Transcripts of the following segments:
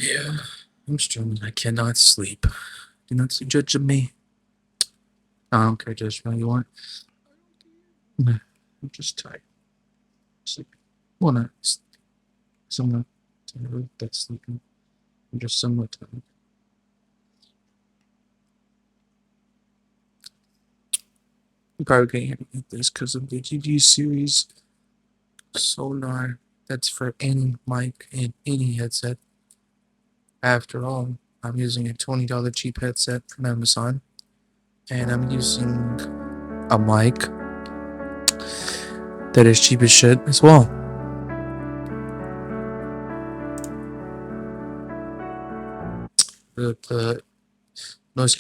Yeah, I'm struggling. I cannot sleep. Do not judge me. I don't care, judge me all you want. Nah, I'm just tired. Sleepy. Well, not somewhat tired. That's sleeping. I'm just somewhat tired. You probably can't hear me this because of the GG series Sonar. That's for any mic and any headset. After all, I'm using a $20 cheap headset from Amazon, and I'm using a mic that is cheap as shit as well. The noise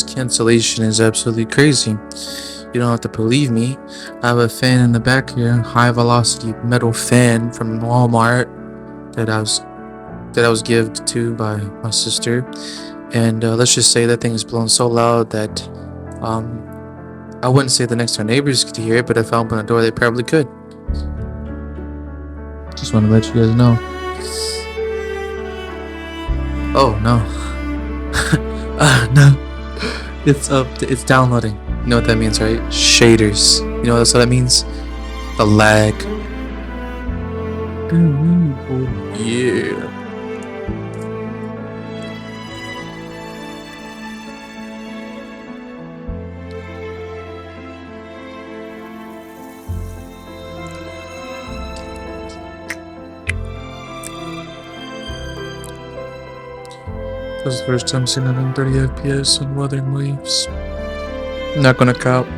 cancellation is absolutely crazy. You don't have to believe me. I have a fan in the back here, high velocity metal fan from Walmart that I was gifted to by my sister, and let's just say that thing is blowing so loud that um, I wouldn't say the next door neighbors could hear it, but if I open the door, they probably could. Just want to let you guys know. Oh no, no, it's up. It's downloading. You know what that means, right? Shaders. You know what that means? The lag. Oh, yeah. This is the first time seeing 130 FPS on Wuthering Waves. Not gonna count.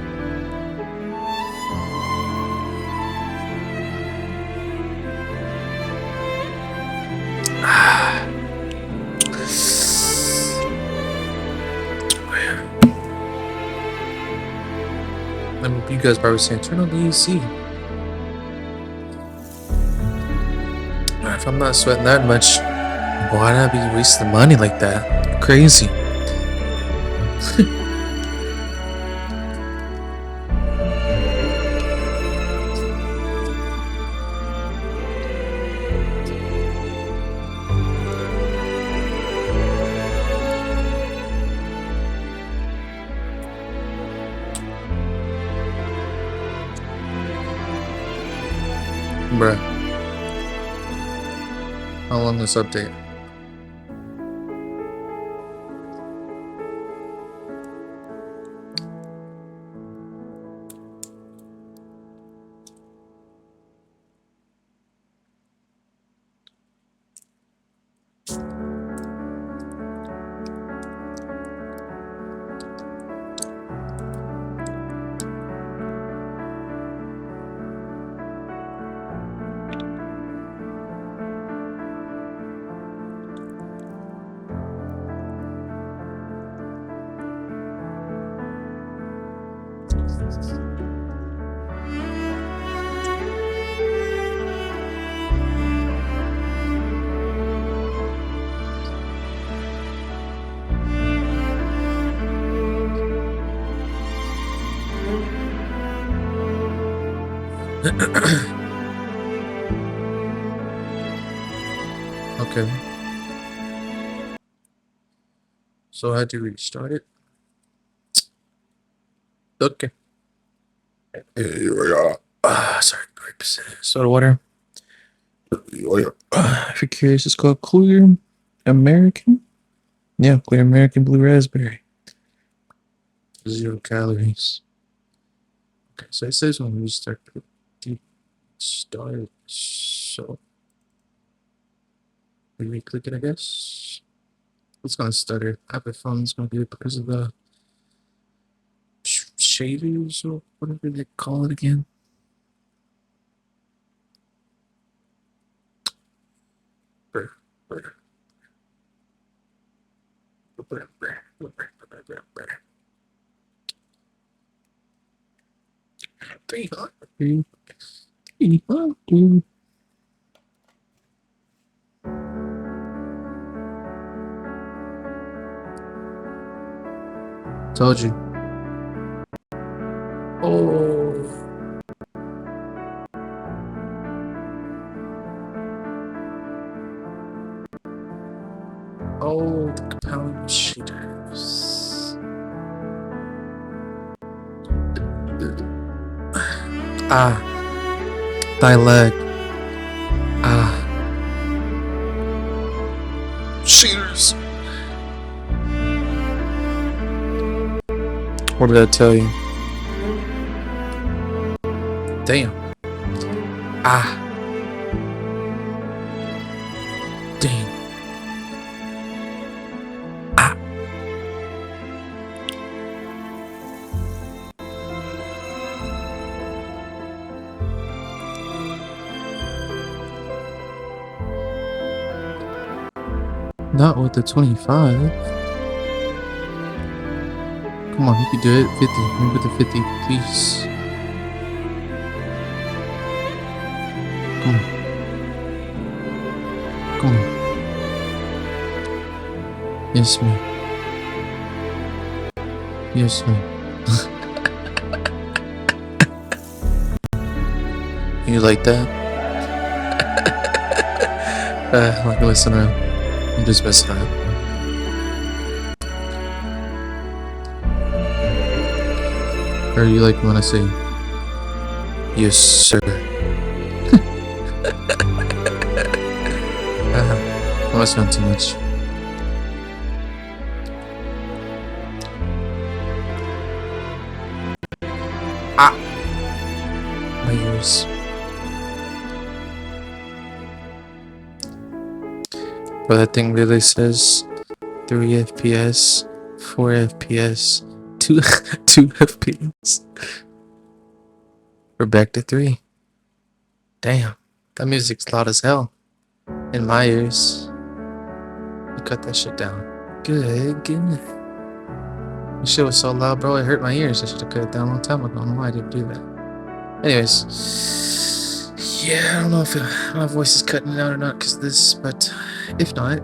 I mean, you guys probably saying turn on the AC. If I'm not sweating that much, why'd I be wasting money like that? Crazy. Bruh. How long this update? Okay. So I had to restart it. Okay. Sorry, grapes. Soda water. If you're curious, it's called Clear American. Yeah, Clear American Blue Raspberry. 0 calories. Okay, so it says when we start so we click it, I guess. It's gonna stutter. I have a phone that's gonna do it because of the shaders or whatever they call it again. Told you. Oh. Oh, the compound shaders. Ah, thy leg. Ah, shaders. What did I tell you? Damn. Ah. Damn. Ah. Not with the 25. Come on, you can do it. 50. Maybe with the 50, please. Come on. Come on. Yes, ma'am. Yes, ma'am. You like that? Like listen around. I'm just messing around. Or you like when I say, yes, sir? I must not too much. Ah! My ears. But that thing really says 3 FPS, 4 FPS, 2 2 FPS. We're back to 3. Damn, that music's loud as hell in my ears. You cut that shit down. Good. This shit was so loud, bro. It hurt my ears. I should have cut it down a long time ago. I don't know why I didn't do that. Anyways, yeah, I don't know if my voice is cutting out or not because of this, but if not,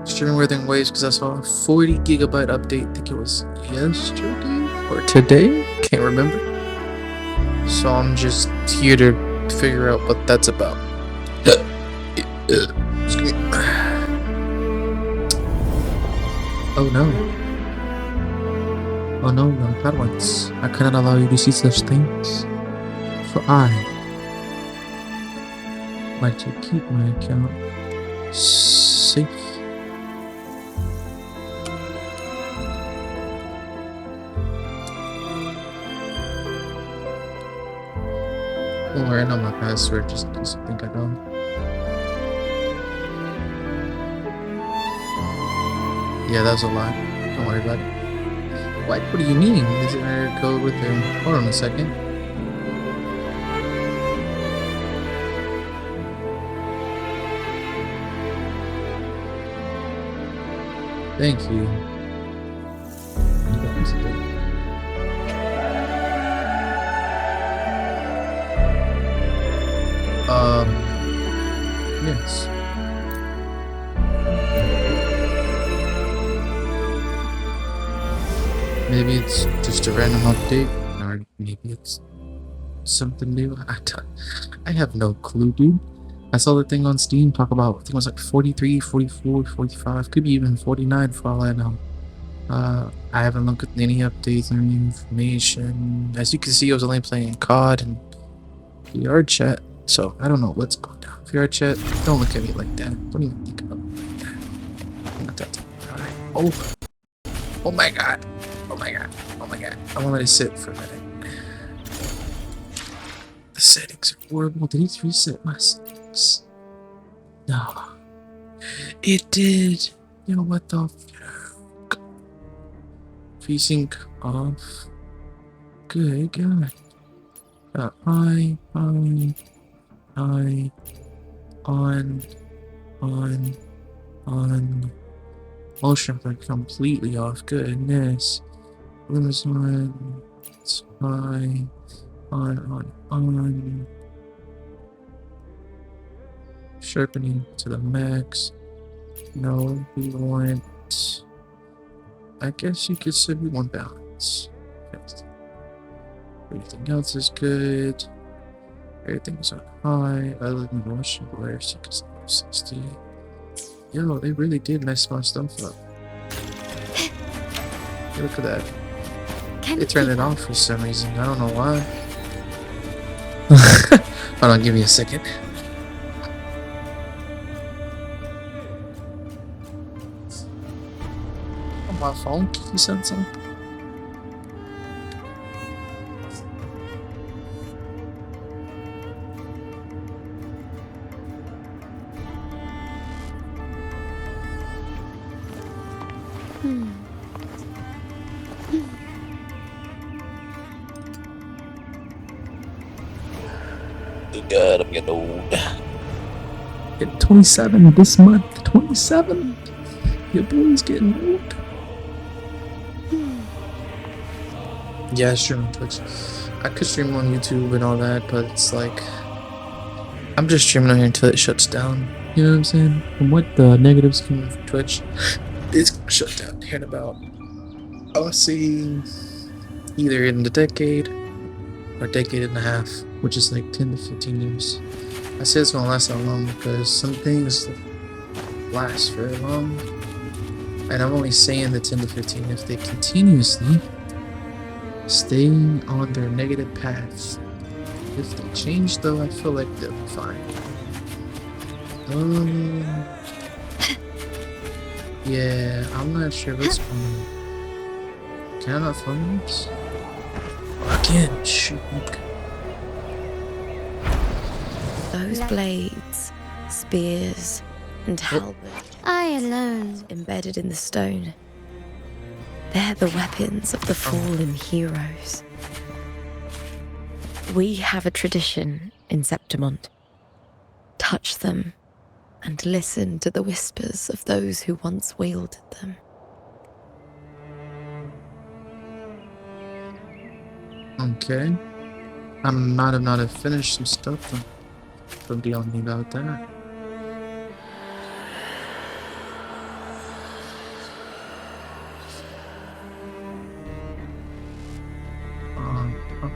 streaming Wuthering waves because I saw a 40 gigabyte update. I think it was yesterday or today. Can't remember. So I'm just here to figure out what that's about. Excuse me. Oh no. Oh no, young Padawans. I cannot allow you to see such things. For I like to keep my account safe. Don't worry, I know my password just in case you think I don't. Yeah, that was a lie. Don't worry about it. What? What do you mean? Is it error code with them? Hold on a second. Thank you. Yes. Maybe it's just a random update, or maybe it's something new. I have no clue, dude. I saw the thing on Steam talk about, I think it was like 43, 44, 45, could be even 49 for all I know. I haven't looked at any updates or any information. As you can see, I was only playing COD and VR chat, so I don't know what's going down. VR chat, don't look at me like that. Don't even think about me like that. I'm not that type of guy. Oh! Oh my god! Oh my god! Oh my god! I want to let it sit for a minute. The settings are horrible. Did it reset my settings? No. It did! Yo, what the fuck? VSync off. Good god. I, on, motion blur completely off. Goodness. Limits on. It's fine. On. Sharpening to the max. No, we want. I guess you could say we want balance. Everything else is good. Everything's on high. Other than motion blur, 60. Yo, they really did mess my stuff up. Look at that. Can They you turned keep it up? off for some reason. I don't know why. Hold on, give me a second. On my phone, you said something? Hmm. God, I'm getting old. Hit 27 this month. 27? Your boy's getting old. Yeah, I stream on Twitch. I could stream on YouTube and all that, but it's like I'm just streaming on here until it shuts down. You know what I'm saying? From what the negatives coming from Twitch, it's gonna shut down here in about I'll see either in the decade or decade and a half, which is like 10 to 15 years. I say it's gonna last that long because some things last very long. And I'm only saying the 10 to 15 if they continuously stay on their negative path. If they change though, I feel like they'll be fine. Yeah, I'm not sure what's going on. Can I not find this? Again, shoot. Those blades, spears, and halberds I alone. embedded in the stone. They're the weapons of the fallen heroes. We have a tradition in Septimont. Touch them and listen to the whispers of those who once wielded them. Okay. I might have not have finished some stuff, but don't deal with me about that. Oh.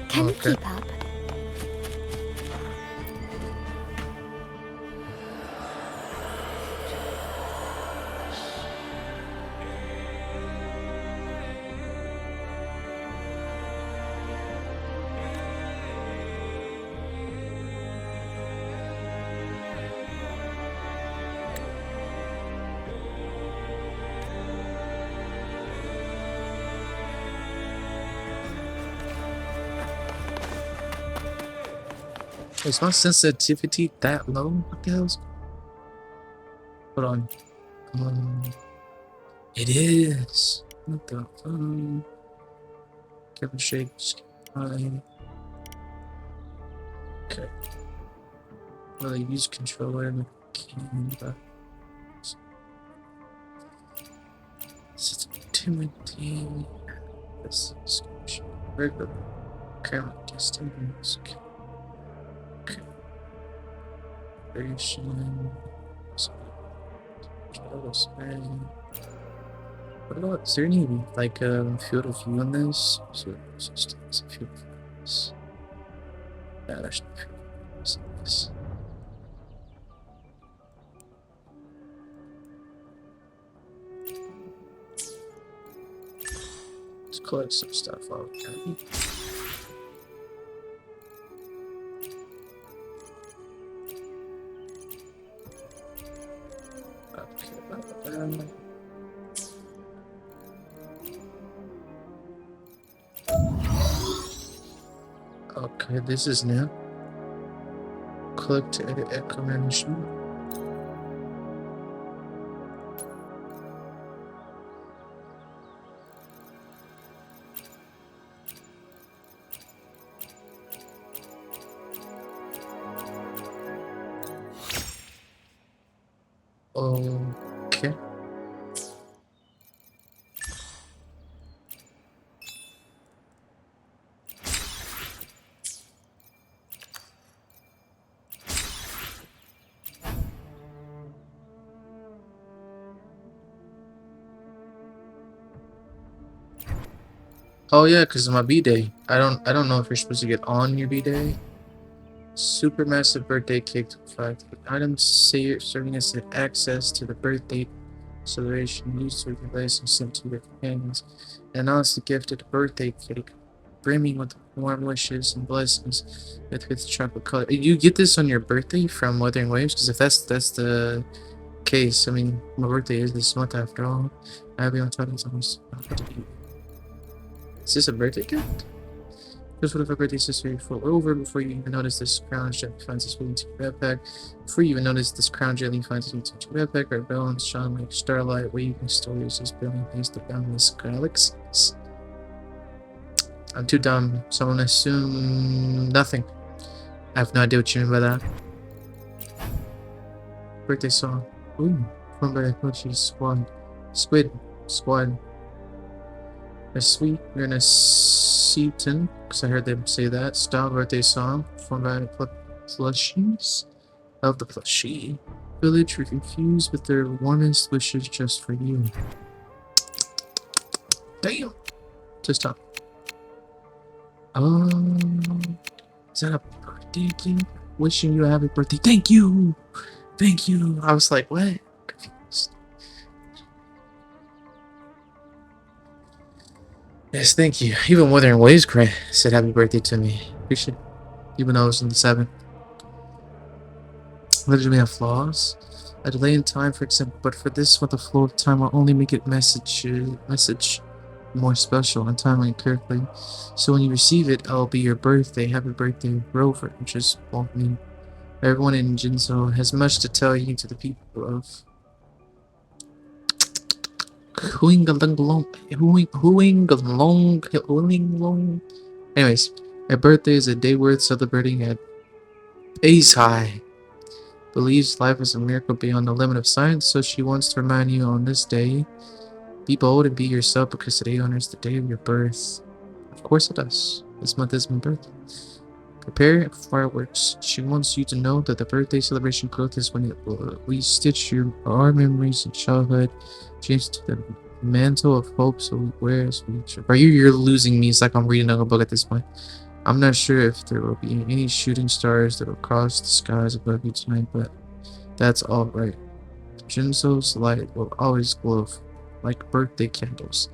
Can you Okay. keep up? Is my sensitivity that low? What the hell's... Hold on. It is. What the fuck? Kevin Shakes. Okay. Well, I use controller and camera. Sensitivity. This is regular camera distance. Calibration. What about, is there any like field of view in this? So it's just a field of view in this. Yeah, there's no field of view in this. Let's collect some stuff out. Okay, okay, this is new. Click to edit echo management. Okay. Oh yeah, because of my B-day. I don't know if you're supposed to get on your B-day. Supermassive birthday cake to 5 items serving as access to the birthday celebration used to replace and sent to your companions. And honestly gifted a birthday cake brimming with warm wishes and blessings with chocolate color. You get this on your birthday from Wuthering Waves? Because if that's the case, I mean, my birthday is this month after all. I'll be on top of something. Is this a birthday gift? Just what if a birthday history fall over before you even notice this crown gently finds its way into your backpack. Before you even notice this crown gently finds its way into your backpack, our balance shone like starlight, waving stories as brilliant as the boundless galaxies. I'm too dumb, so I'm gonna assume nothing. I have no idea what you mean by that. Birthday song. Ooh, from by Kochi's Squad. Squid. Squad. A sweet Seaton, because I heard them say that. Style birthday song. Performed by plushies of the plushie village refused with their warmest wishes just for you. Damn! Just stop. Is that a birthday gift? Wishing you a happy birthday. Thank you! Thank you! I was like, what? Confused. Yes, thank you. Even Wuthering Waves said happy birthday to me. Appreciate it. Even though I was in the 7. Letters may have flaws. A delay in time, for example, but for this one, the flow of time will only make it message more special and timely and correctly. So when you receive it, it'll be your birthday. Happy birthday, Rover, which is won't mean everyone in Jinzo has much to tell you to the people of Huingalong. Anyways, my birthday is a day worth celebrating at Ace High. Believes life is a miracle beyond the limit of science, so she wants to remind you on this day, be bold and be yourself because today honors the day of your birth. Of course it does. This month is my birthday. Prepare fireworks. She wants you to know that the birthday celebration cloth is when it will restitch our memories of childhood, change to the mantle of hope so we wear as we trip. You're losing me. It's like I'm reading another book at this point. I'm not sure if there will be any shooting stars that will cross the skies above you tonight, but that's alright. Jinzo's light will always glow like birthday candles.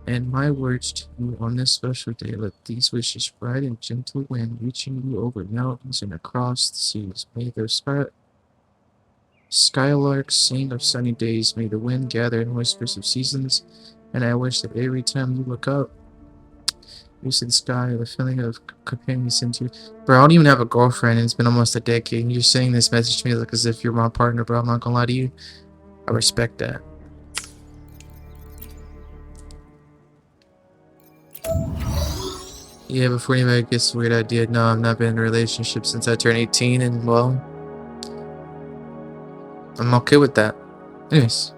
And my words to you on this special day, let these wishes bright and gentle wind reaching you over mountains and across the seas. May their skylarks sing of sunny days, may the wind gather in whispers of seasons, and I wish that every time you look up, you see the sky, the feeling of companions into you. Bro, I don't even have a girlfriend, and it's been almost a decade, and you're saying this message to me like as if you're my partner, bro. I'm not gonna lie to you. I respect that. Yeah, before anybody gets the weird idea, no, I've not been in a relationship since I turned 18, and well, I'm okay with that. Anyways.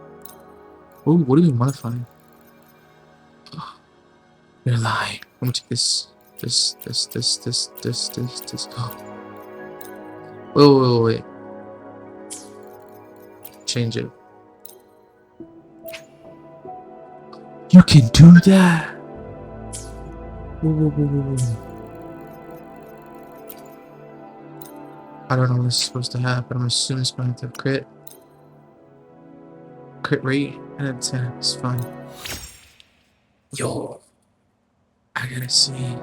Ooh, what are we modifying? You're lying. I'm gonna take this. This. Wait. Change it. You can do that! Whoa. I don't know what's supposed to happen. I'm assuming it's going to crit. Crit rate and attack is fine. Yo, I gotta see.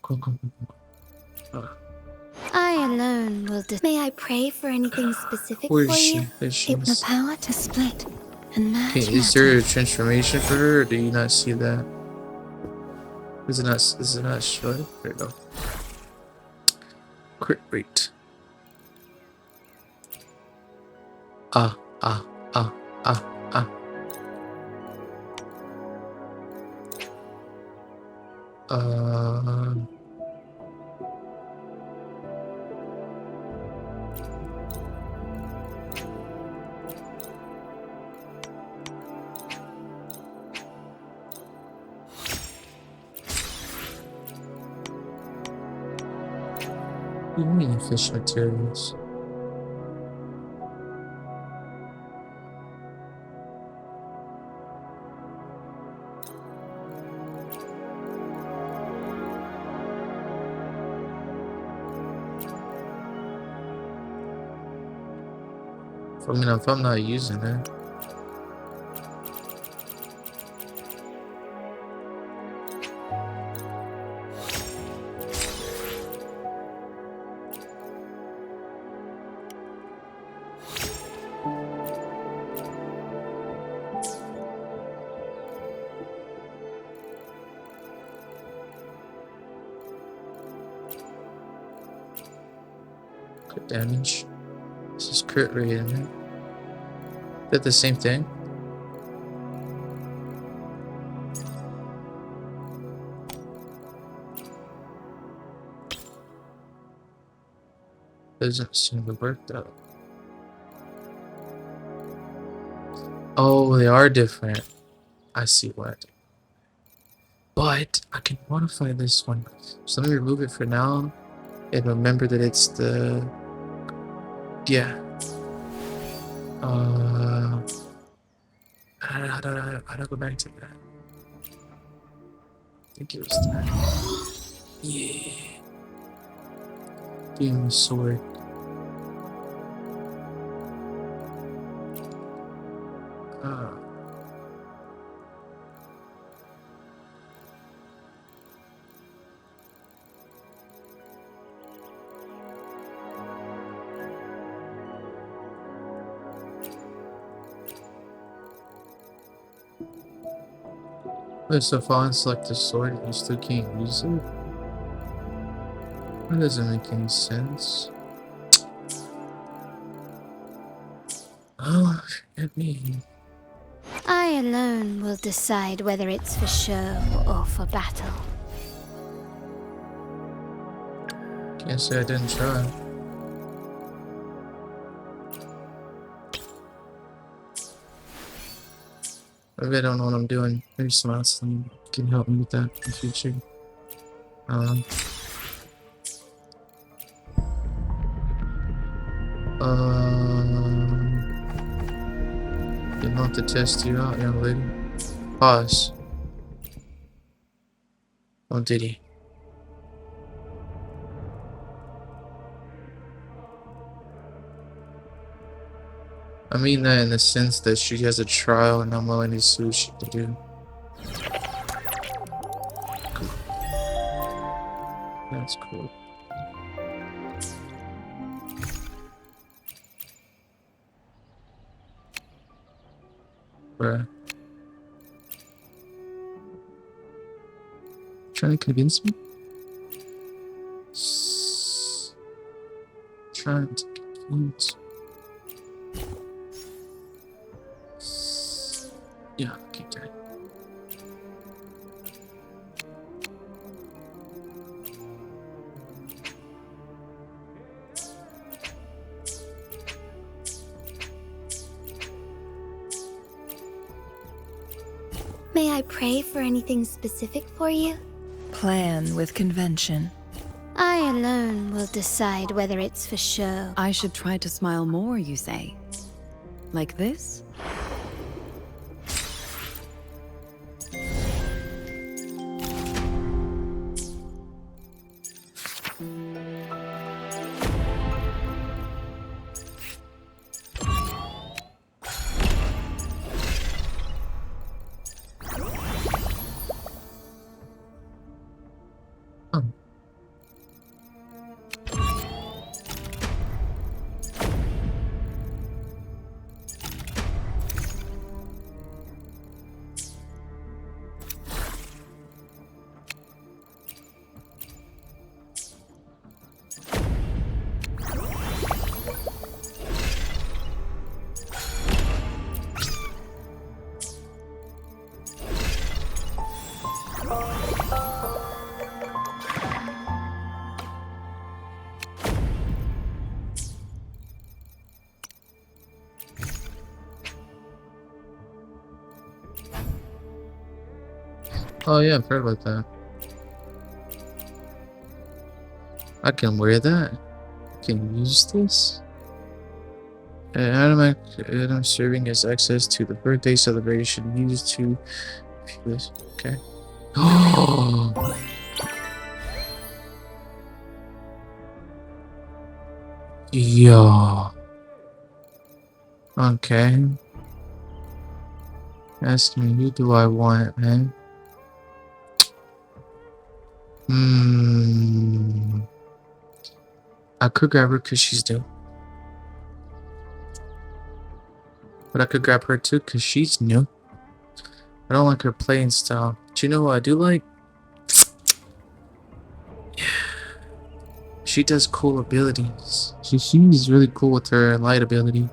Go. I alone will May I pray for anything specific Where for is she? you? There she It the is. power to split and merge Okay, is there a matter. transformation for her, or do you not see that? Is it not showing? There you go. Crit rate. Ah. Uh, what do you mean fish materials? I mean, if I'm not using it. Crit damage. This is crit rate, isn't it? Is that the same thing? Doesn't seem to work though. Oh, they are different. I see what. But I can modify this one. So let me remove it for now. And remember that it's the... Yeah. How do I go back to that? I think it was that. Yeah. Demon sword. Uh, Wait, so if I unselect the sword, you still can't use it? That doesn't make any sense. Oh, forget me. I alone will decide whether it's for show or for battle. Can't say I didn't try. Maybe I don't know what I'm doing. Maybe someone else can help me with that in the future. Um, Didn't want to test you out, young lady. Pause. Oh, did he? I mean that in the sense that she has a trial and I'm willing to see what she can do. That's cool. Bruh. Trying to convince me? Trying to convince. Yeah, keep that. May I pray for anything specific for you? Plan with convention. I alone will decide whether it's for show. I should try to smile more, you say? Like this? Oh. Oh yeah, I've heard about that. I can wear that. I can use this. Item serving as access to the birthday celebration used to. Okay. Oh. Yeah. Okay. Ask me, who do I want, man? I could grab her because she's new. But I could grab her too because she's new. I don't like her playing style. But you know what I do like? She does cool abilities. She's really cool with her light ability.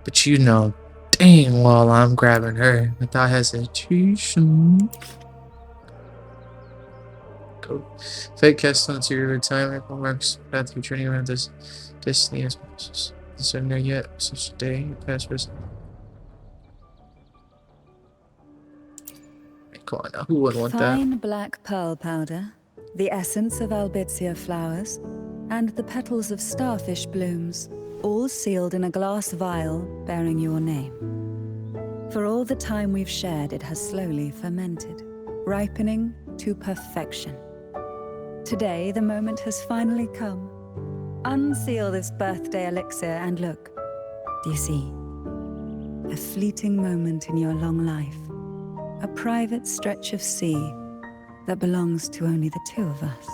But you know, dang well I'm grabbing her without hesitation. Go. Fake cast on to your retirement works. Path to training around this destiny as much as isn't there yet. Such a day, past present. Come on now, who wouldn't want that? Fine black pearl powder, the essence of albizia flowers, and the petals of starfish blooms, all sealed in a glass vial bearing your name. For all the time we've shared, it has slowly fermented, ripening to perfection. Today, the moment has finally come. Unseal this birthday elixir and look. Do you see? A fleeting moment in your long life. A private stretch of sea that belongs to only the two of us.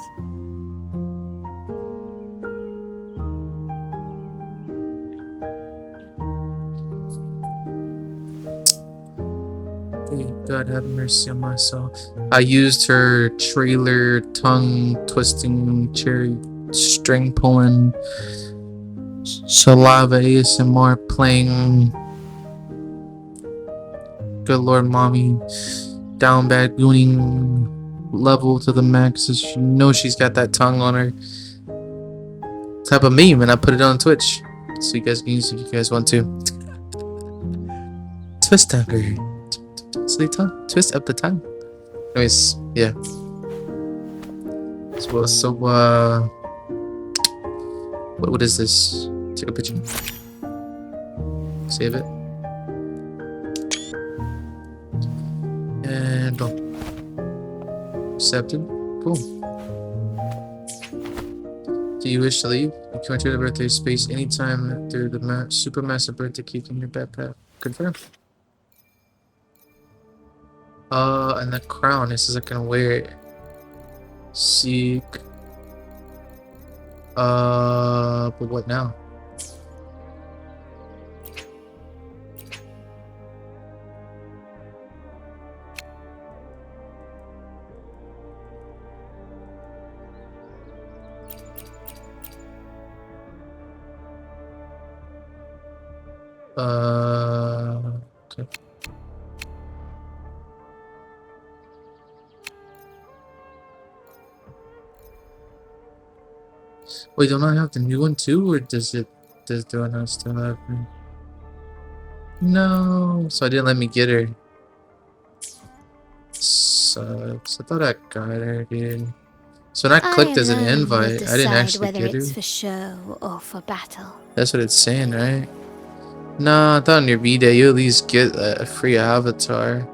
God have mercy on my soul. I used her trailer tongue twisting cherry string pulling saliva ASMR playing good lord mommy down bad gooning level to the max, as she knows she's got that tongue on her type of meme, and I put it on Twitch so you guys can use it if you guys want to. Twist up her twist up the tongue. Anyways, yeah. What is this? Take a picture. Save it. And boom. Accepted. Cool. Do you wish to leave? You can enter the birthday space anytime through the supermassive birthday cake in your backpack. Confirm. And the crown. This is I can wear it. Seek. But what now? Okay. Wait, don't I have the new one too, or do I not still have her? No, so I didn't let me get her. Sucks. I thought I got her, dude. So when I clicked as an invite, I didn't actually whether get it's her. for show or for battle. That's what it's saying, right? Nah, I thought on your B-Day you at least get a free avatar.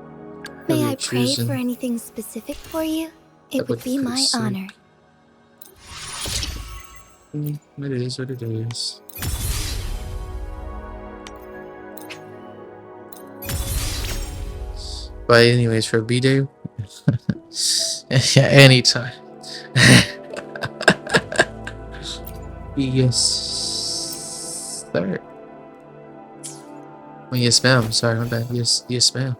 May I pray for anything specific for you? It would be my honor. It is what it is. But anyways, for B-Day, yeah, anytime. Yes, sir. Oh, yes, ma'am. Sorry, my bad. Yes, ma'am.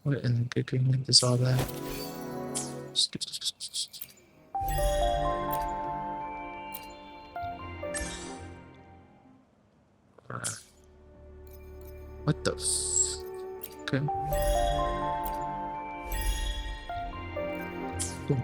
What in the good green is all that? What the okay. Cool.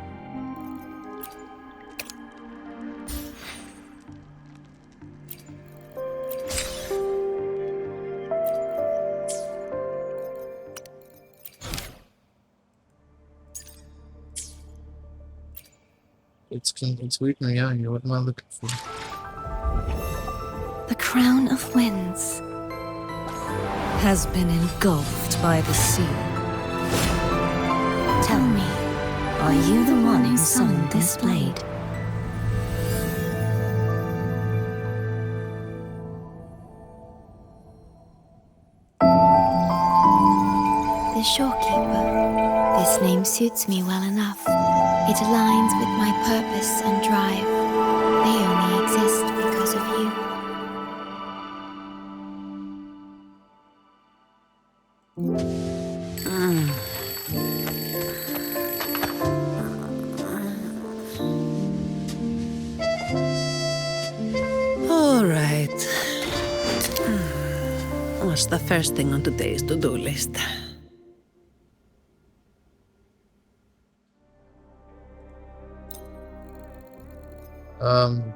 It's weirding me out here. What am I looking for? The crown of winds has been engulfed by the sea. Tell me, Are you the one who summoned this blade? the Shorekeeper. This name suits me well enough. It aligns with my purpose and drive. They only exist because of you. All right. What's the first thing on today's to-do list?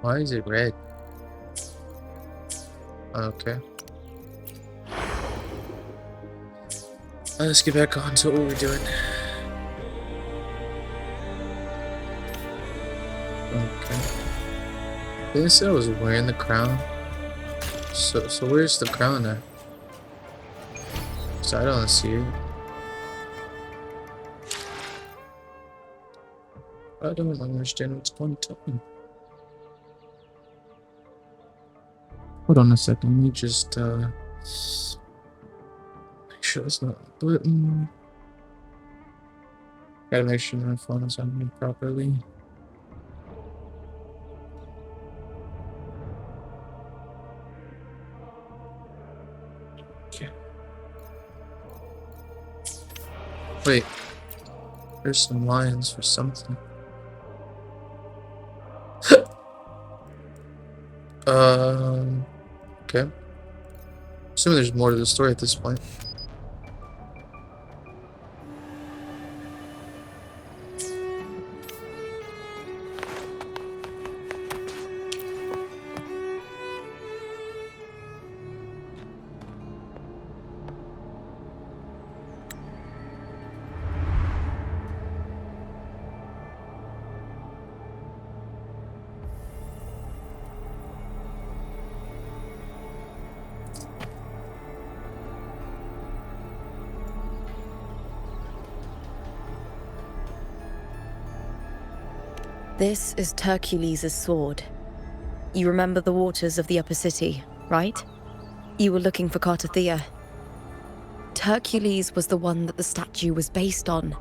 Why is it red? Okay. Let's get back on to what we're doing. Okay. They said I was wearing the crown. So where's the crown at? So I don't see it. I don't understand what's going on. Hold on a second. Let me just make sure it's not a button. Gotta make sure my phone is on me properly. Okay. Wait. There's some lines for something. Okay. Assuming there's more to the story at this point. This is Hercules' sword. You remember the waters of the upper city, right? You were looking for Cartathea. Hercules was the one that the statue was based on.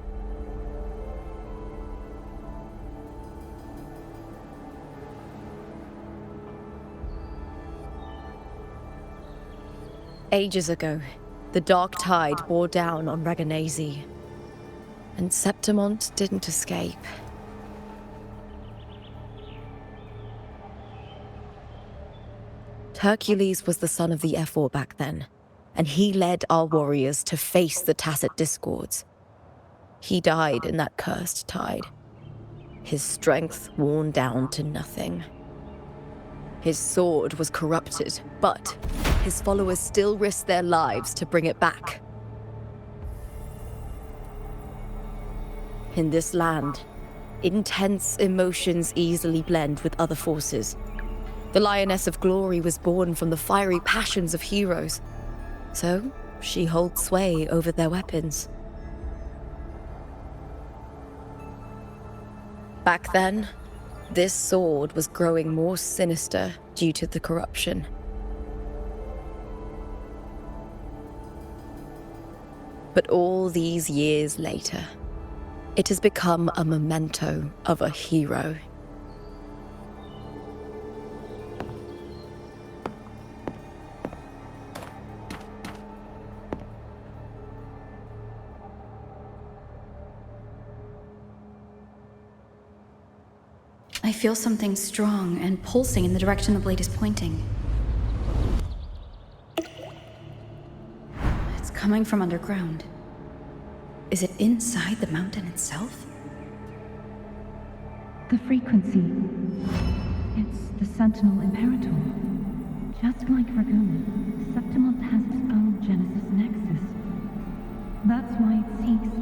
Ages ago, the dark tide bore down on Reganese, and Septimont didn't escape. Hercules was the son of the Ephor back then, and he led our warriors to face the Tacit Discords. He died in that cursed tide, his strength worn down to nothing. His sword was corrupted, but his followers still risked their lives to bring it back. In this land, intense emotions easily blend with other forces. The Lioness of Glory was born from the fiery passions of heroes, so she holds sway over their weapons. Back then, this sword was growing more sinister due to the corruption. But all these years later, it has become a memento of a hero. I feel something strong and pulsing in the direction the blade is pointing. It's coming from underground. Is it inside the mountain itself? The frequency. It's the Sentinel Imperator. Just like Ragunan, Septimont has its own Genesis Nexus. That's why it seeks.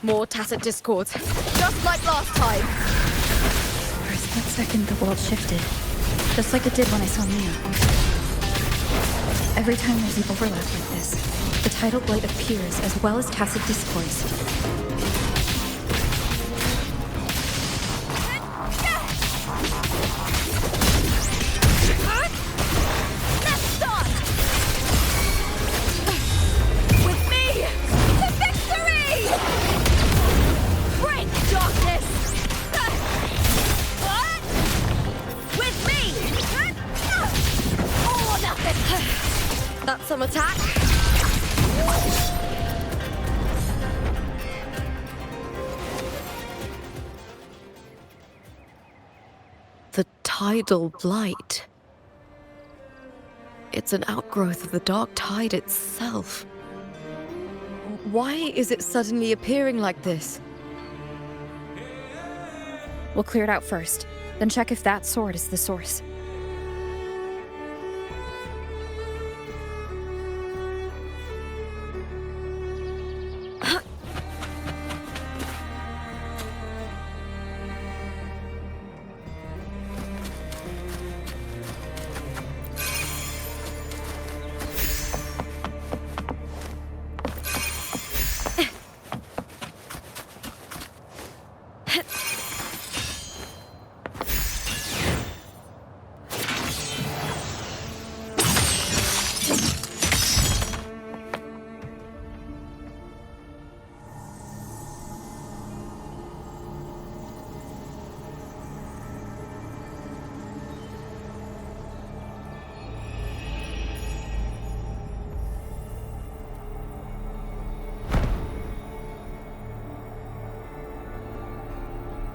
More tacit discords. Just like last time. For a split second, the world shifted. Just like it did when I saw Mia. Every time there's an overlap like this, the tidal blight appears as well as tacit discords. Let's start! With me! To victory! Break darkness! With me! All or nothing! That's some attack. The tidal blight. It's an outgrowth of the dark tide itself. Why is it suddenly appearing like this? We'll clear it out first, then check if that sword is the source.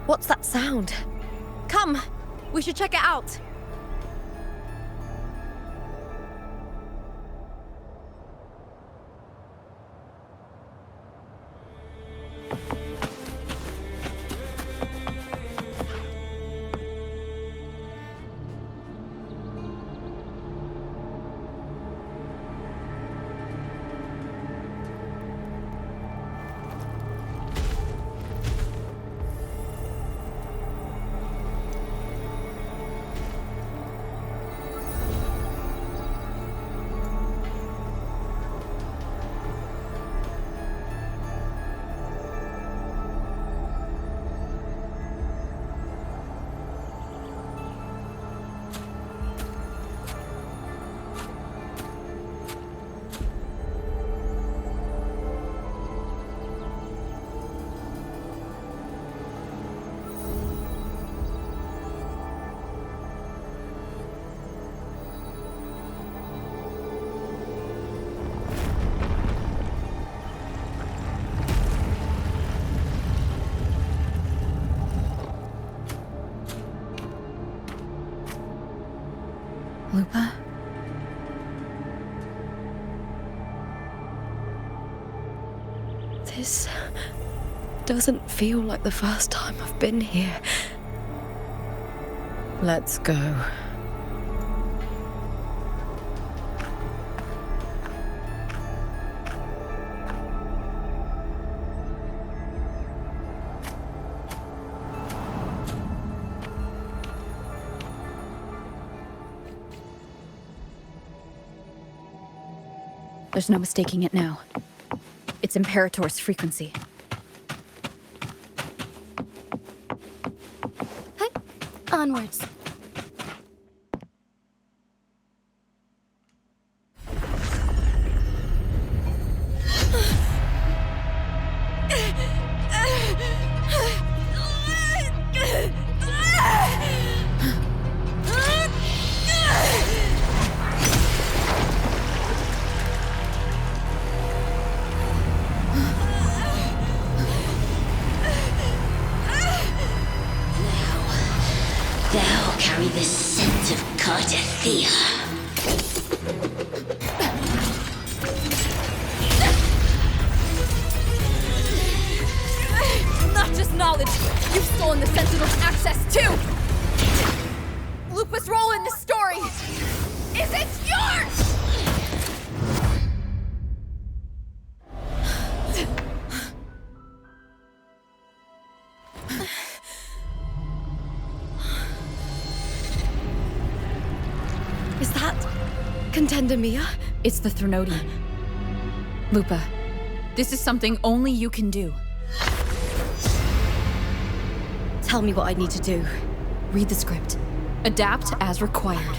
What's that sound? Come, we should check it out. Lupa? This doesn't feel like the first time I've been here. Let's go. There's no mistaking it now. It's Imperator's frequency. Hey, onwards. Now contender, Mia? It's the Threnodian. Lupa, this is something only you can do. Tell me what I need to do. Read the script. Adapt as required.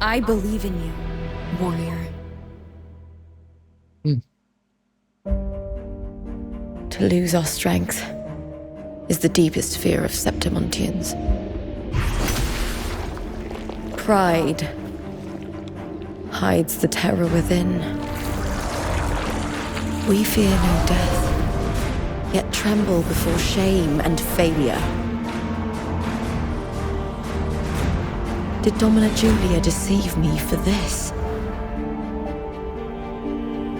I believe in you, warrior. To lose our strength is the deepest fear of Septimontians. Pride hides the terror within. We fear no death, yet tremble before shame and failure. Did Domina Julia deceive me for this?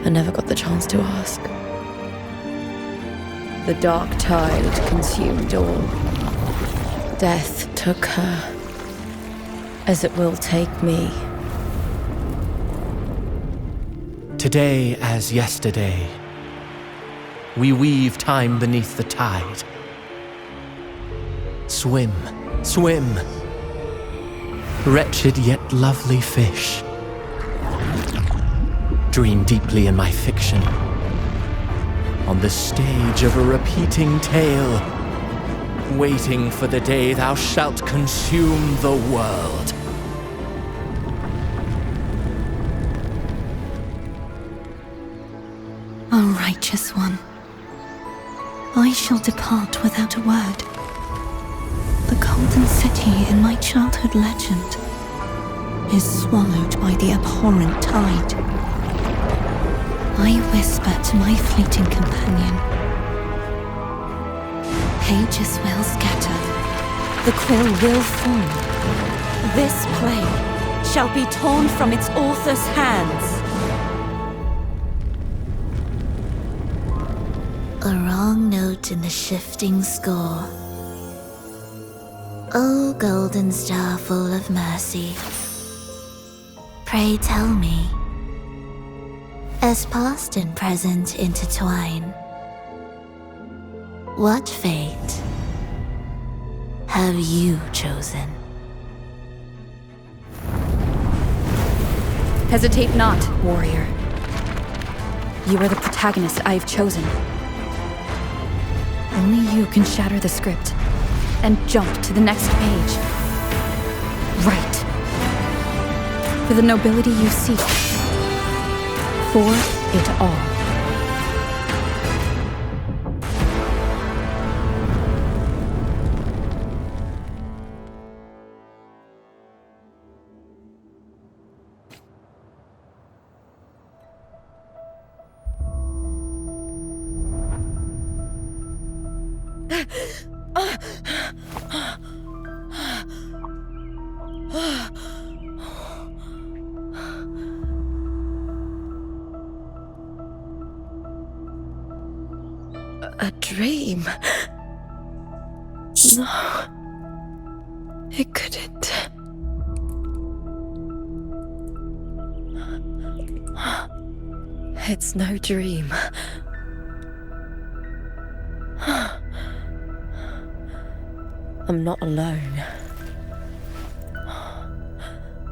I never got the chance to ask. The dark tide consumed all. Death took her, as it will take me. Today as yesterday, we weave time beneath the tide. Swim, swim, wretched yet lovely fish. Dream deeply in my fiction, on the stage of a repeating tale, waiting for the day thou shalt consume the world. O righteous one, I shall depart without a word. The golden city in my childhood legend is swallowed by the abhorrent tide. I whisper to my fleeting companion. Pages will scatter, the quill will form. This play shall be torn from its author's hands. A wrong note in the shifting score. O golden star full of mercy, pray tell me, as past and present intertwine, what fate have you chosen? Hesitate not, warrior. You are the protagonist I have chosen. Only you can shatter the script and jump to the next page. Right. For the nobility you seek. For it all. A dream? No. It couldn't. It's no dream. I'm not alone.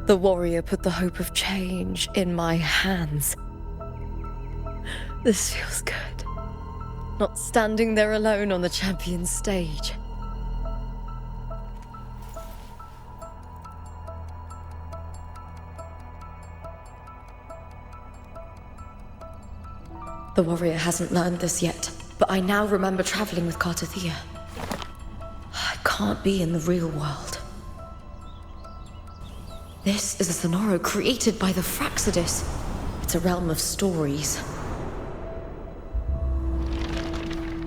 The warrior put the hope of change in my hands. This feels good. Not standing there alone on the champion's stage. The warrior hasn't learned this yet, but I now remember traveling with Cartathea. I can't be in the real world. This is a Sonoro created by the Fraxidus. It's a realm of stories.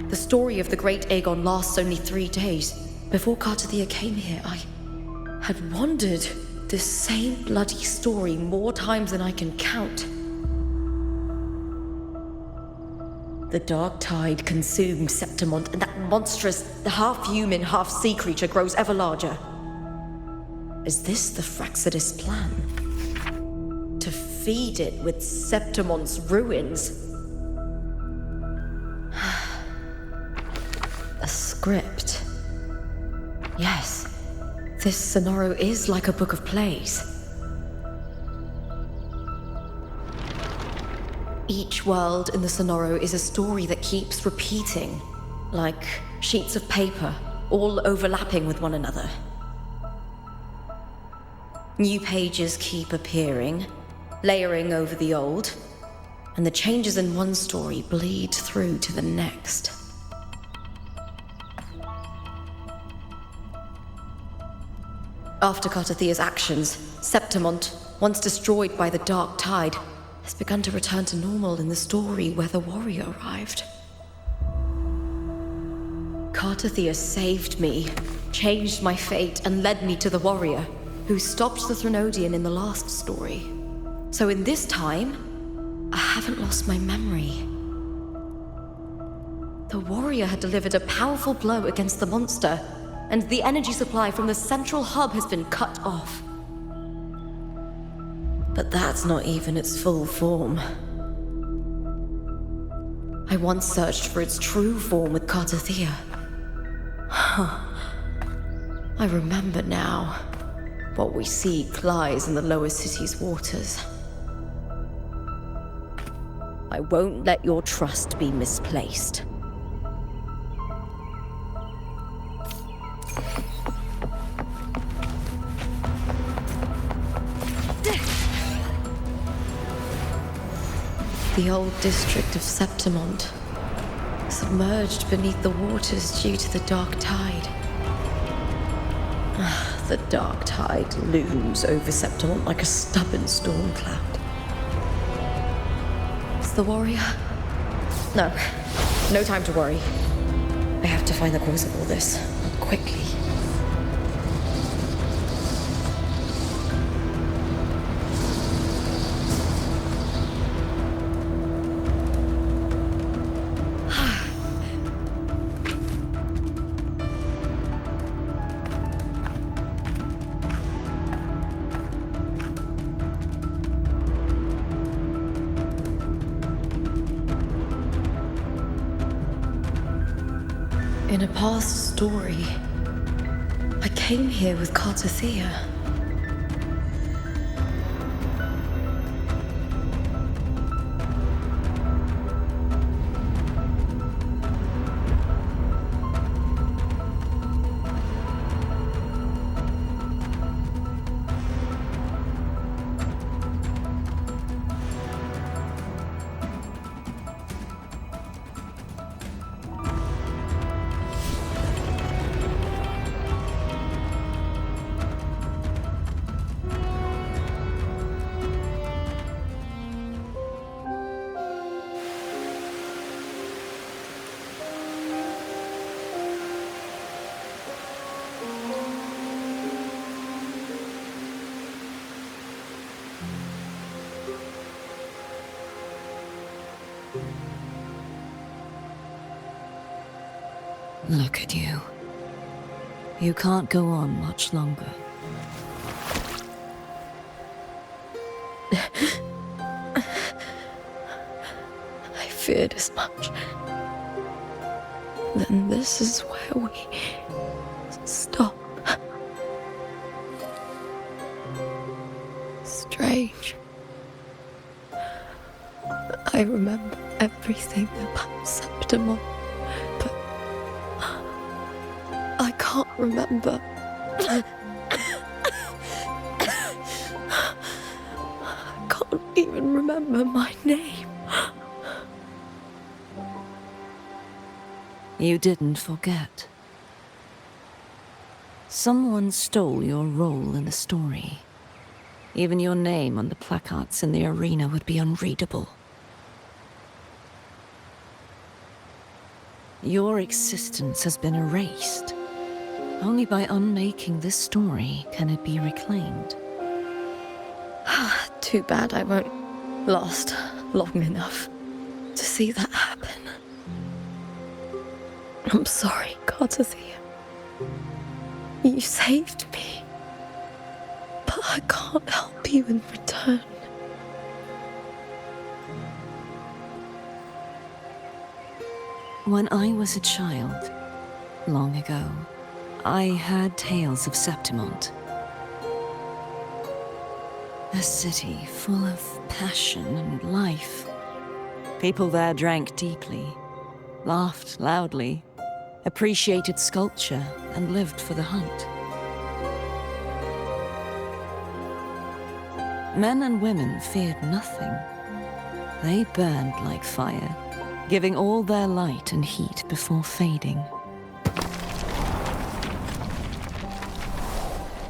The story of the great Aegon lasts only 3 days. Before Cartathea came here, I had wandered this same bloody story more times than I can count. The dark tide consumed Septimont, and that monstrous, half-human, half-sea creature grows ever larger. Is this the Fraxidus plan? To feed it with Septimont's ruins? A script. Yes, This Sonoro is like a book of plays. Each world in the Sonoro is a story that keeps repeating, like sheets of paper, all overlapping with one another. New pages keep appearing, layering over the old, and the changes in one story bleed through to the next. After Cartathea's actions, Septimont, once destroyed by the Dark Tide, has begun to return to normal in the story where the warrior arrived. Cartathea saved me, changed my fate, and led me to the warrior, who stopped the Threnodian in the last story. So in this time, I haven't lost my memory. The warrior had delivered a powerful blow against the monster, and the energy supply from the central hub has been cut off. But that's not even its full form. I once searched for its true form with Cartathea. I remember now. What we seek lies in the lower city's waters. I won't let your trust be misplaced. The old district of Septimont, submerged beneath the waters due to the Dark Tide. The Dark Tide looms over Septimont like a stubborn storm cloud. Is the warrior? No. No time to worry. I have to find the cause of all this, quickly. In a past story, I came here with Cartathea. Look at you. You can't go on much longer. I feared as much. Then this is where we stop. Strange. I remember everything about Septimont, but I can't remember. I can't even remember my name. You didn't forget. Someone stole your role in the story. Even your name on the placards in the arena would be unreadable. Your existence has been erased. Only by unmaking this story can it be reclaimed. Too bad I won't last long enough to see that happen. I'm sorry, Cartathea. You saved me. But I can't help you in return. When I was a child, long ago, I heard tales of Septimont. A city full of passion and life. People there drank deeply, laughed loudly, appreciated sculpture, and lived for the hunt. Men and women feared nothing. They burned like fire, giving all their light and heat before fading.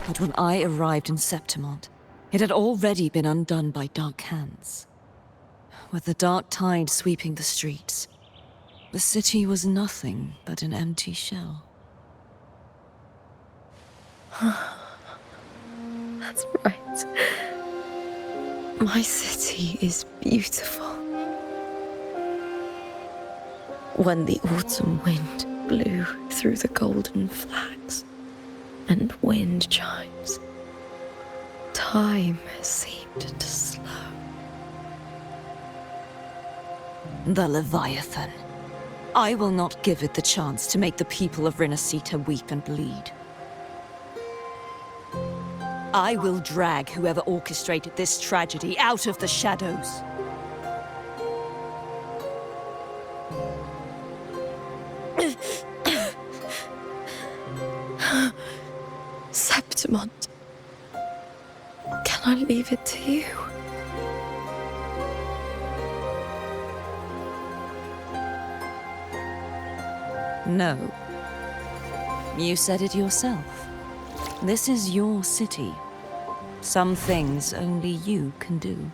But when I arrived in Septimont, it had already been undone by dark hands. With the dark tide sweeping the streets, the city was nothing but an empty shell. That's right. My city is beautiful. When the autumn wind blew through the golden flags and wind chimes, time seemed to slow. The Leviathan. I will not give it the chance to make the people of Rinasita weep and bleed. I will drag whoever orchestrated this tragedy out of the shadows. Septimont, can I leave it to you? No. You said it yourself. This is your city. Some things only you can do.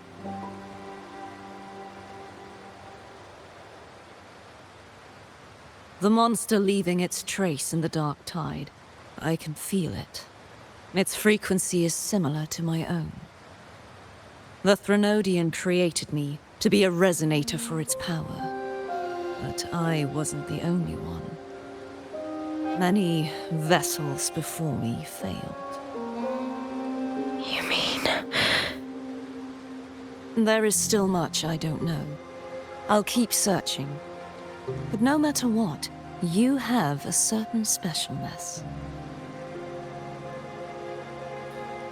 The monster leaving its trace in the dark tide. I can feel it. Its frequency is similar to my own. The Threnodian created me to be a resonator for its power. But I wasn't the only one. Many vessels before me failed. You mean? There is still much I don't know. I'll keep searching. But no matter what, you have a certain specialness.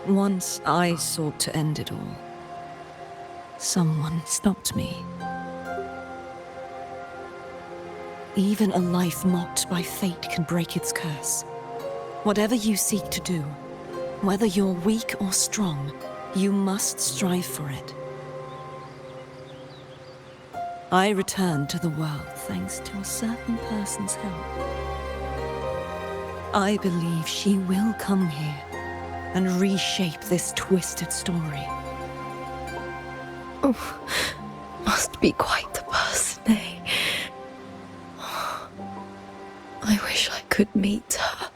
Once I sought to end it all. Someone stopped me. Even a life mocked by fate can break its curse. Whatever you seek to do, whether you're weak or strong, you must strive for it. I returned to the world thanks to a certain person's help. I believe she will come here and reshape this twisted story. Oh, must be quite the person, eh? I wish I could meet her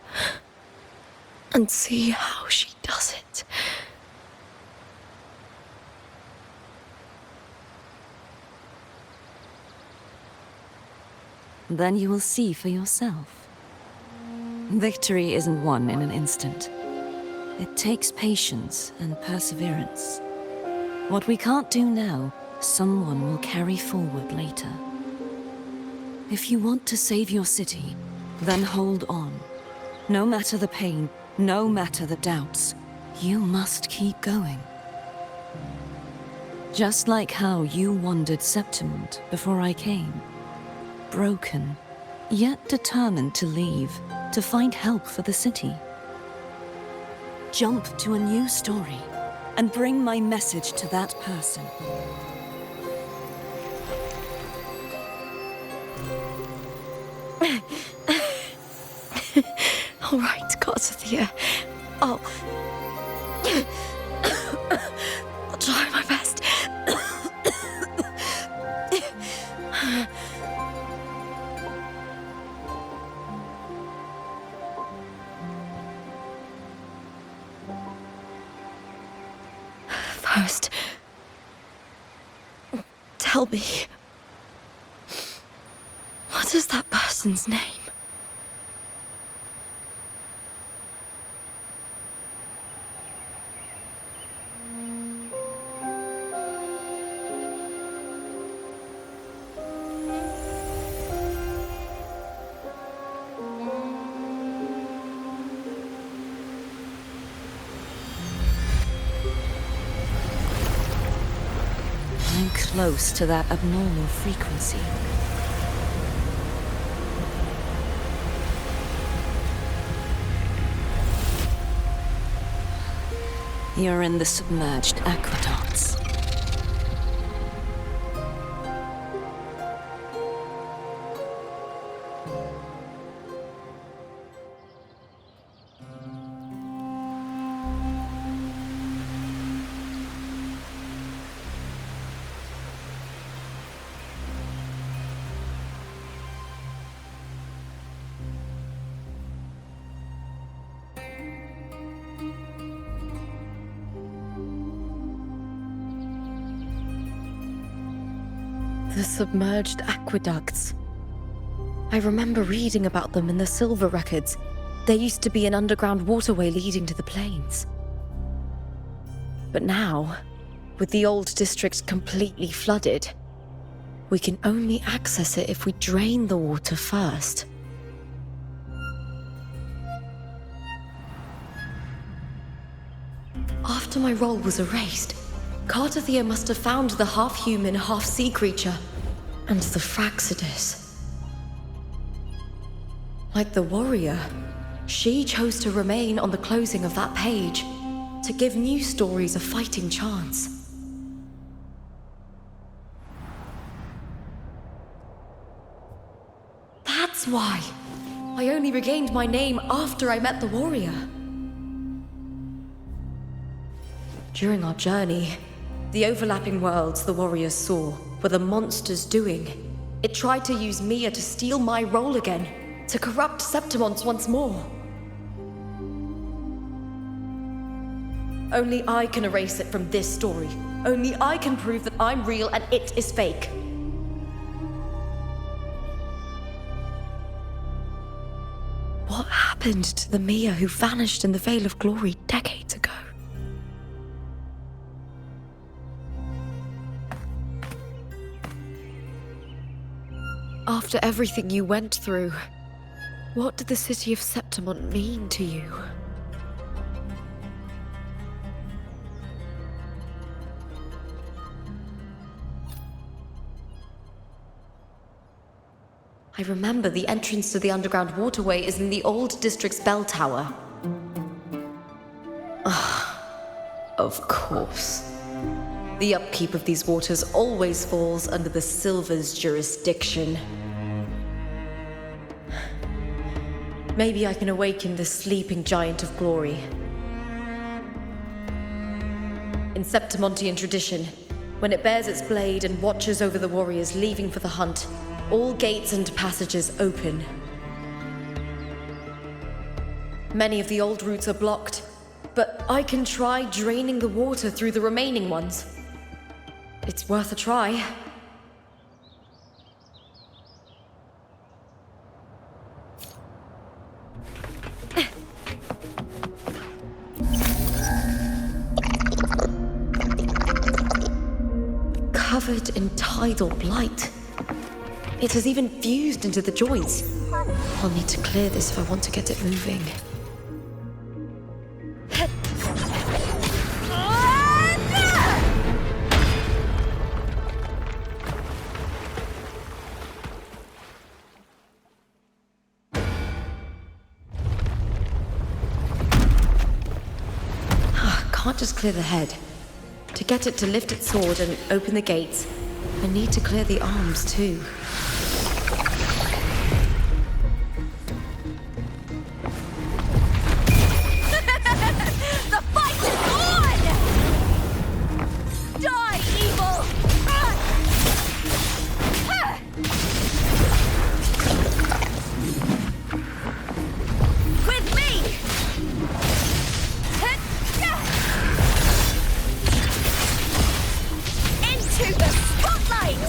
and see how she does it. Then you will see for yourself. Victory isn't won in an instant. It takes patience and perseverance. What we can't do now, someone will carry forward later. If you want to save your city, then hold on. No matter the pain, no matter the doubts, you must keep going. Just like how you wandered Septimont before I came. Broken, yet determined to leave, to find help for the city. Jump to a new story, and bring my message to that person. All right, gods of the air. I'll try my best. First, tell me, what is that person's name? I'm close to that abnormal frequency. You're in the submerged aqueducts. The submerged aqueducts. I remember reading about them in the Silver records. There used to be an underground waterway leading to the plains. But now, with the old district completely flooded, we can only access it if we drain the water first. After my role was erased, Cartathea must have found the half-human, half-sea creature and the Fraxidus. Like the warrior, she chose to remain on the closing of that page to give new stories a fighting chance. That's why I only regained my name after I met the warrior. During our journey, the overlapping worlds the warriors saw were the monsters doing. It tried to use Mia to steal my role again, to corrupt Septimons once more. Only I can erase it from this story. Only I can prove that I'm real and it is fake. What happened to the Mia who vanished in the Veil of Glory decades ago? After everything you went through, what did the city of Septimon mean to you? I remember the entrance to the underground waterway is in the old district's bell tower. Of course. The upkeep of these waters always falls under the Silver's jurisdiction. Maybe I can awaken the sleeping giant of glory. In Septimontian tradition, when it bears its blade and watches over the warriors leaving for the hunt, all gates and passages open. Many of the old routes are blocked, but I can try draining the water through the remaining ones. It's worth a try. Covered in tidal blight. It has even fused into the joints. I'll need to clear this if I want to get it moving. Can't just clear the head. To get it to lift its sword and open the gates, I need to clear the arms too. The fight is on! Die, evil! With me! Into the spotlight!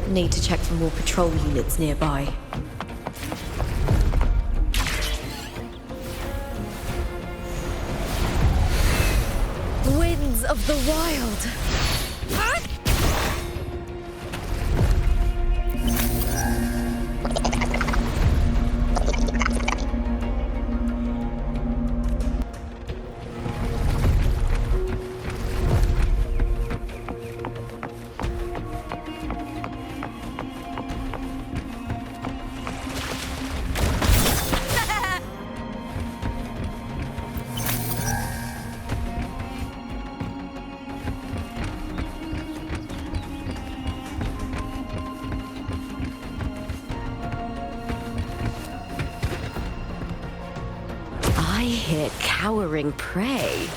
Need to check for more patrol units nearby. Winds of the Wild! I hear cowering prey.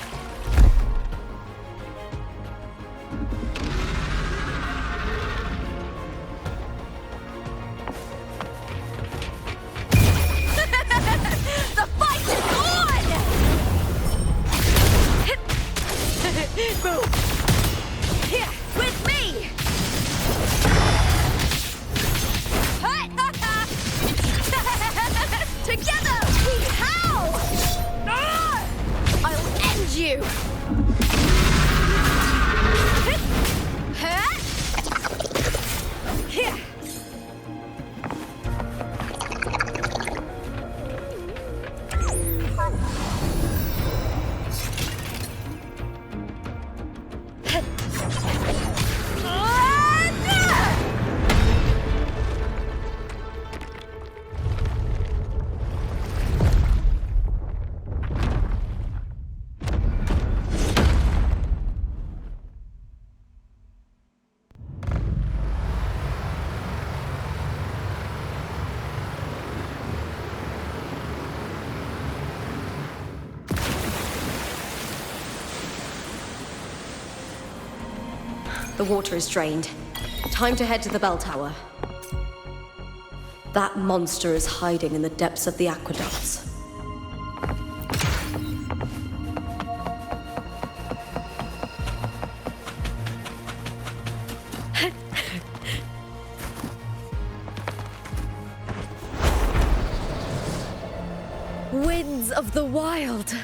The fight is on! Move! Here, with me! Together we howl! I'll end you! Here! The water is drained. Time to head to the bell tower. That monster is hiding in the depths of the aqueducts. Winds of the Wild!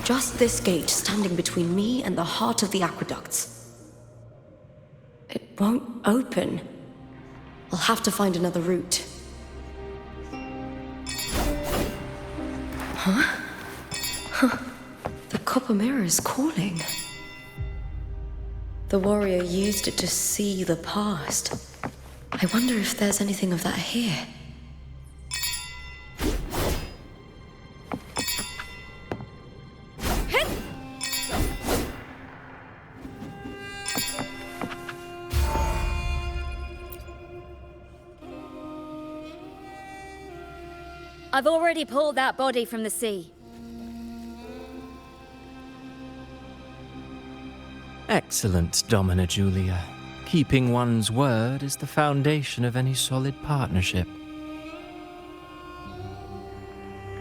Just this gate standing between me and the heart of the aqueducts. It won't open. I'll have to find another route. Huh? The copper mirror is calling. The warrior used it to see the past. I wonder if there's anything of that here. I've already pulled that body from the sea. Excellent, Domina Julia. Keeping one's word is the foundation of any solid partnership.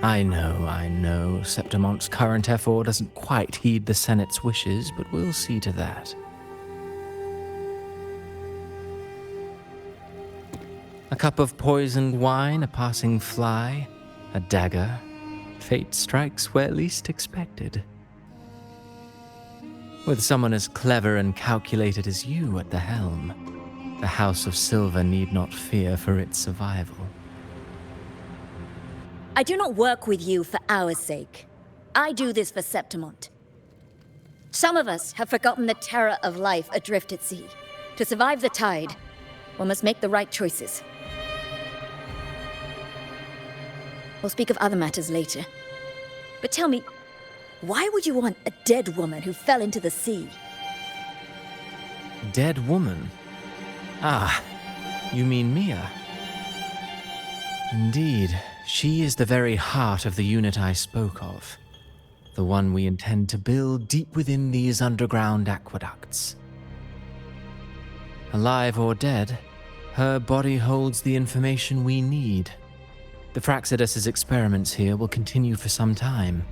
I know, Septimont's current effort doesn't quite heed the Senate's wishes, but we'll see to that. A cup of poisoned wine, a passing fly, a dagger. Fate strikes where least expected. With someone as clever and calculated as you at the helm, the House of Silver need not fear for its survival. I do not work with you for our sake. I do this for Septimont. Some of us have forgotten the terror of life adrift at sea. To survive the tide, one must make the right choices. We'll speak of other matters later. But tell me, why would you want a dead woman who fell into the sea? Dead woman? Ah, you mean Mia? Indeed, she is the very heart of the unit I spoke of. The one we intend to build deep within these underground aqueducts. Alive or dead, her body holds the information we need. The Fraxidus's experiments here will continue for some time.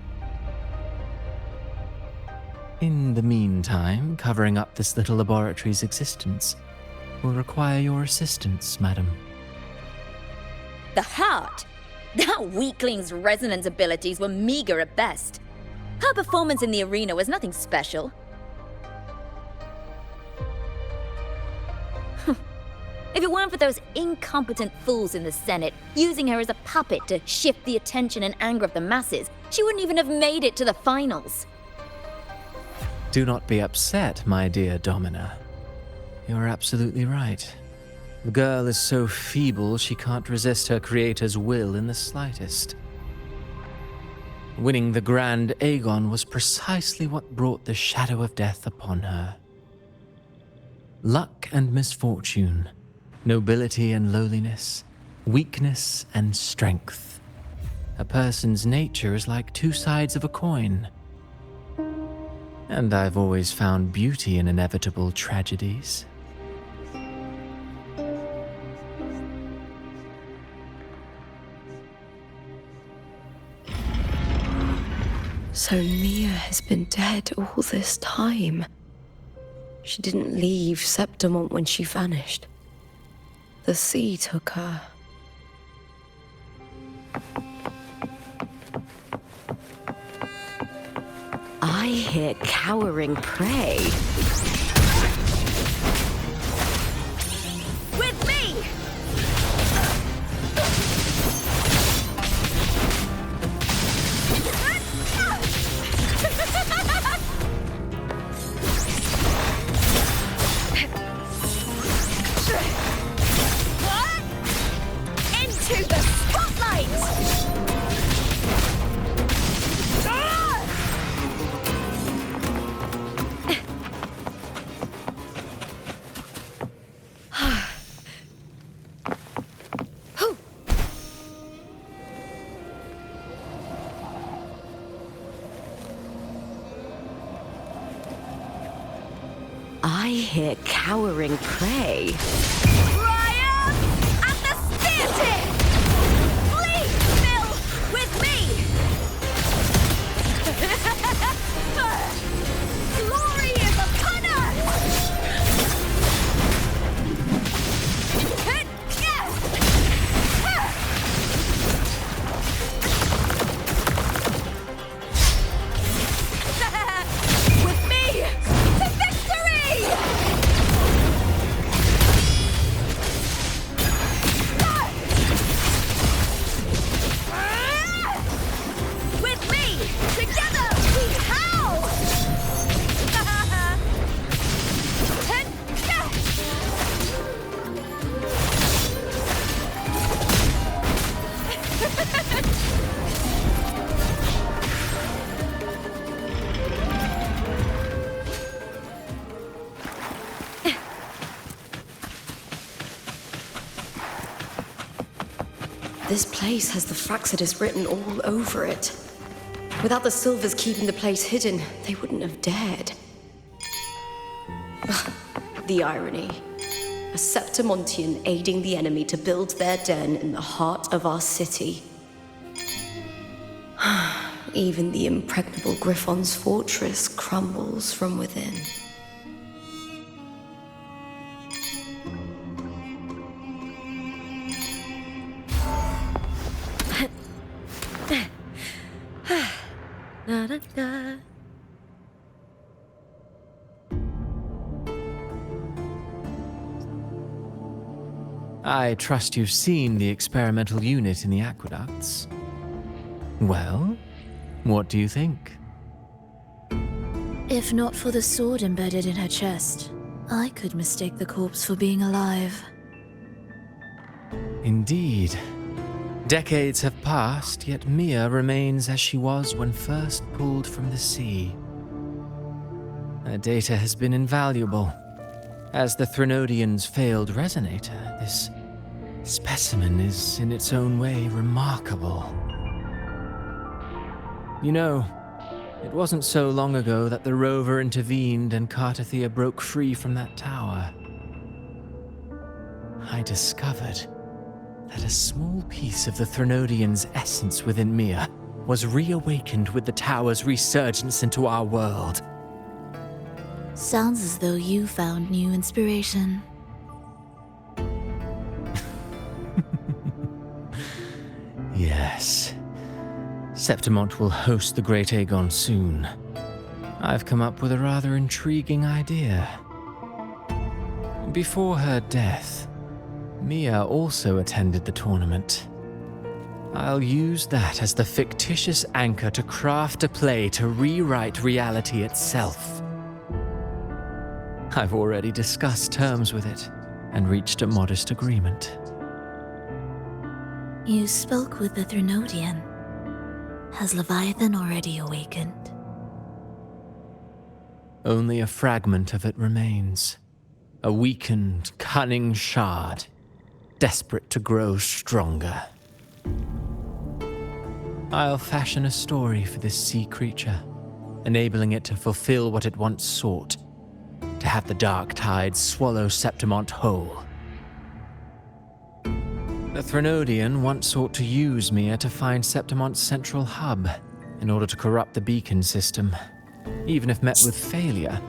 In the meantime, covering up this little laboratory's existence will require your assistance, madam. The heart? That weakling's resonance abilities were meager at best. Her performance in the arena was nothing special. If it weren't for those incompetent fools in the Senate using her as a puppet to shift the attention and anger of the masses, she wouldn't even have made it to the finals. Do not be upset, my dear Domina. You're absolutely right. The girl is so feeble she can't resist her creator's will in the slightest. Winning the Grand Aegon was precisely what brought the shadow of death upon her. Luck and misfortune, nobility and lowliness, weakness and strength. A person's nature is like two sides of a coin. And I've always found beauty in inevitable tragedies. So Mia has been dead all this time. She didn't leave Septimont when she vanished. The sea took her. I hear cowering prey. With me! What? Into the spotlight! I hear cowering prey. Triumph at the spear tip! Flee, Phil, with me! Glory is upon us! With me to victory! With me! Together we howl! This place has the Fraxidus written all over it. Without the Silvers keeping the place hidden, they wouldn't have dared. The irony. A Septimontian aiding the enemy to build their den in the heart of our city. Even the impregnable Griffon's fortress crumbles from within. I trust you've seen the experimental unit in the aqueducts. Well, what do you think? If not for the sword embedded in her chest, I could mistake the corpse for being alive. Indeed. Decades have passed, yet Mia remains as she was when first pulled from the sea. Her data has been invaluable, As the Threnodian's failed resonator, this specimen is in its own way remarkable. You know, it wasn't so long ago that the rover intervened and Cartathea broke free from that tower. I discovered that a small piece of the Threnodian's essence within Mia was reawakened with the tower's resurgence into our world. Sounds as though you found new inspiration. Yes. Septimont will host the Great Aegon soon. I've come up with a rather intriguing idea. Before her death, Mia also attended the tournament. I'll use that as the fictitious anchor to craft a play to rewrite reality itself. I've already discussed terms with it and reached a modest agreement. You spoke with the Threnodian. Has Leviathan already awakened? Only a fragment of it remains. A weakened, cunning shard, desperate to grow stronger. I'll fashion a story for this sea creature, enabling it to fulfill what it once sought, to have the dark tide swallow Septimont whole. The Threnodian once sought to use Mia to find Septimont's central hub in order to corrupt the beacon system. Even if met with failure,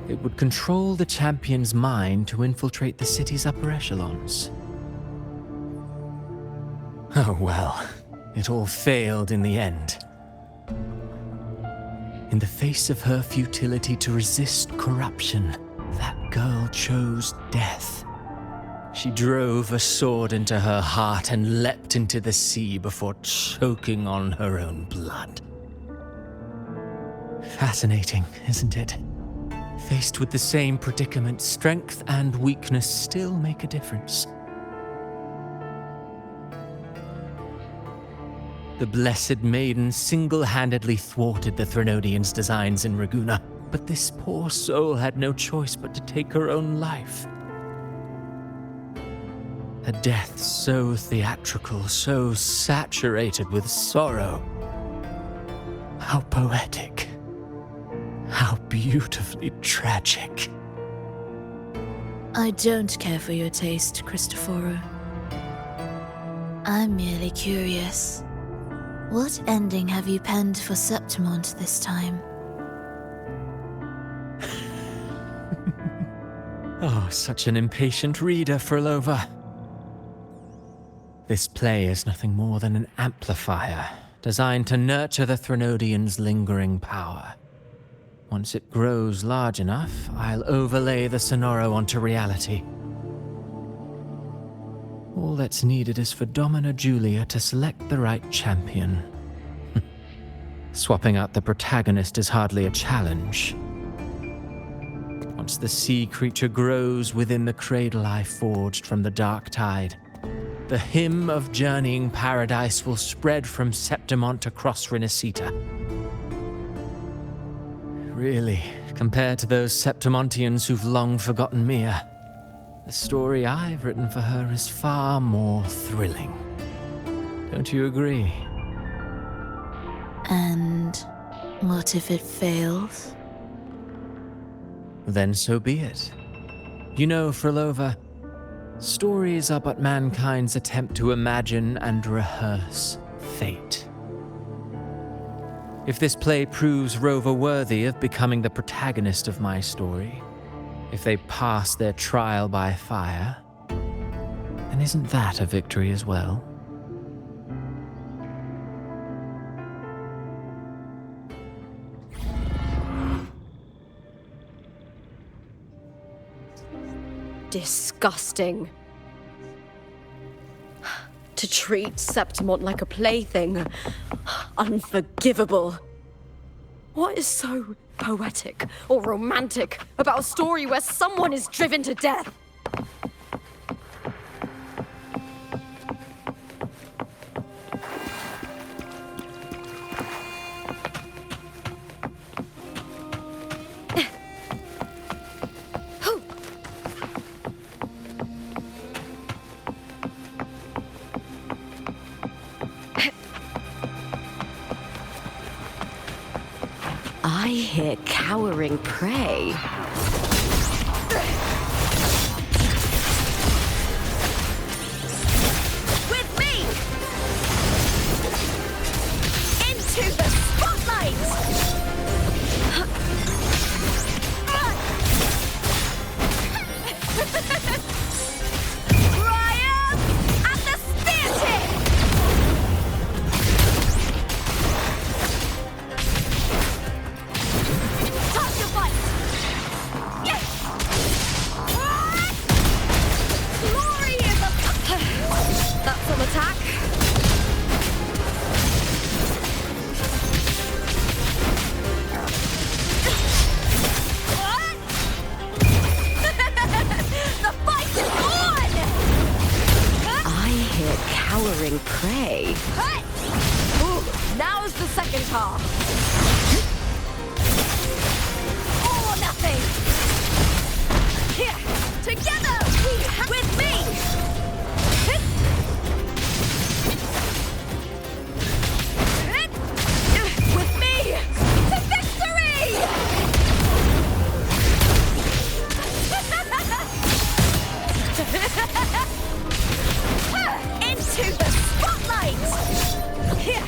it would control the champion's mind to infiltrate the city's upper echelons. Oh well, it all failed in the end. In the face of her futility to resist corruption, that girl chose death. She drove a sword into her heart and leapt into the sea before choking on her own blood. Fascinating, isn't it? Faced with the same predicament, strength and weakness still make a difference. The Blessed Maiden single-handedly thwarted the Threnodian's designs in Raguna, but this poor soul had no choice but to take her own life. A death so theatrical, so saturated with sorrow. How poetic. How beautifully tragic. I don't care for your taste, Cristoforo. I'm merely curious. What ending have you penned for Septimont this time? Oh, such an impatient reader, Frolova. This play is nothing more than an amplifier, designed to nurture the Threnodian's lingering power. Once it grows large enough, I'll overlay the Sonoro onto reality. All that's needed is for Domina Julia to select the right champion. Swapping out the protagonist is hardly a challenge. Once the sea creature grows within the cradle I forged from the dark tide, the hymn of journeying paradise will spread from Septimont across Renacita. Really, compared to those Septimontians who've long forgotten Mia, the story I've written for her is far more thrilling. Don't you agree? And what if it fails? Then so be it. You know, Frolova, stories are but mankind's attempt to imagine and rehearse fate. If this play proves Rover worthy of becoming the protagonist of my story, if they pass their trial by fire, then isn't that a victory as well? Disgusting. To treat Septimont like a plaything. Unforgivable. What is so poetic or romantic about a story where someone is driven to death? hear cowering prey. With me! Into the spotlight! Triumph at the spear tip! Time to fight! Yes! Glory is a... That's some attack. What? The fight is on! I hear cowering prey. Cut! Ooh, now's the second half. All or nothing! Here! Together! With me! With me! To victory! Into the spotlight! Here!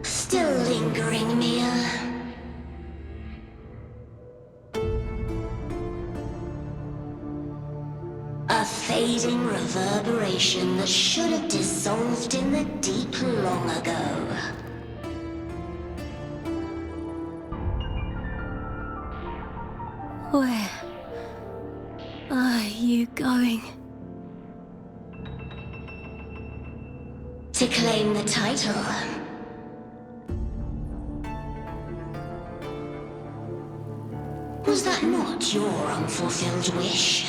Still lingering, Mia. A fading reverberation that should have dissolved in the deep long ago. Where are you going? To claim the title. Was that not your unfulfilled wish?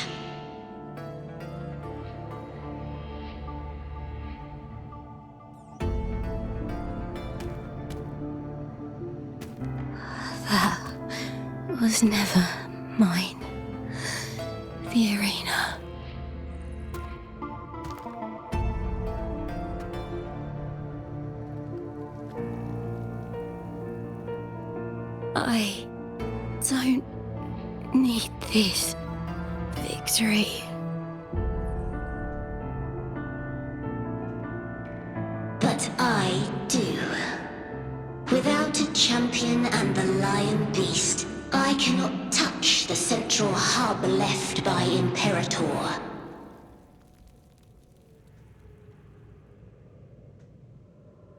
That was never mine. The arena. I don't need this victory. But I do. Without a champion and the lion beast, I cannot touch the central hub left by Imperator.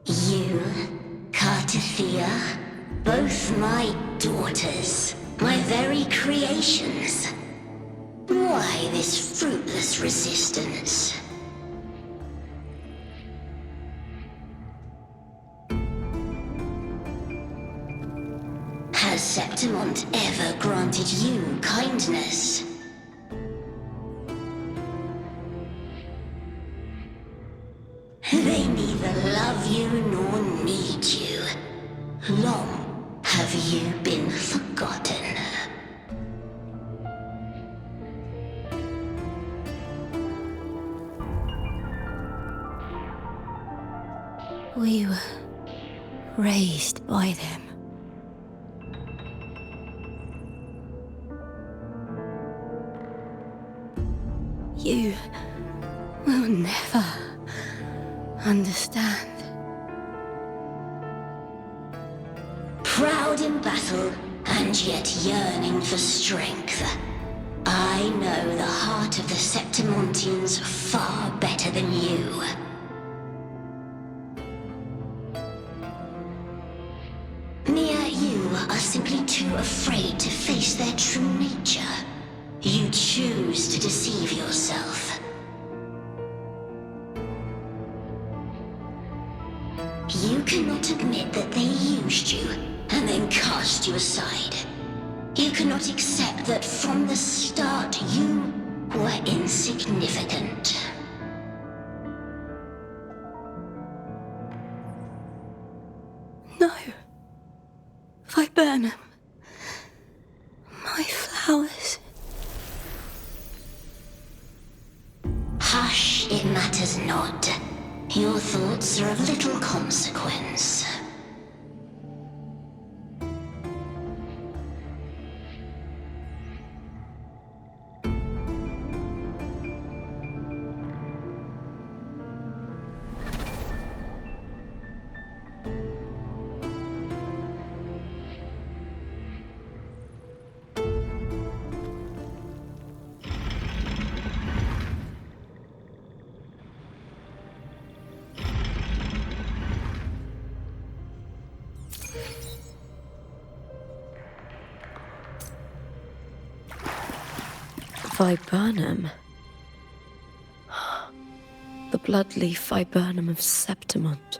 You, Cartithia, both my daughters, my very creations. Why this fruitless resistance? Has Septimont ever granted you kindness? They neither love you nor need you. Long have you been forgotten. We were raised by them. You will never understand. Proud in battle, and yet yearning for strength. I know the heart of the Septimontians far better than you. Mia, you are simply too afraid to face their true nature. You choose to deceive yourself. You cannot admit that they used you and then cast you aside. You cannot accept that from the start you were insignificant. No. Viburnum. My flowers. Hush, it matters not. Your thoughts are of little consequence. Viburnum. The bloodleaf viburnum of Septimont.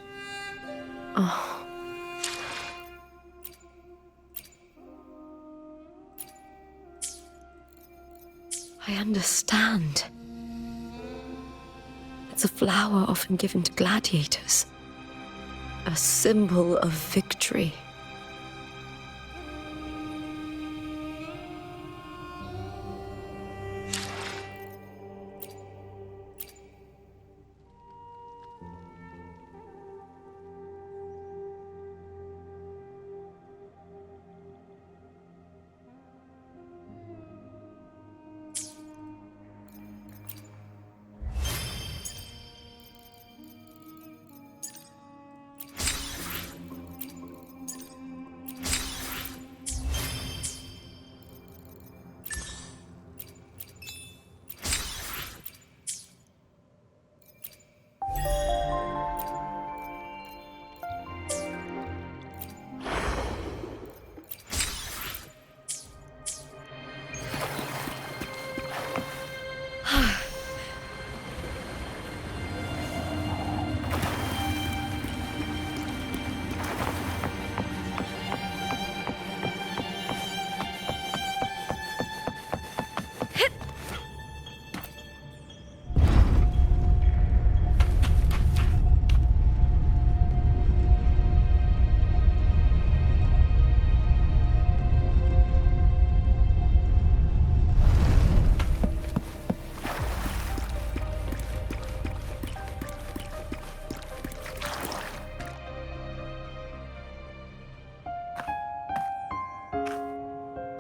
Oh. I understand. It's a flower often given to gladiators. A symbol of victory.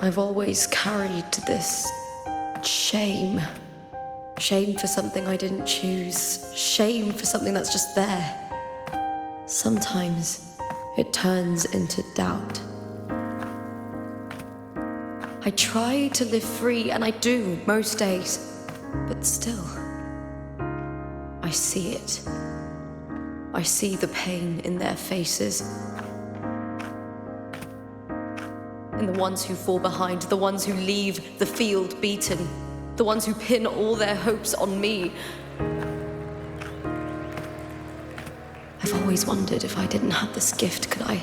I've always carried this shame. Shame for something I didn't choose. Shame for something that's just there. Sometimes it turns into doubt. I try to live free, and I do most days. But still, I see it. I see the pain in their faces. In the ones who fall behind, the ones who leave the field beaten, the ones who pin all their hopes on me. I've always wondered if I didn't have this gift, could I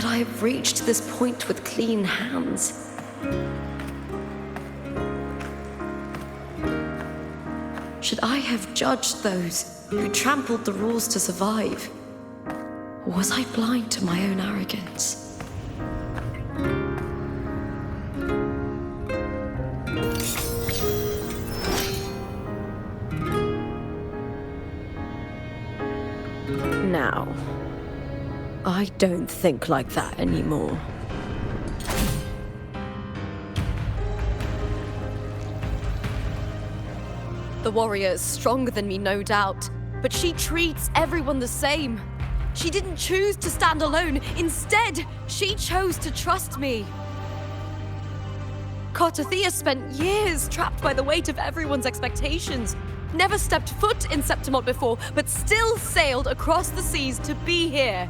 could I have reached this point with clean hands? Should I have judged those who trampled the rules to survive? Or was I blind to my own arrogance? Now, I don't think like that anymore. The warrior is stronger than me, no doubt, but she treats everyone the same. She didn't choose to stand alone. Instead, she chose to trust me. Cartothea spent years trapped by the weight of everyone's expectations. Never stepped foot in Septimont before, but still sailed across the seas to be here.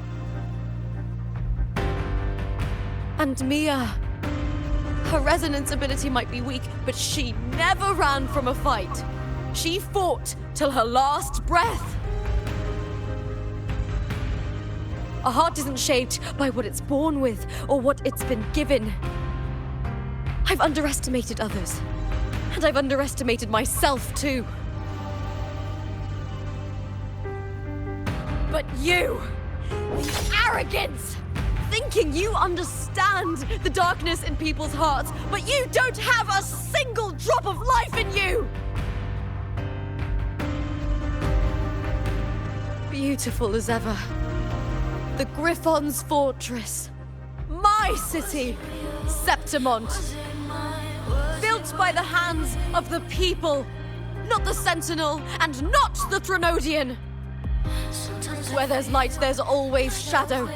And Mia, her resonance ability might be weak, but she never ran from a fight. She fought till her last breath. A heart isn't shaped by what it's born with or what it's been given. I've underestimated others, and I've underestimated myself too. But you, the arrogance, thinking you understand the darkness in people's hearts, but you don't have a single drop of life in you! Beautiful as ever. The Griffon's fortress. My city, Septimont. Built by the hands of the people, not the Sentinel and not the Threnodian. Where there's light, there's always shadow.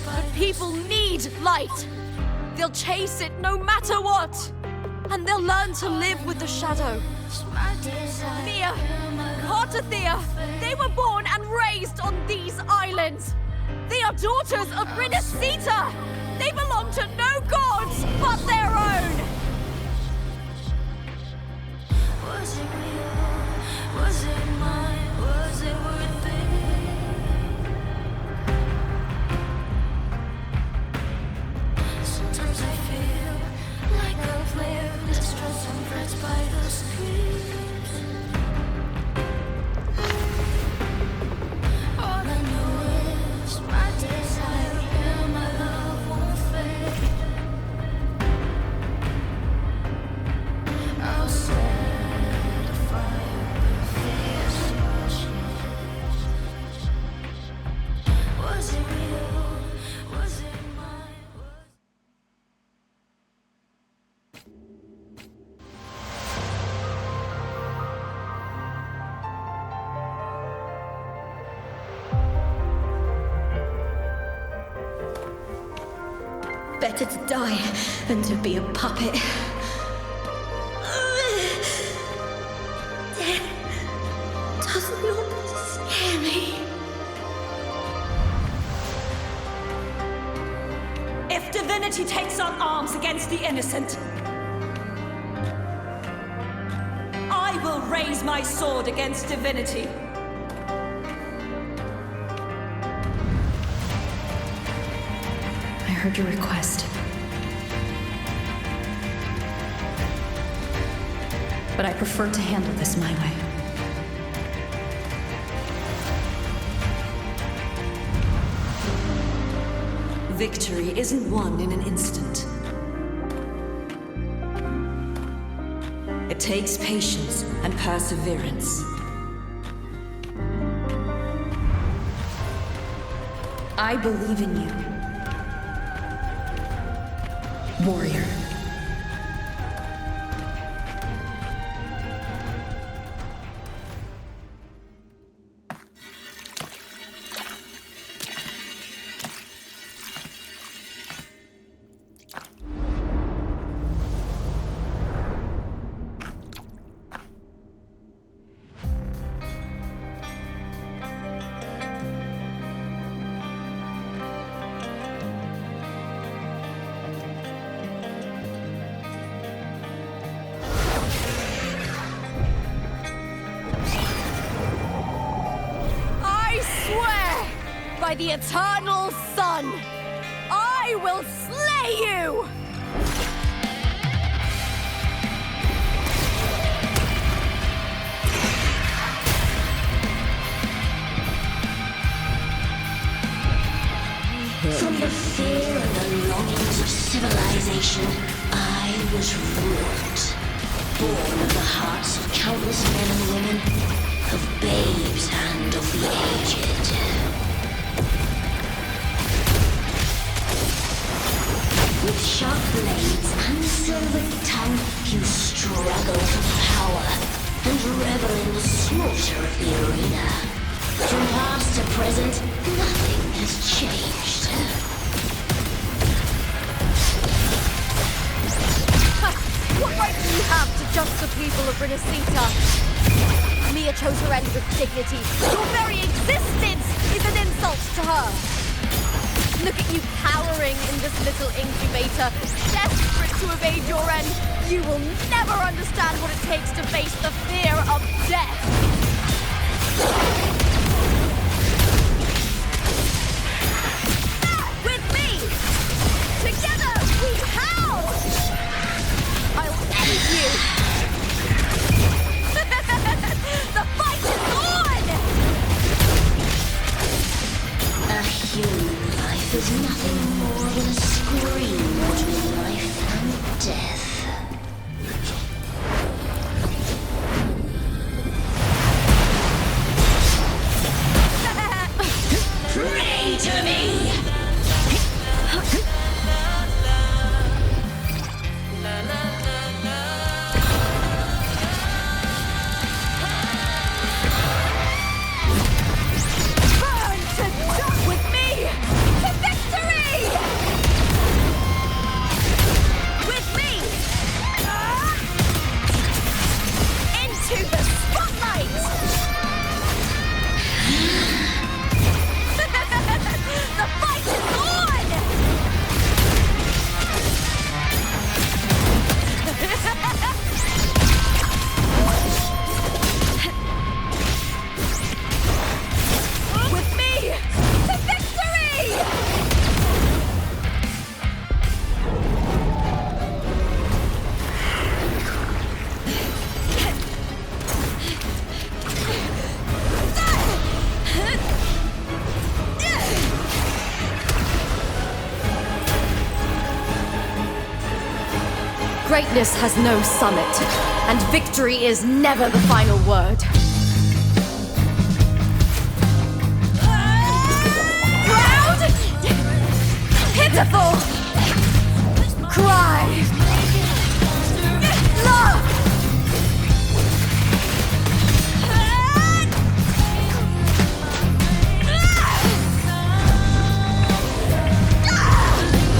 But people need light. They'll chase it no matter what. And they'll learn to live with the shadow. Mia, Cartothea, they were born and raised on these islands. They are daughters of Rinascita. They belong to no gods but their own. Was it real? Was it mine? Was it worth it? Sometimes I feel like a player distressed and frets by the screams. All I know is my desire and my love won't fade. I'll set a fire with this. Was it real? Was it mine? Better to die than to be a puppet. Death does not scare me. If divinity takes up arms against the innocent, I will raise my sword against divinity. I heard your request. But I prefer to handle this my way. Victory isn't won in an instant. It takes patience and perseverance. I believe in you, warrior. By the eternal sun, will slay you! From the fear and the longings of civilization, I was wrought. Born of the hearts of countless men and women, of babes and of the aged. With sharp blades and silvered tongue, you struggle for power and revel in the slaughter of the arena. From past to present, nothing has changed. What right do you have to judge the people of Renacita? Mia chose her end with dignity. Your very existence is an insult to her. Look at you cowering in this little incubator, desperate to evade your end. You will never understand what it takes to face the fear of death. With me! Together we howl! I'll end you! The fight is on! A human life is nothing more than a scream between life and death. Pray to me! Burn to death with me! To victory! With me! Into the spotlight! The fight is on! With me! To victory! Greatness has no summit, and victory is never the final word. Proud! Pitiful! Cry! Love!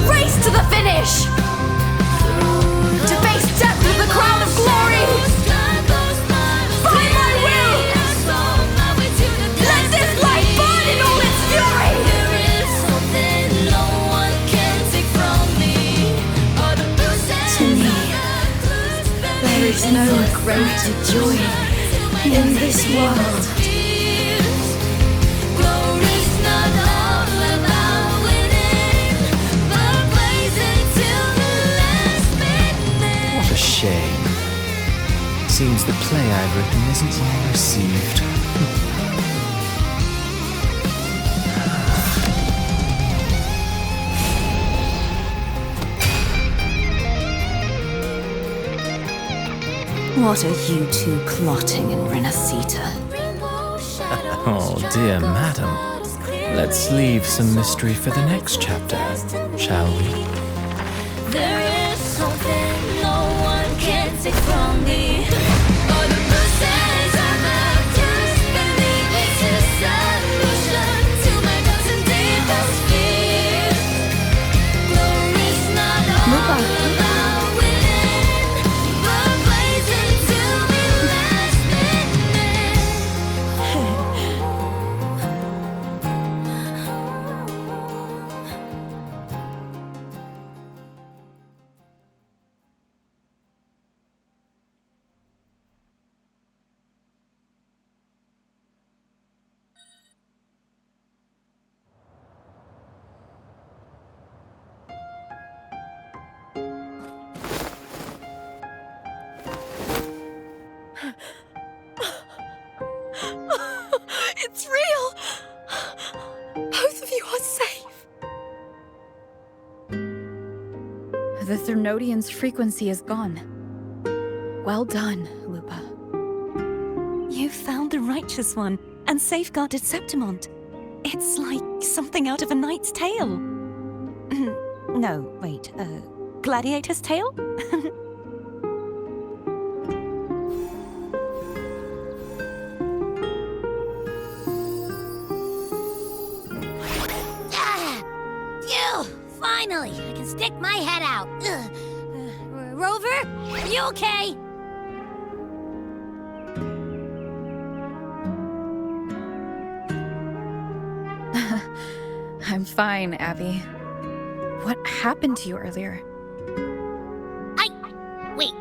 Race to the finish! To face death with the crown of glory! By my will! Let this light burn in all its fury! To me, there is no greater joy in this world. What a shame. Seems the play I've written isn't well received. What are you two plotting in Renacita? Oh, dear madam. Let's leave some mystery for the next chapter, shall we? There is something no one can take from me. All the bruises of the past beneath this is solution to my doubts and deepest fears. Glory's not all about winning, but blazing to be last minute. The Threnodian's frequency is gone. Well done, Lupa. You found the righteous one and safeguarded Septimont. It's like something out of a knight's tale. No, wait, gladiator's tale? Finally, I can stick my head out. Rover, are you okay? I'm fine, Abby. What happened to you earlier? Wait,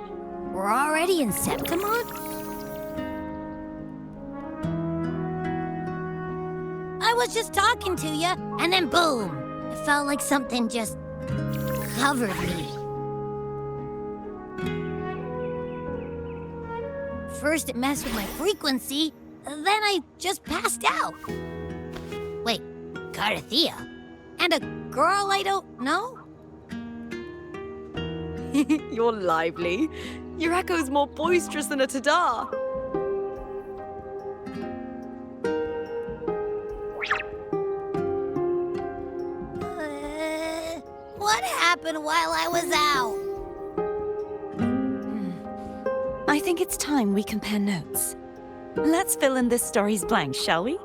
we're already in Septimont? I was just talking to you, and then boom! It felt like something just covered me. First it messed with my frequency, then I just passed out. Wait, Carthea? And a girl I don't know? You're lively. Your echo's more boisterous than a Tadar. What happened while I was out? I think it's time we compare notes. Let's fill in this story's blanks, shall we?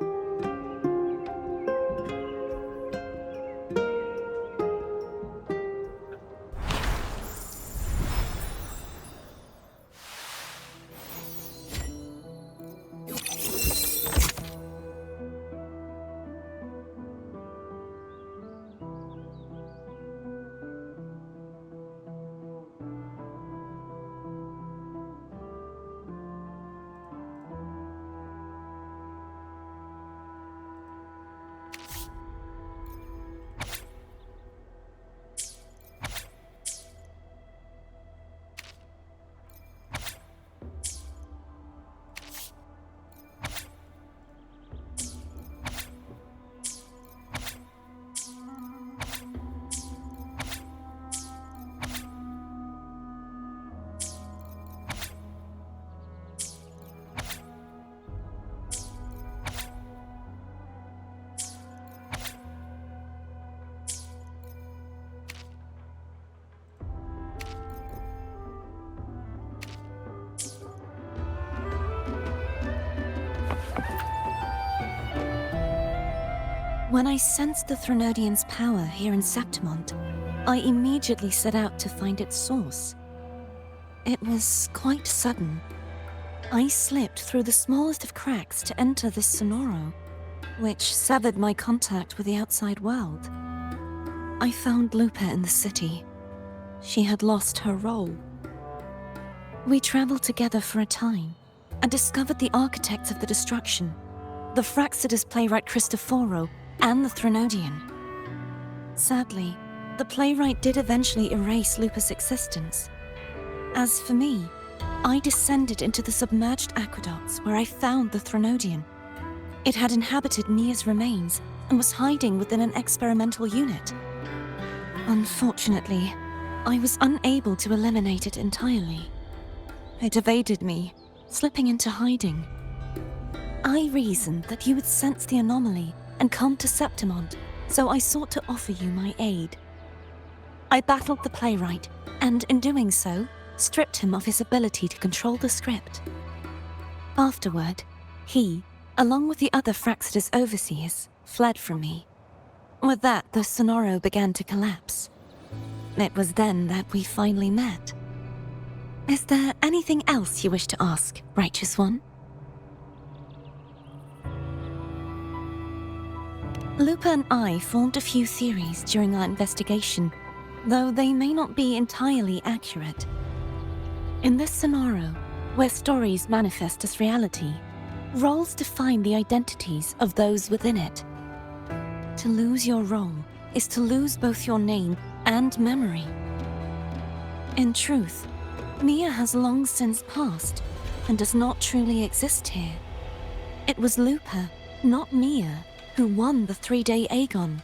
When I sensed the Threnodian's power here in Septimont, I immediately set out to find its source. It was quite sudden. I slipped through the smallest of cracks to enter this sonoro, which severed my contact with the outside world. I found Lupa in the city. She had lost her role. We traveled together for a time and discovered the architects of the destruction, the Fraxidus playwright Cristoforo and the Threnodian. Sadly, the playwright did eventually erase Lupa's existence. As for me, I descended into the submerged aqueducts where I found the Threnodian. It had inhabited Nia's remains and was hiding within an experimental unit. Unfortunately, I was unable to eliminate it entirely. It evaded me, slipping into hiding. I reasoned that you would sense the anomaly and come to Septimont, so I sought to offer you my aid. I battled the playwright, and in doing so, stripped him of his ability to control the script. Afterward, he, along with the other Fraxidus overseers, fled from me. With that, the sonoro began to collapse. It was then that we finally met. Is there anything else you wish to ask, Righteous One? Lupa and I formed a few theories during our investigation, though they may not be entirely accurate. In this sonoro, where stories manifest as reality, roles define the identities of those within it. To lose your role is to lose both your name and memory. In truth, Mia has long since passed and does not truly exist here. It was Lupa, not Mia, who won the 3-day Aegon.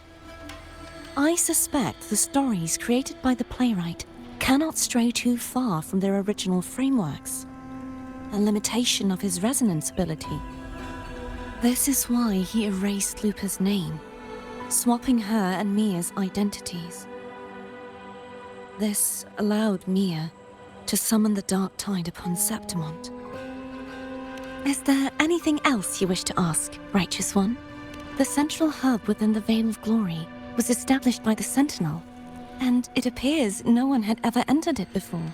I suspect the stories created by the playwright cannot stray too far from their original frameworks, a limitation of his resonance ability. This is why he erased Lupa's name, swapping her and Mia's identities. This allowed Mia to summon the Dark Tide upon Septimont. Is there anything else you wish to ask, Righteous One? The central hub within the Veil of Glory was established by the Sentinel, and it appears no one had ever entered it before.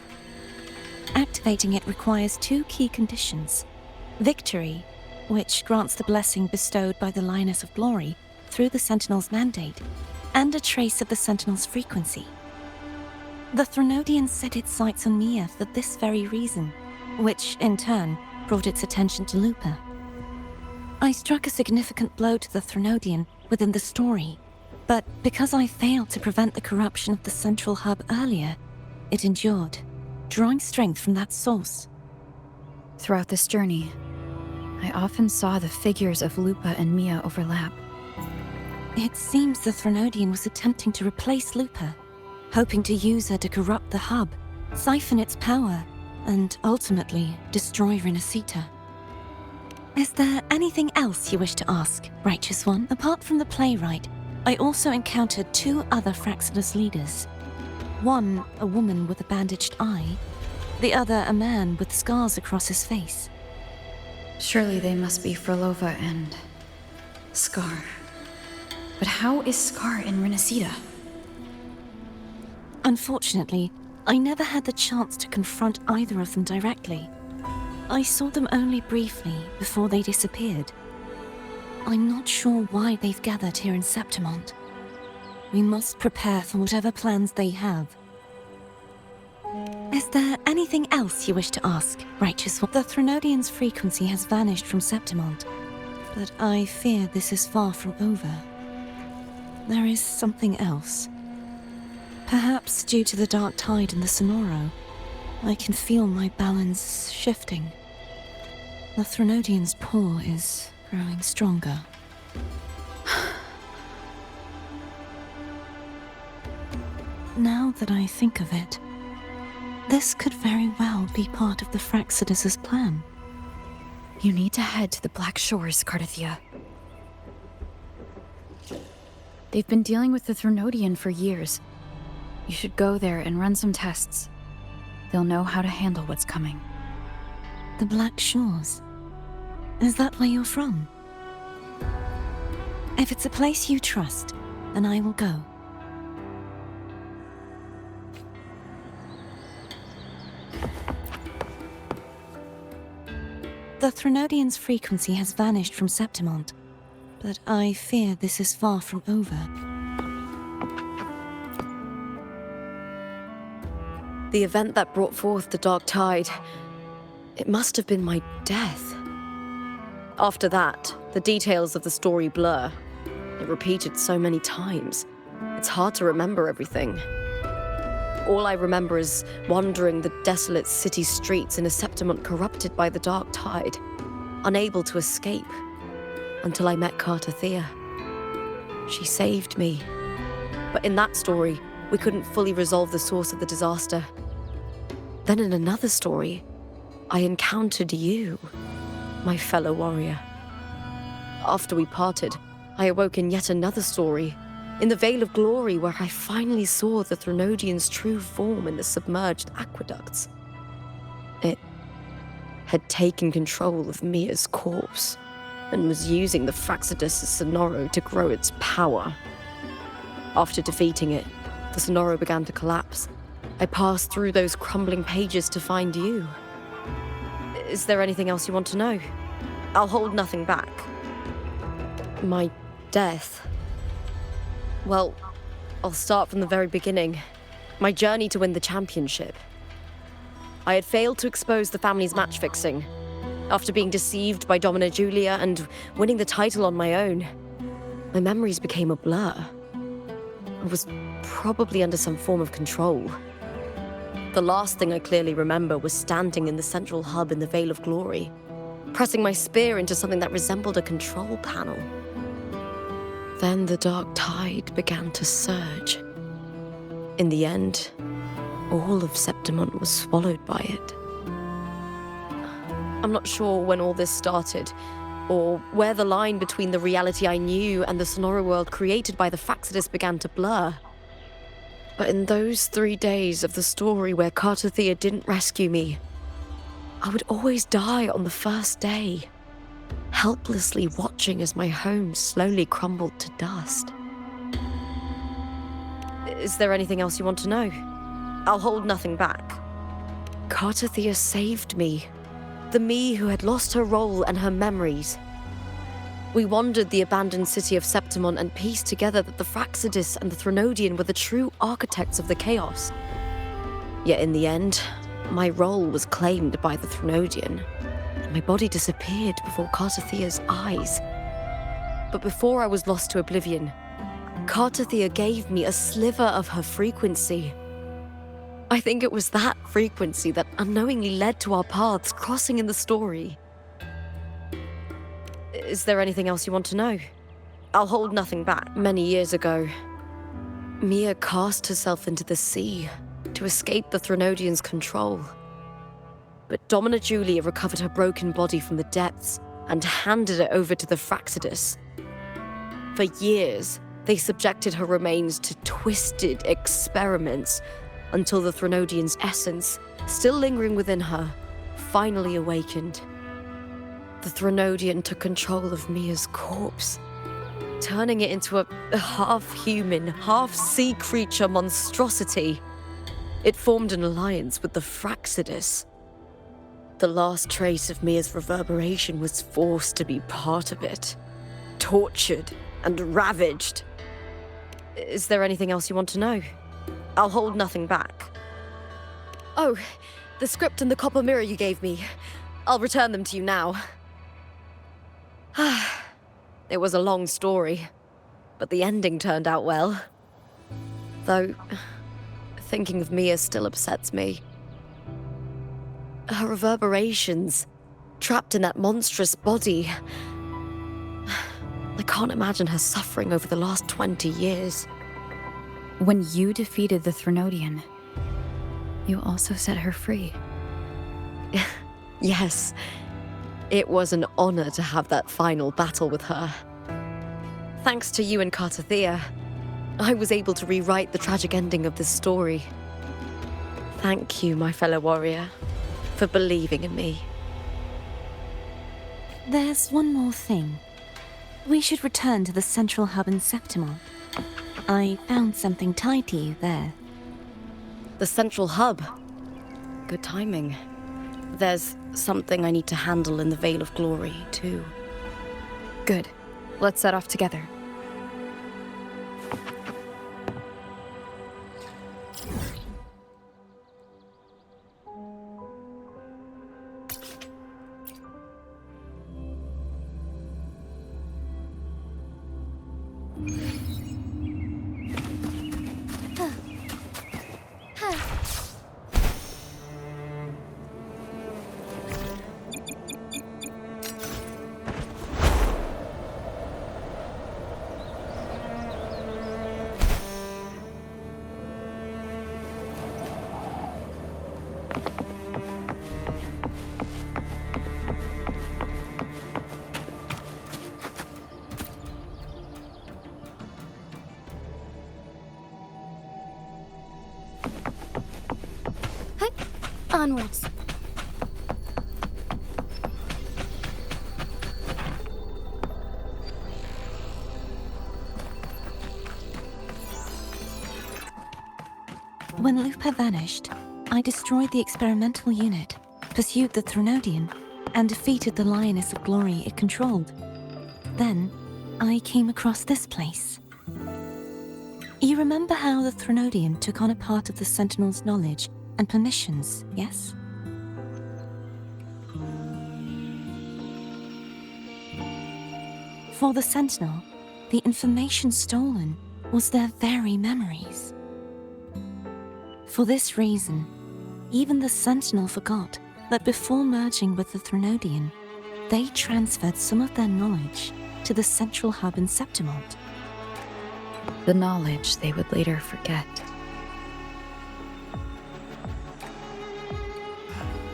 Activating it requires 2 key conditions: victory, which grants the blessing bestowed by the Lioness of Glory through the Sentinel's mandate, and a trace of the Sentinel's frequency. The Threnodian set its sights on Mia for this very reason, which, in turn, brought its attention to Lupa. I struck a significant blow to the Threnodian within the story, but because I failed to prevent the corruption of the central hub earlier, it endured, drawing strength from that source. Throughout this journey, I often saw the figures of Lupa and Mia overlap. It seems the Threnodian was attempting to replace Lupa, hoping to use her to corrupt the hub, siphon its power, and ultimately destroy Renacita. Is there anything else you wish to ask, Righteous One? Apart from the playwright, I also encountered 2 other Fraxidus leaders. One, a woman with a bandaged eye, the other a man with scars across his face. Surely they must be Frolova and Scar. But how is Scar in Renacita? Unfortunately, I never had the chance to confront either of them directly. I saw them only briefly before they disappeared. I'm not sure why they've gathered here in Septimont. We must prepare for whatever plans they have. Is there anything else you wish to ask, Righteous One? The Threnodian's frequency has vanished from Septimont, but I fear this is far from over. There is something else. Perhaps due to the Dark Tide in the Sonoro, I can feel my balance shifting. The Threnodian's paw is growing stronger. Now that I think of it, this could very well be part of the Fraxidus' plan. You need to head to the Black Shores, Cardathia. They've been dealing with the Threnodian for years. You should go there and run some tests. They'll know how to handle what's coming. The Black Shores? Is that where you're from? If it's a place you trust, then I will go. The Threnodian's frequency has vanished from Septimont, but I fear this is far from over. The event that brought forth the Dark Tide, it must have been my death. After that, the details of the story blur. It repeated so many times. It's hard to remember everything. All I remember is wandering the desolate city streets in a Septimont corrupted by the Dark Tide, unable to escape, until I met Cardathia. She saved me. But in that story, we couldn't fully resolve the source of the disaster. Then in another story, I encountered you, my fellow warrior. After we parted, I awoke in yet another story, in the Veil of Glory, where I finally saw the Threnodian's true form in the submerged aqueducts. It had taken control of Mia's corpse, and was using the Fraxidus' Sonoro to grow its power. After defeating it, the Sonoro began to collapse. I passed through those crumbling pages to find you. Is there anything else you want to know? I'll hold nothing back. My death. Well, I'll start from the very beginning. My journey to win the championship. I had failed to expose the family's match-fixing. After being deceived by Domina Julia and winning the title on my own, my memories became a blur. I was probably under some form of control. The last thing I clearly remember was standing in the central hub in the Veil of Glory, pressing my spear into something that resembled a control panel. Then the Dark Tide began to surge. In the end, all of Septimont was swallowed by it. I'm not sure when all this started, or where the line between the reality I knew and the Sonora world created by the Faxidus began to blur. But in those 3 days of the story where Cartothea didn't rescue me, I would always die on the first day, helplessly watching as my home slowly crumbled to dust. Is there anything else you want to know? I'll hold nothing back. Cartothea saved me, the me who had lost her role and her memories. We wandered the abandoned city of Septimont and pieced together that the Fraxidus and the Threnodian were the true architects of the chaos. Yet in the end, my role was claimed by the Threnodian, and my body disappeared before Cartothea's eyes. But before I was lost to oblivion, Cartothea gave me a sliver of her frequency. I think it was that frequency that unknowingly led to our paths crossing in the story. Is there anything else you want to know? I'll hold nothing back. Many years ago, Mia cast herself into the sea to escape the Threnodian's control. But Domina Julia recovered her broken body from the depths and handed it over to the Fraxidus. For years, they subjected her remains to twisted experiments until the Threnodian's essence, still lingering within her, finally awakened. The Threnodian took control of Mia's corpse, turning it into a half-human, half-sea creature monstrosity. It formed an alliance with the Fraxidus. The last trace of Mia's reverberation was forced to be part of it, tortured and ravaged. Is there anything else you want to know? I'll hold nothing back. Oh, the script and the copper mirror you gave me. I'll return them to you now. It was a long story, but the ending turned out well. Though, thinking of Mia still upsets me. Her reverberations, trapped in that monstrous body. I can't imagine her suffering over the last 20 years. When you defeated the Threnodian, you also set her free. Yes. It was an honor to have that final battle with her. Thanks to you and Cartothea, I was able to rewrite the tragic ending of this story. Thank you, my fellow warrior, for believing in me. There's one more thing. We should return to the central hub in Septimont. I found something tied to you there. The central hub? Good timing. There's something I need to handle in the Veil of Glory, too. Good. Let's set off together. Onwards. When Lupa vanished, I destroyed the experimental unit, pursued the Threnodian, and defeated the Lioness of Glory it controlled. Then, I came across this place. You remember how the Threnodian took on a part of the Sentinel's knowledge and permissions, yes? For the Sentinel, the information stolen was their very memories. For this reason, even the Sentinel forgot that before merging with the Threnodian, they transferred some of their knowledge to the central hub in Septimont. The knowledge they would later forget.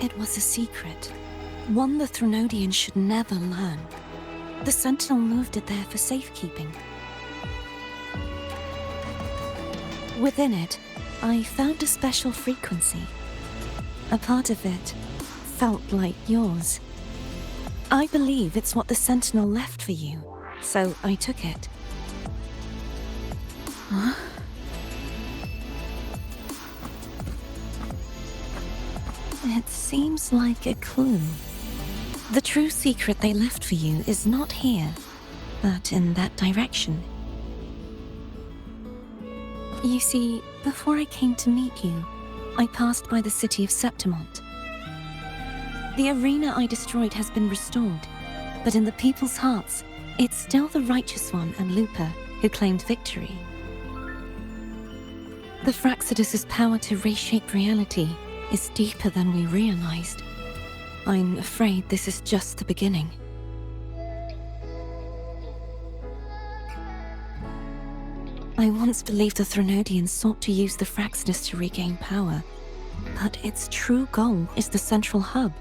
It was a secret. One the Threnodians should never learn. The Sentinel moved it there for safekeeping. Within it, I found a special frequency. A part of it felt like yours. I believe it's what the Sentinel left for you, so I took it. Huh? It seems like a clue. The true secret they left for you is not here, but in that direction. You see, before I came to meet you, I passed by the city of Septimont. The arena I destroyed has been restored, but in the people's hearts, it's still the Righteous One and Lupa who claimed victory. The Fraxidus' power to reshape reality is deeper than we realized. I'm afraid this is just the beginning. I once believed the Threnodians sought to use the Fraxidus to regain power, but its true goal is the central hub.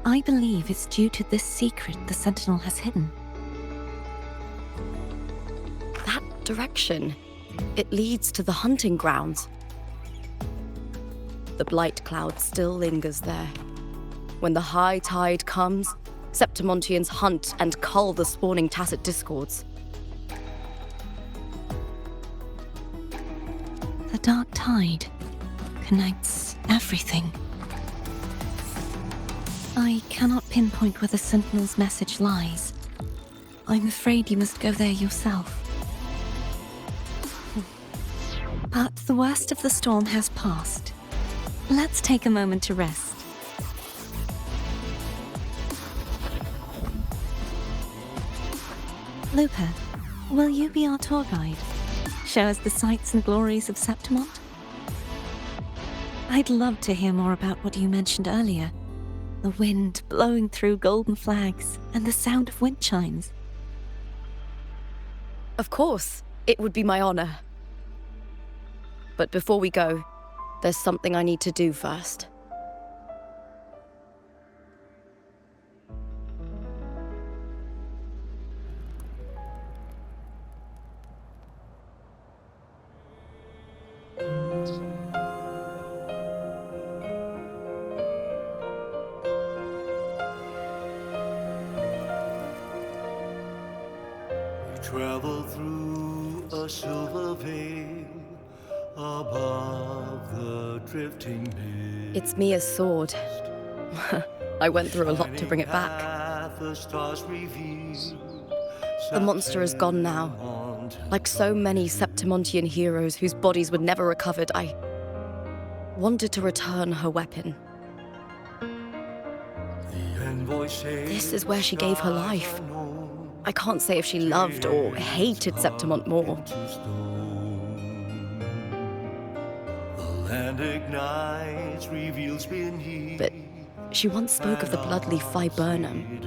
I believe it's due to this secret the Sentinel has hidden. That direction, it leads to the hunting grounds. The blight cloud still lingers there. When the high tide comes, Septimontians hunt and cull the spawning Tacet discords. The dark tide connects everything. I cannot pinpoint where the Sentinel's message lies. I'm afraid you must go there yourself. But the worst of the storm has passed. Let's take a moment to rest. Lupa, will you be our tour guide? Show us the sights and glories of Septimont? I'd love to hear more about what you mentioned earlier. The wind blowing through golden flags and the sound of wind chimes. Of course, it would be my honor. But before we go, there's something I need to do first. Travel through a silver veil above the drifting mist. It's Mia's sword. I went through a lot to bring it back. The monster is gone now. Like so many Septimontian heroes whose bodies were never recovered, I wanted to return her weapon. This is where she gave her life. I can't say if she loved or hated Septimont more. But she once spoke of the bloodleaf viburnum.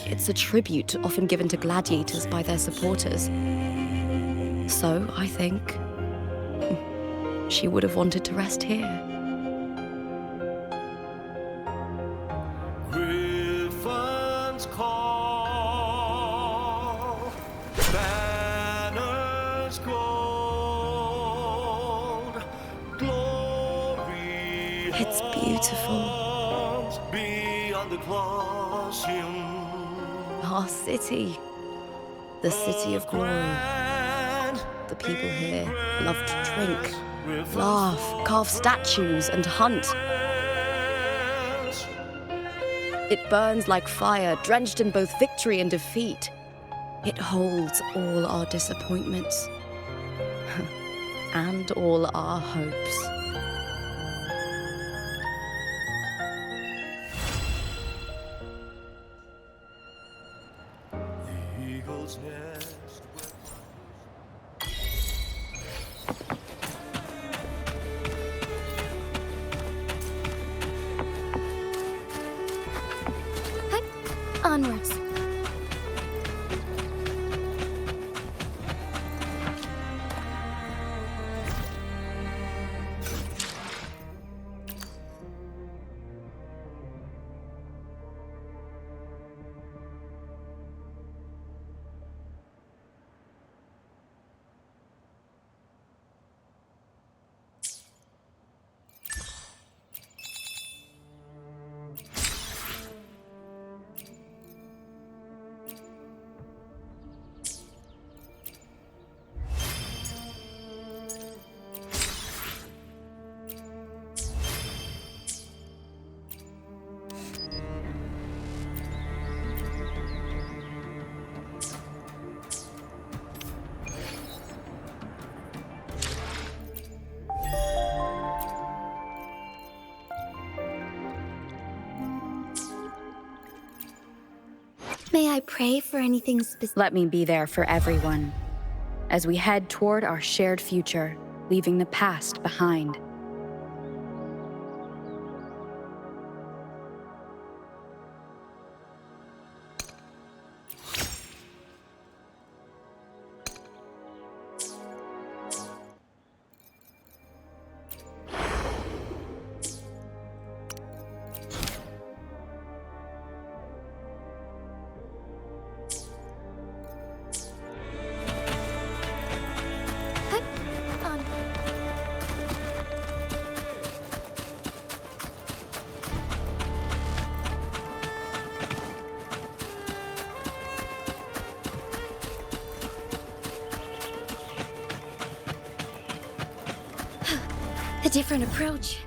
It's a tribute often given to gladiators by their supporters. So, I think, she would have wanted to rest here. It's beautiful. Our city. The city of glory. The people here love to drink, laugh, carve statues, and hunt. It burns like fire, drenched in both victory and defeat. It holds all our disappointments and all our hopes. Onwards. May I pray for anything specific? Let me be there for everyone as we head toward our shared future, leaving the past behind. A different approach.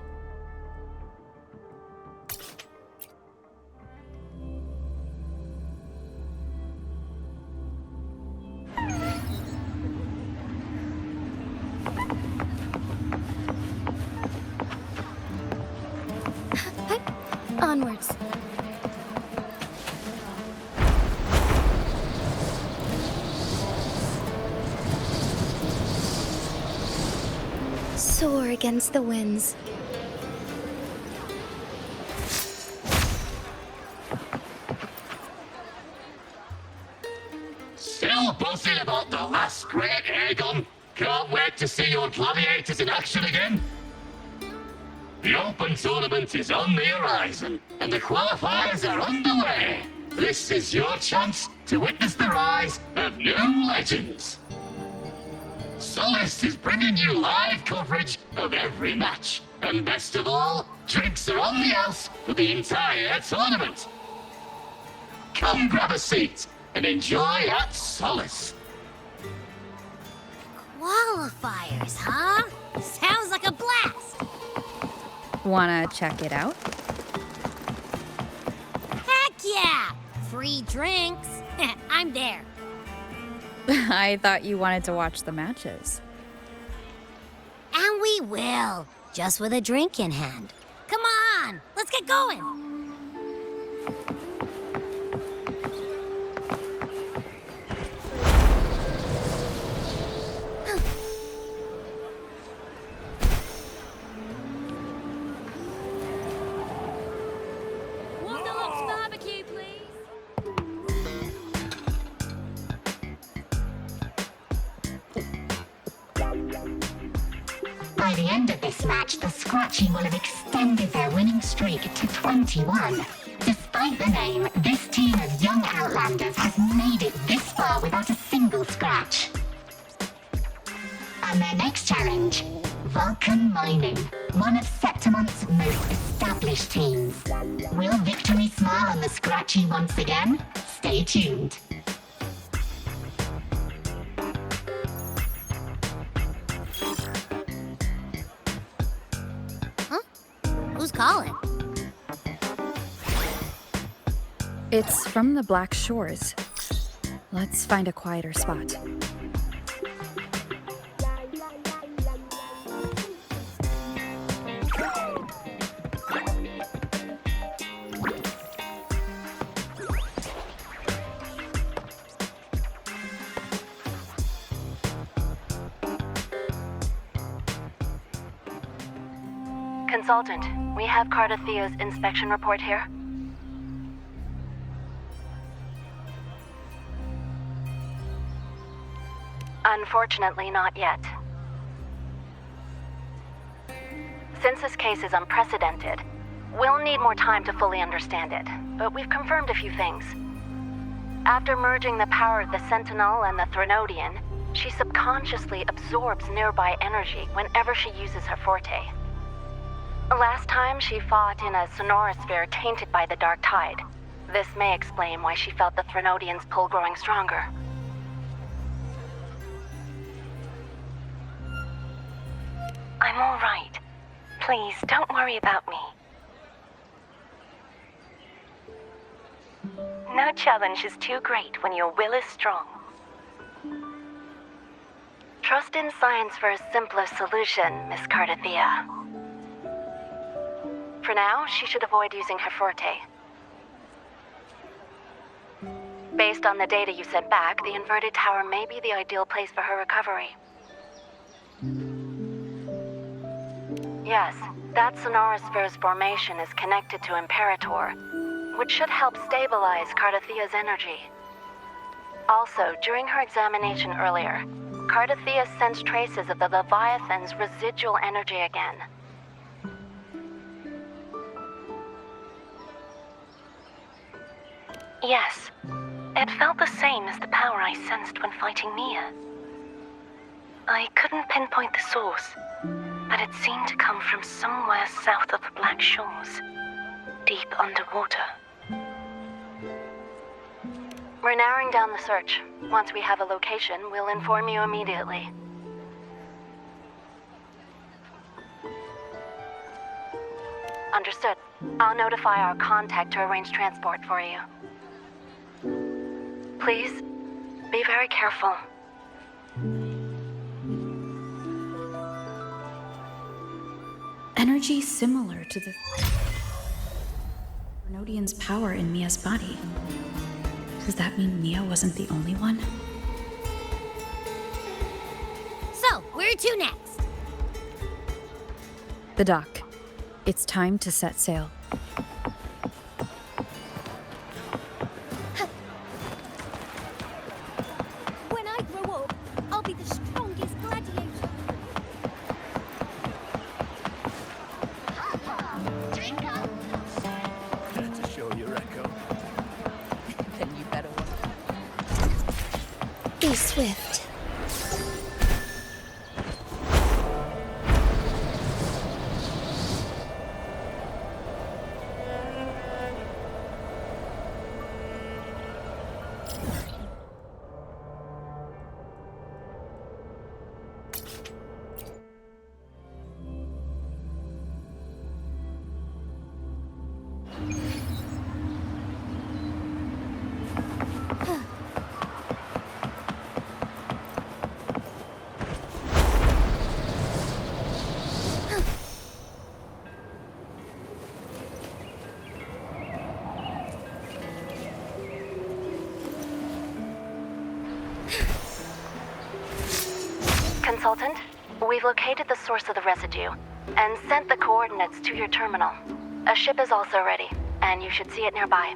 Onwards. Soar against the winds. Still buzzing about the last great Aegon? Can't wait to see your gladiators in action again. The Open Tournament is on the horizon, and the qualifiers are underway. This is your chance to witness the rise of new legends. Solace is bringing you live coverage of every match. And best of all, drinks are on the house for the entire tournament. Come grab a seat and enjoy at Solace. Qualifiers, huh? Sounds like a blast! Wanna check it out? Heck yeah! Free drinks. I'm there. I thought you wanted to watch the matches. And we will, just with a drink in hand. Come on, let's get going. One deluxe barbecue, please. By the end of this match, the Scratchy will have extended their winning streak to 21. Despite the name, this team of young Outlanders has made it this far without a single scratch. And their next challenge, Vulcan Mining, one of Septimont's most established teams. Will victory smile on the Scratchy once again? Stay tuned. Who's calling? It's from the Black Shores. Let's find a quieter spot. Consultant, we have Cardathea's inspection report here. Unfortunately, not yet. Since this case is unprecedented, we'll need more time to fully understand it, but we've confirmed a few things. After merging the power of the Sentinel and the Threnodian, she subconsciously absorbs nearby energy whenever she uses her forte. Last time, she fought in a sonorosphere tainted by the Dark Tide. This may explain why she felt the Threnodian's pull growing stronger. I'm all right. Please, don't worry about me. No challenge is too great when your will is strong. Trust in science for a simpler solution, Miss Cardathea. For now, she should avoid using her forte. Based on the data you sent back, the inverted tower may be the ideal place for her recovery. Yes, that Sonorasphere's formation is connected to Imperator, which should help stabilize Cardathia's energy. Also, during her examination earlier, Cardathia sensed traces of the Leviathan's residual energy again. Yes, it felt the same as the power I sensed when fighting Mia. I couldn't pinpoint the source, but it seemed to come from somewhere south of the Black Shores, deep underwater. We're narrowing down the search. Once we have a location, we'll inform you immediately. Understood. I'll notify our contact to arrange transport for you. Please, be very careful. Energy similar to the Threnodian's power in Mia's body. Does that mean Mia wasn't the only one? So, where to next? The dock. It's time to set sail. When I grow up, I'll be the strongest gladiator. Care to show your echo? Then you better Be swift. Consultant, we've located the source of the residue and sent the coordinates to your terminal. A ship is also ready, and you should see it nearby.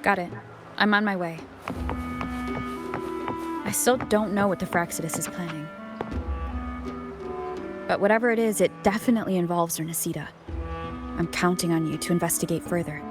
Got it. I'm on my way. I still don't know what the Fraxidus is planning. But whatever it is, it definitely involves Ernesita. I'm counting on you to investigate further.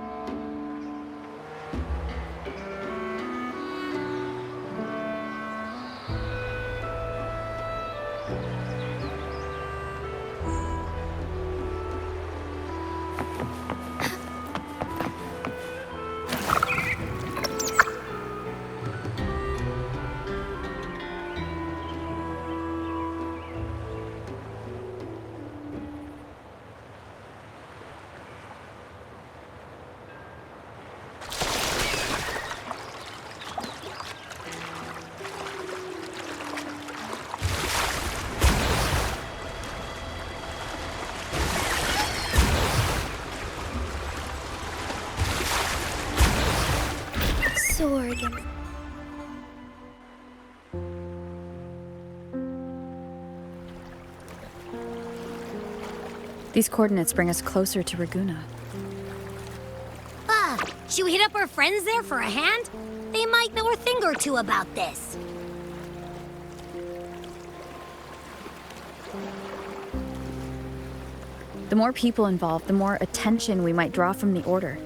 Sword. These coordinates bring us closer to Raguna. Should we hit up our friends there for a hand? They might know a thing or two about this. The more people involved, the more attention we might draw from the Order.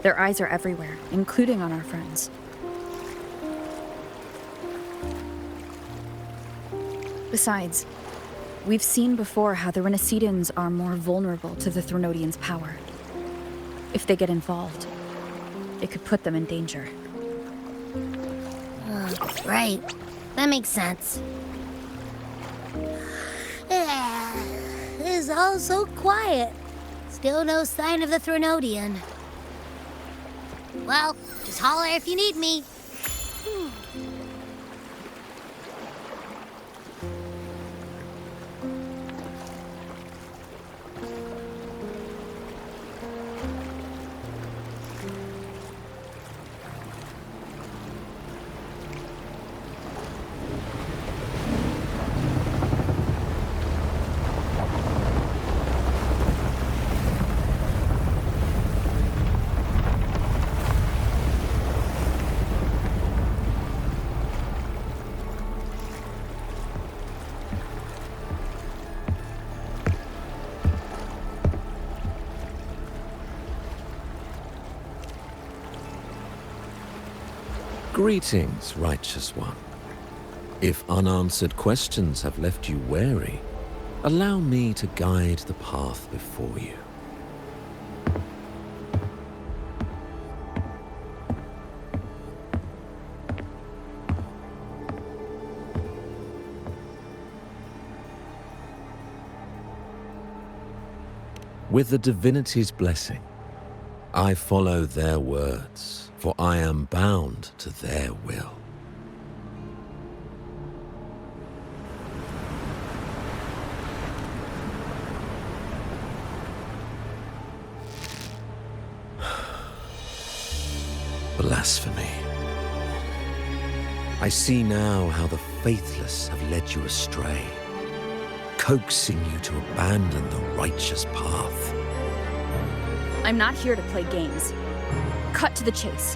Their eyes are everywhere, including on our friends. Besides, we've seen before how the Renacedans are more vulnerable to the Threnodians' power. If they get involved, it could put them in danger. Right. That makes sense. It's all so quiet. Still no sign of the Threnodian. Well, just holler if you need me. Greetings, righteous one. If unanswered questions have left you wary, allow me to guide the path before you. With the divinity's blessing, I follow their words, for I am bound to their will. Blasphemy. I see now how the faithless have led you astray, coaxing you to abandon the righteous path. I'm not here to play games. Cut to the chase.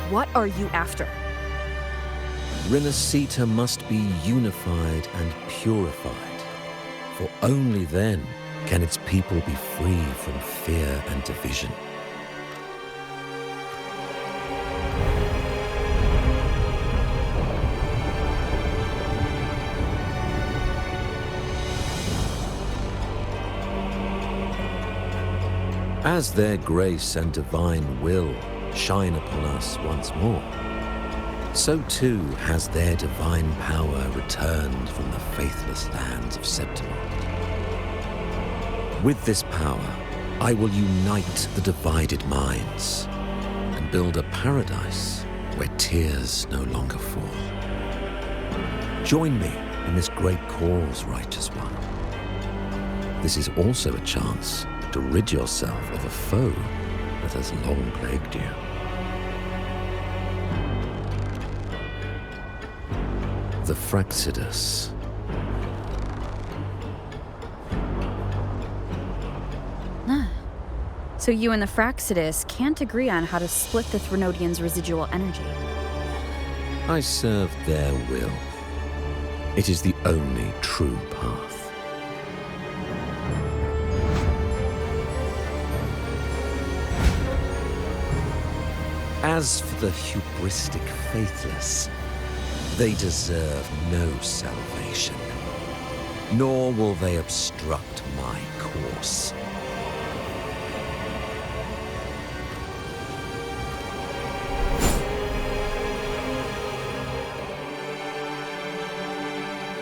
What are you after? Renacita must be unified and purified, for only then can its people be free from fear and division. As their grace and divine will shine upon us once more, so too has their divine power returned from the faithless lands of Septimont. With this power, I will unite the divided minds and build a paradise where tears no longer fall. Join me in this great cause, righteous one. This is also a chance to rid yourself of a foe that has long plagued you. The Fraxidus. So you and the Fraxidus can't agree on how to split the Threnodians' residual energy. I serve their will. It is the only true path. As for the hubristic faithless, they deserve no salvation, nor will they obstruct my course.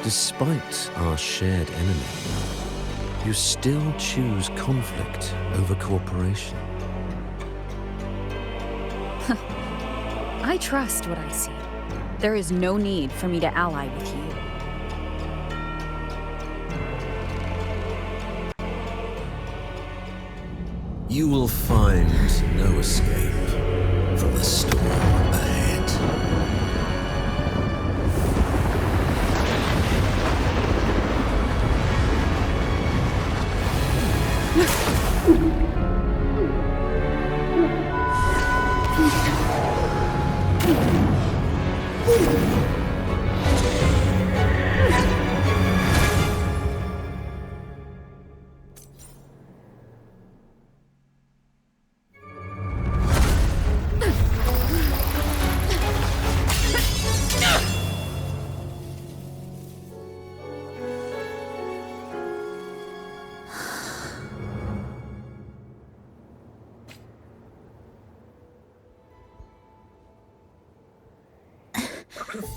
Despite our shared enemy, you still choose conflict over cooperation. I trust what I see. There is no need for me to ally with you. You will find no escape from the storm ahead.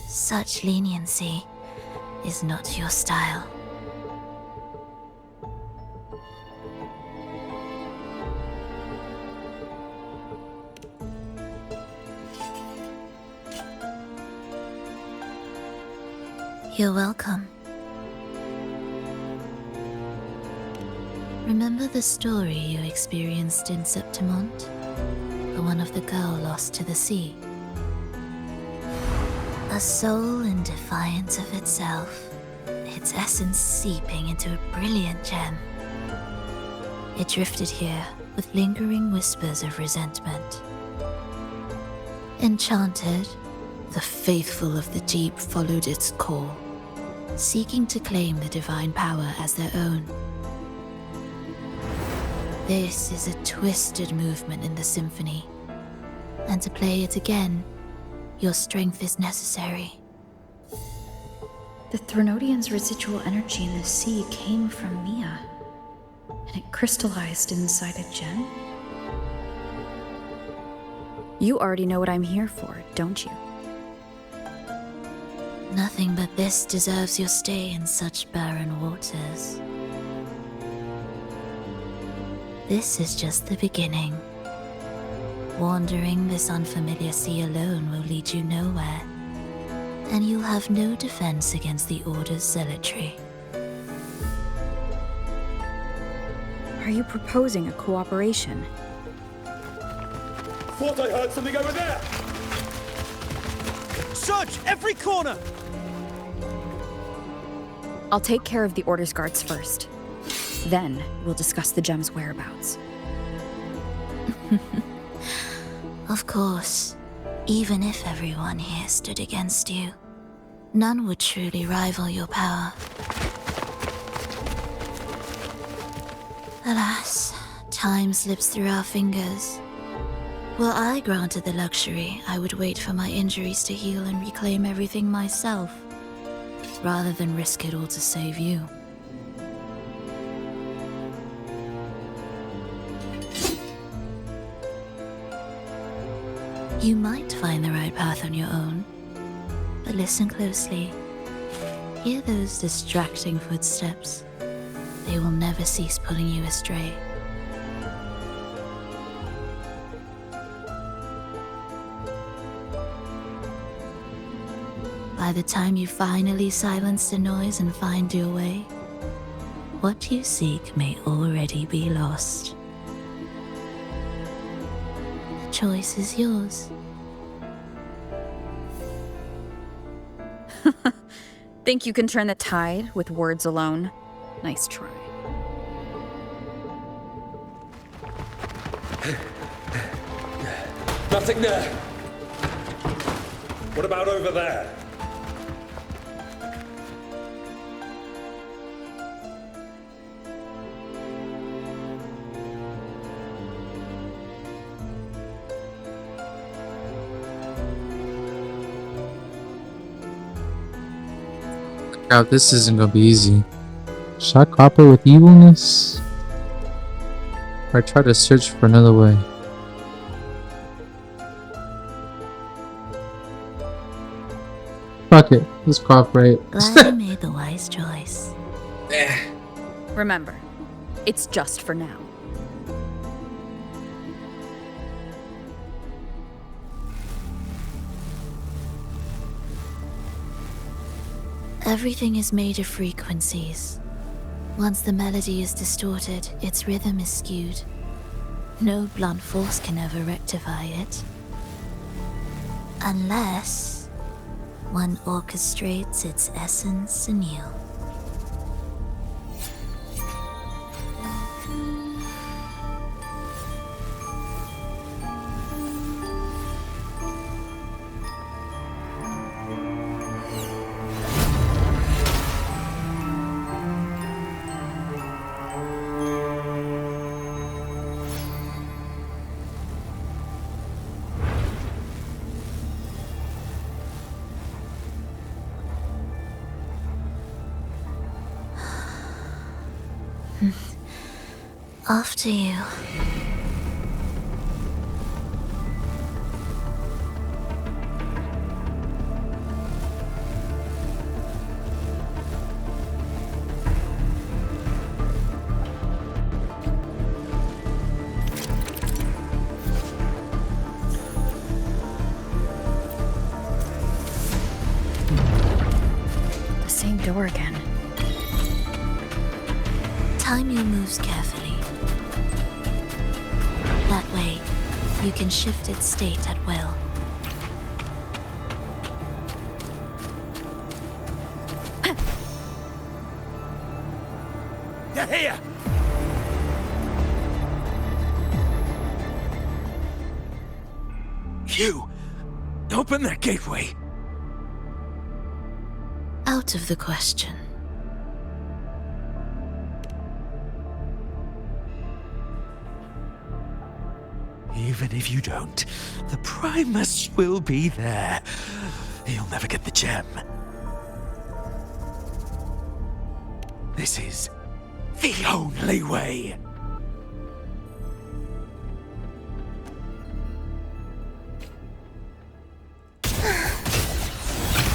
Such leniency is not your style. You're welcome. Remember the story you experienced in Septimont? The one of the girl lost to the sea? A soul in defiance of itself, its essence seeping into a brilliant gem. It drifted here with lingering whispers of resentment. Enchanted, the faithful of the deep followed its call, seeking to claim the divine power as their own. This is a twisted movement in the symphony, and to play it again, Your strength is necessary. The Threnodian's residual energy in the sea came from Mia, and it crystallized inside a gem. You already know what I'm here for, don't you? Nothing but this deserves your stay in such barren waters. This is just the beginning. Wandering this unfamiliar sea alone will lead you nowhere, and you'll have no defense against the Order's zealotry. Are you proposing a cooperation? Thought I heard something over there! Search every corner! I'll take care of the Order's guards first. Then, we'll discuss the gem's whereabouts. Of course, even if everyone here stood against you, none would truly rival your power. Alas, time slips through our fingers. Were I granted the luxury, I would wait for my injuries to heal and reclaim everything myself, rather than risk it all to save you. You might find the right path on your own, but listen closely. Hear those distracting footsteps. They will never cease pulling you astray. By the time you finally silence the noise and find your way, what you seek may already be lost. The choice is yours. Think you can turn the tide with words alone? Nice try. Nothing there! What about over there? God, this isn't gonna be easy. Should I cooperate with evilness? Or try to search for another way? Fuck it, let's cooperate. Glad you made the wise choice. Remember, it's just for now. Everything is made of frequencies. Once the melody is distorted, its rhythm is skewed. No blunt force can ever rectify it. Unless one orchestrates its essence anew. After you. The same door again. Time your moves carefully. That way, you can shift its state at will. You're here! You! Open that gateway! Out of the question. Even if you don't, the Primus will be there. You'll never get the gem. This is the only way.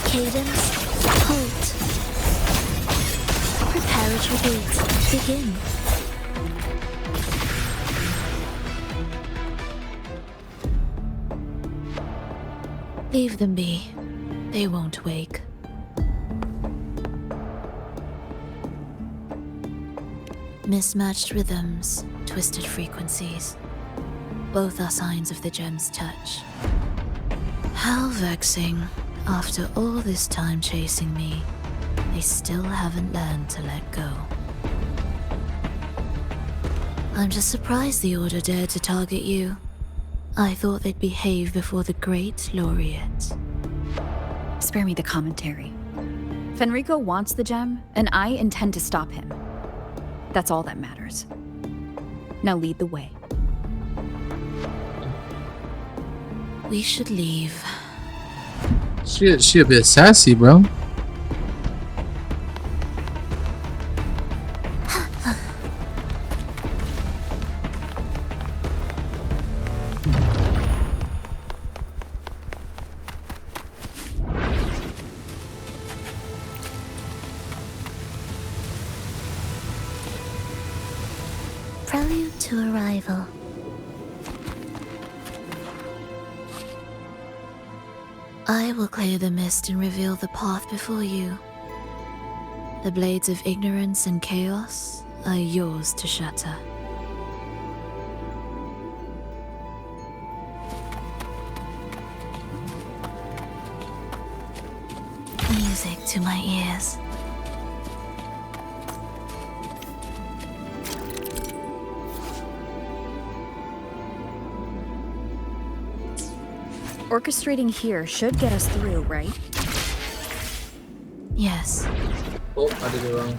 Cadence, halt. Prepare a tribute. Begin. Leave them be. They won't wake. Mismatched rhythms, twisted frequencies. Both are signs of the gem's touch. How vexing. After all this time chasing me, they still haven't learned to let go. I'm just surprised the Order dared to target you. I thought they'd behave before the great laureate. Spare me the commentary. Fenrico wants the gem, and I intend to stop him. That's all that matters. Now lead the way. We should leave. She a bit sassy, bro. Prelude to arrival. I will clear the mist and reveal the path before you. The blades of ignorance and chaos are yours to shatter. Music to my ears. Orchestrating here should get us through, right? Yes. Oh, I did it wrong.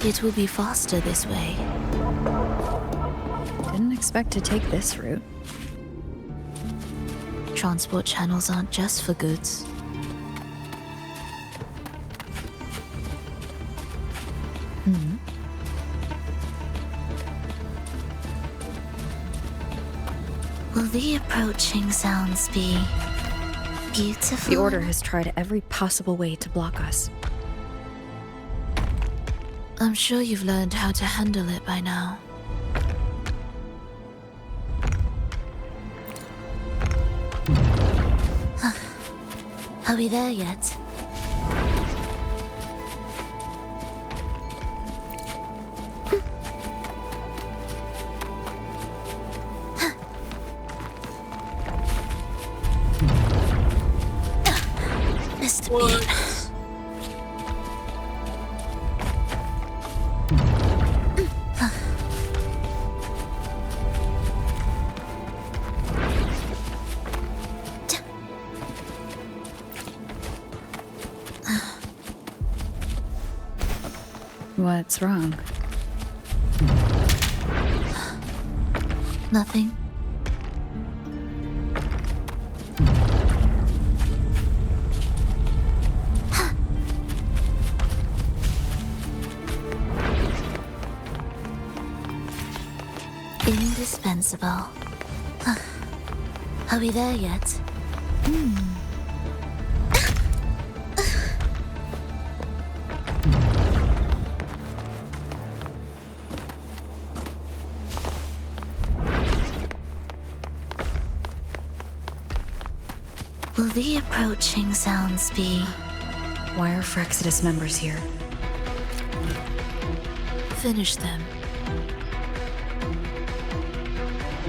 It will be faster this way. Didn't expect to take this route. Transport channels aren't just for goods. Will the approaching sounds be beautiful? The Order has tried every possible way to block us. I'm sure you've learned how to handle it by now. Are we there yet? Mr. Bean. What's wrong? Nothing. Indispensable. Are we there yet? Will the approaching sounds be... Why are Frexidus members here? Finish them.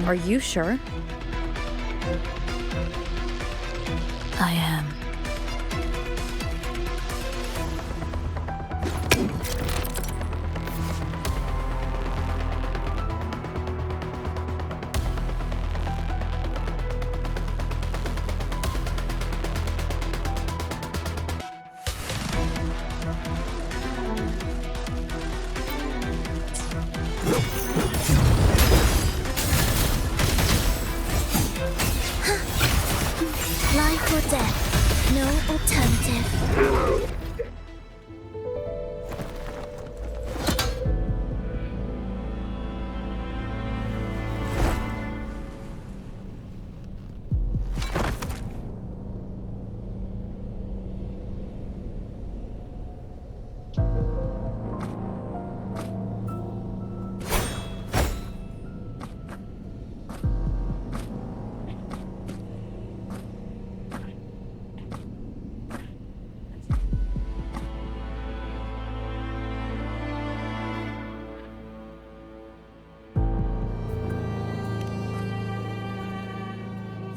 Are you sure? I am. Life or death, no alternative.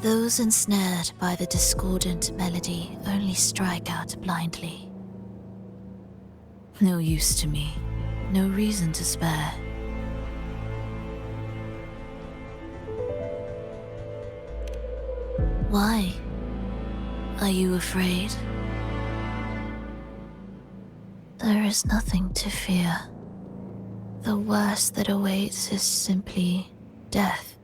Those ensnared by the discordant melody only strike out blindly. No use to me, no reason to spare. Why? Are you afraid? There is nothing to fear. The worst that awaits is simply death.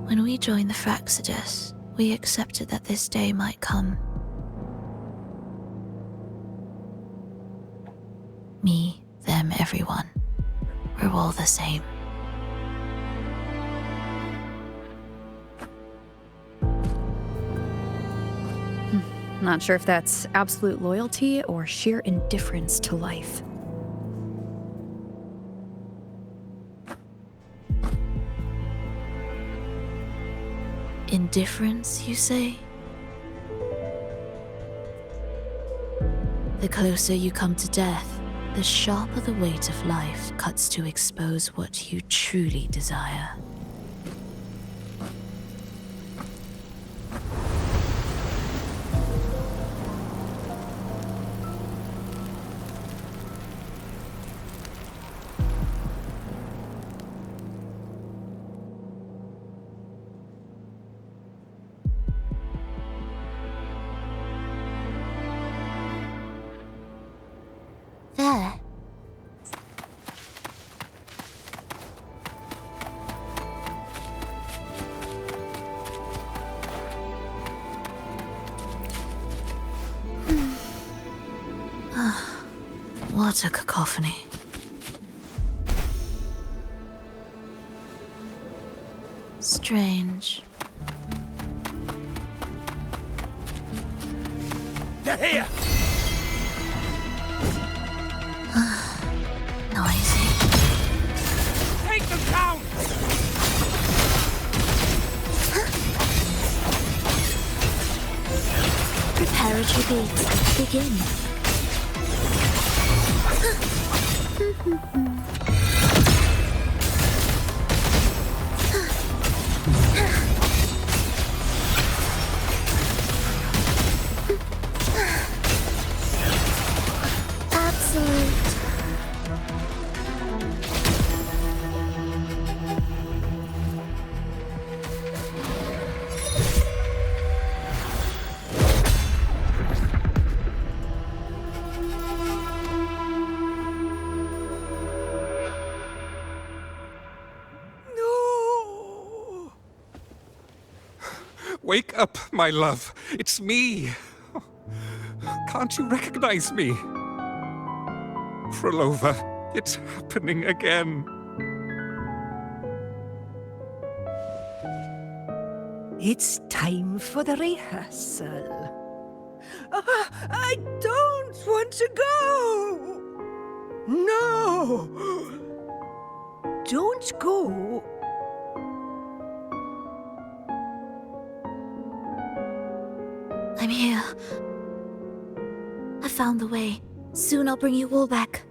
When we joined the Fraxidus, we accepted that this day might come. Me, them, everyone. We're all the same. Not sure if that's absolute loyalty or sheer indifference to life. Indifference, you say? The closer you come to death, the sharper the weight of life cuts to expose what you truly desire. There. What a cacophony. Strange. They're here! Noisy. Take them down! Prepare a tribute. Begin. Absolute. Wake up, my love. It's me. Can't you recognize me? Frolova, it's happening again. It's time for the rehearsal. I don't want to go! No! Don't go! I'm here. I found the way. Soon I'll bring you all back.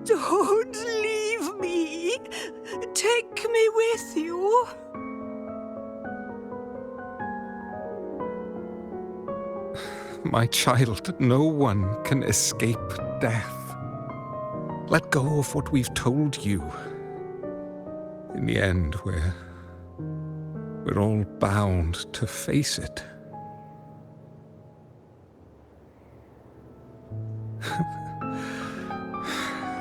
Don't leave me! Take me with you! My child, no one can escape death. Let go of what we've told you. In the end, we're all bound to face it.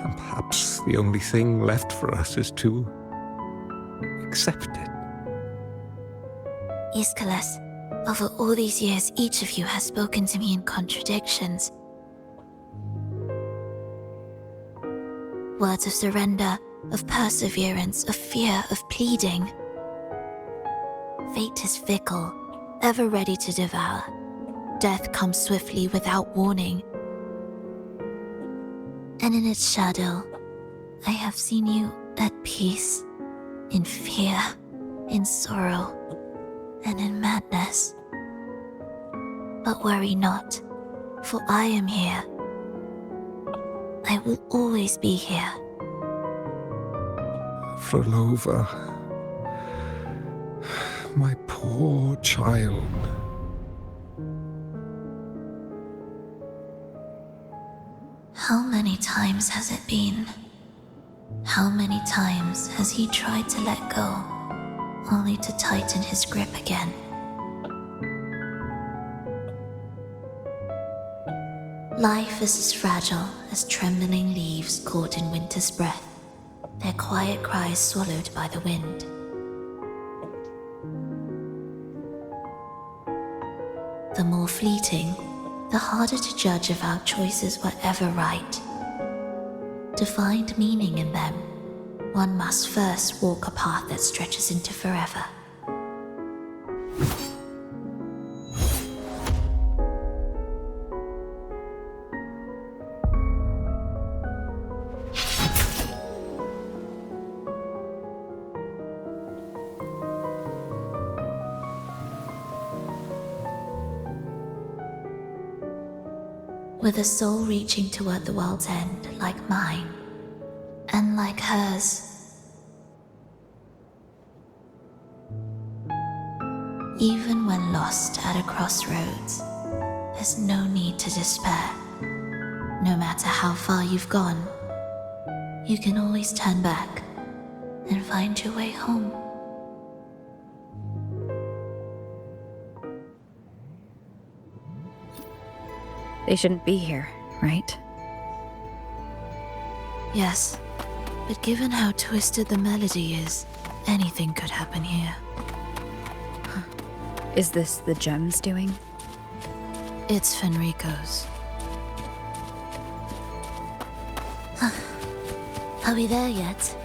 And perhaps the only thing left for us is to accept it. Ischalus, over all these years, each of you has spoken to me in contradictions. Words of surrender, of perseverance, of fear, of pleading. Fate is fickle, ever ready to devour. Death comes swiftly without warning. And in its shadow, I have seen you at peace, in fear, in sorrow, and in madness. But worry not, for I am here. I will always be here. Volova, my poor child. How many times has it been? How many times has he tried to let go, only to tighten his grip again? Life is as fragile as trembling leaves caught in winter's breath, their quiet cries swallowed by the wind. The more fleeting, the harder to judge if our choices were ever right. To find meaning in them, one must first walk a path that stretches into forever. With a soul reaching toward the world's end like mine, and like hers. Even when lost at a crossroads, there's no need to despair. No matter how far you've gone, you can always turn back and find your way home. They shouldn't be here, right? Yes, but given how twisted the melody is, anything could happen here. Is this the gem's doing? It's Fenrico's. Are we there yet?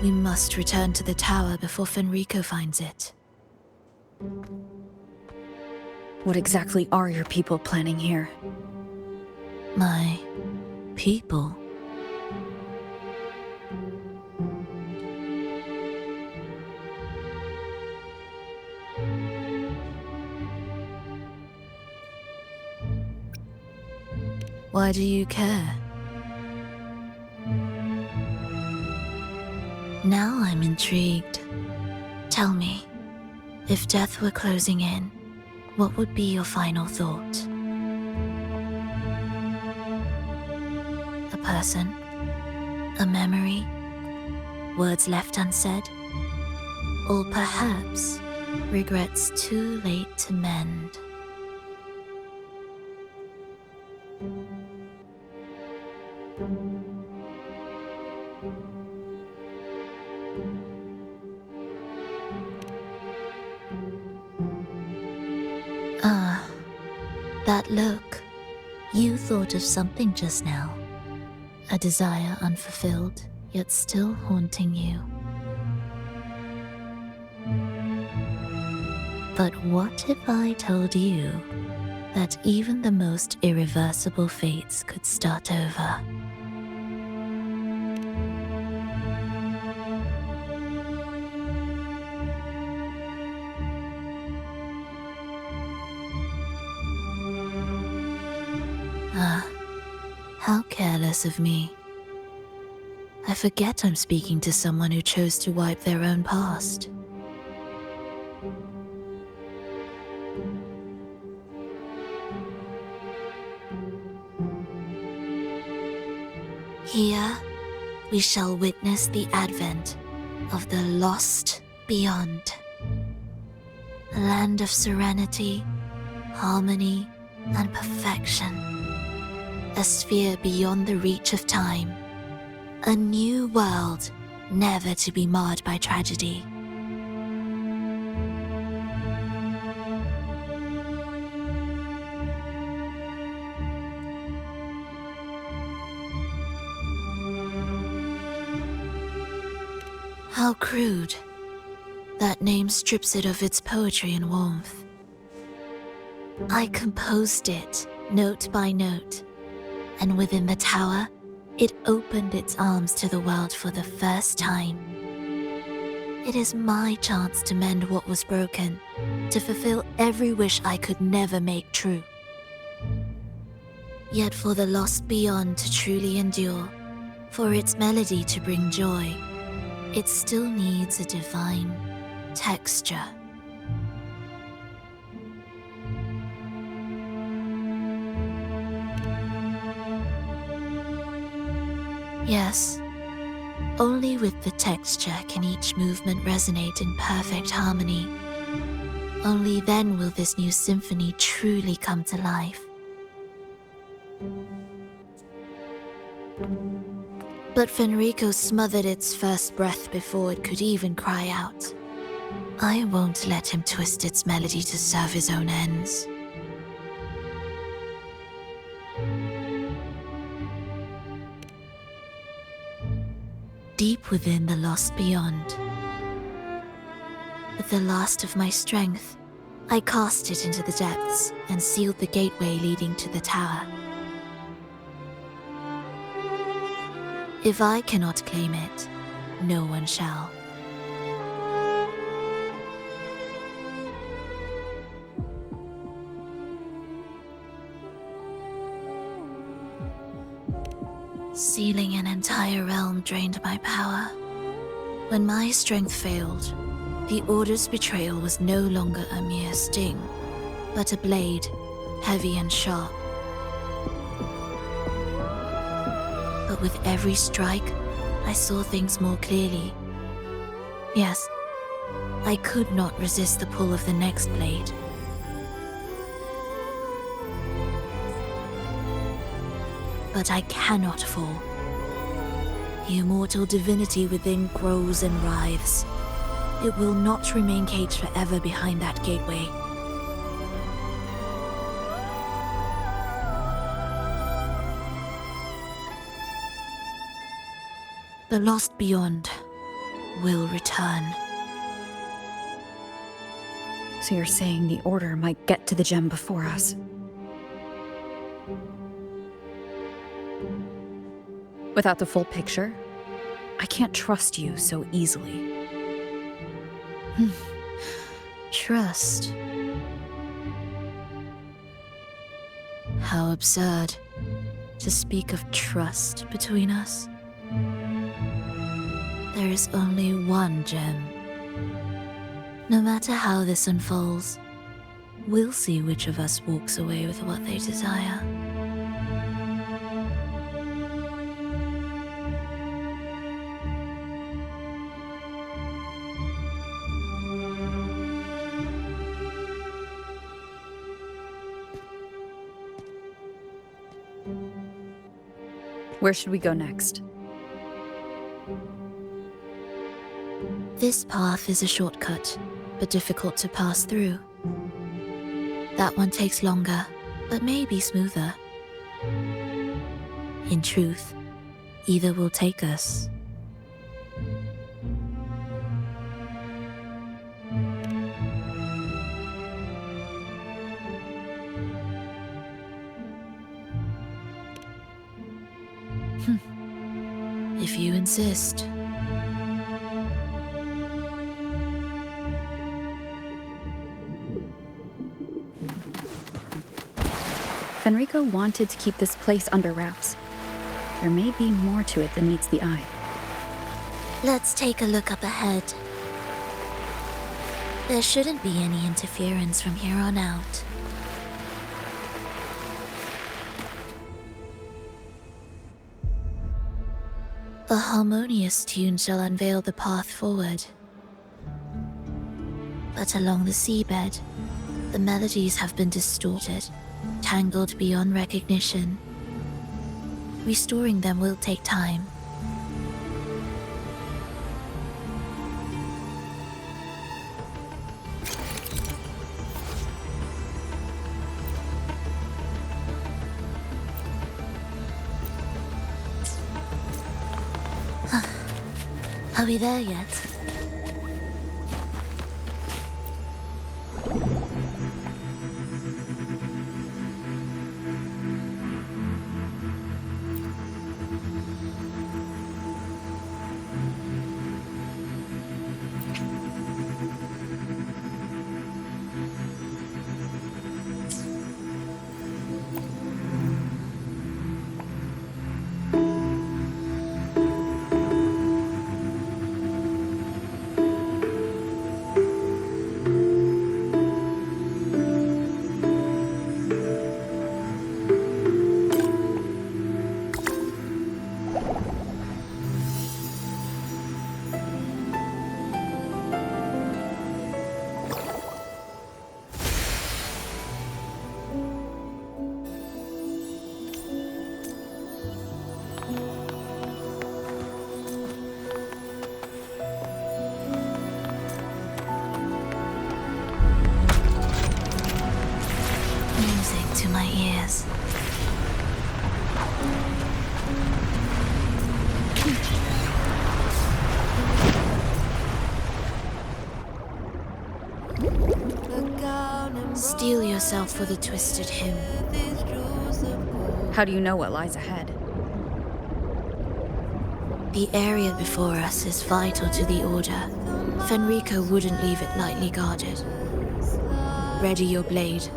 We must return to the tower before Fenrico finds it. What exactly are your people planning here? My people? Why do you care? Now I'm intrigued. Tell me, if death were closing in, what would be your final thought? A person? A memory? Words left unsaid? Or perhaps regrets too late to mend? Ah, that look. You thought of something just now. A desire unfulfilled, yet still haunting you. But what if I told you that even the most irreversible fates could start over? Ah, how careless of me. I forget I'm speaking to someone who chose to wipe their own past. Here, we shall witness the advent of the lost beyond. A land of serenity, harmony, and perfection. A sphere beyond the reach of time. A new world, never to be marred by tragedy. How crude. That name strips it of its poetry and warmth. I composed it, note by note, and within the tower, it opened its arms to the world for the first time. It is my chance to mend what was broken, to fulfill every wish I could never make true. Yet for the lost beyond to truly endure, for its melody to bring joy, it still needs a divine texture. Yes, only with the texture can each movement resonate in perfect harmony. Only then will this new symphony truly come to life. But Fenrico smothered its first breath before it could even cry out. I won't let him twist its melody to serve his own ends. Deep within the lost beyond, with the last of my strength, I cast it into the depths and sealed the gateway leading to the tower. If I cannot claim it, no one shall. Sealing an entire realm drained my power. When my strength failed, the Order's betrayal was no longer a mere sting, but a blade, heavy and sharp. But with every strike, I saw things more clearly. Yes, I could not resist the pull of the next blade. But I cannot fall. The immortal divinity within grows and writhes. It will not remain caged forever behind that gateway. The lost beyond will return. So you're saying the Order might get to the gem before us? Without the full picture, I can't trust you so easily. Trust. How absurd to speak of trust between us. There is only one gem. No matter how this unfolds, we'll see which of us walks away with what they desire. Where should we go next? This path is a shortcut, but difficult to pass through. That one takes longer, but may be smoother. In truth, either will take us. If you insist. Fenrico wanted to keep this place under wraps. There may be more to it than meets the eye. Let's take a look up ahead. There shouldn't be any interference from here on out. A harmonious tune shall unveil the path forward. But along the seabed, the melodies have been distorted, tangled beyond recognition. Restoring them will take time. Are we there yet? Music to my ears. Steel yourself for the twisted hymn. How do you know what lies ahead? The area before us is vital to the Order. Fenrico wouldn't leave it lightly guarded. Ready your blade.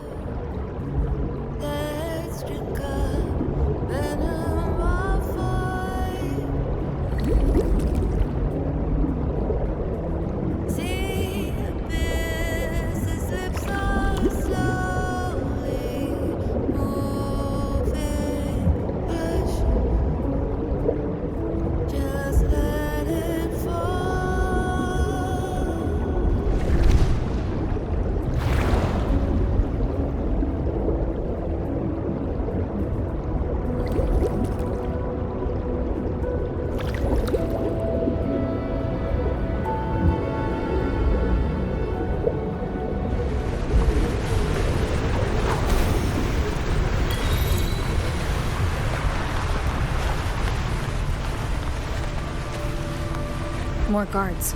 More guards,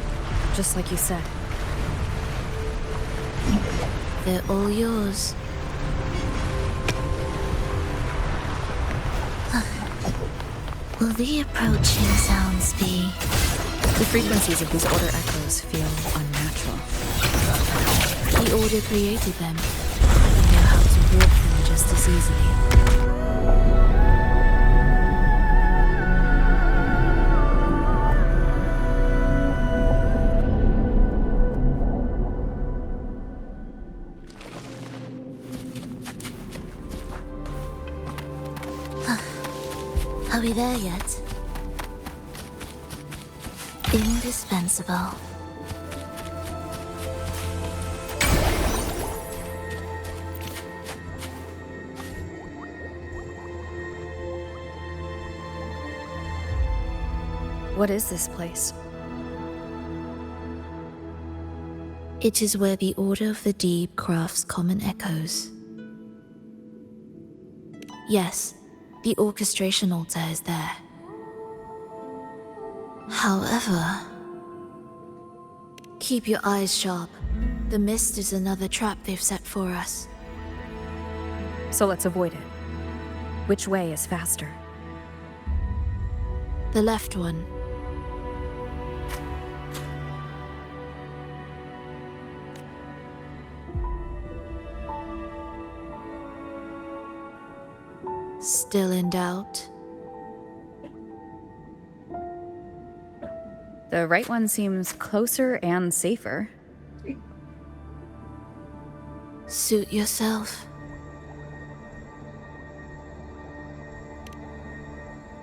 just like you said. They're all yours. Will the approaching sounds be? The frequencies of these Order echoes feel unnatural. The Order created them. They know how to walk them just as easily. Are we there yet? Indispensable. What is this place? It is where the Order of the Deep crafts common echoes. Yes, the orchestration altar is there. However, keep your eyes sharp. The mist is another trap they've set for us. So let's avoid it. Which way is faster? The left one. Still in doubt? The right one seems closer and safer. Suit yourself.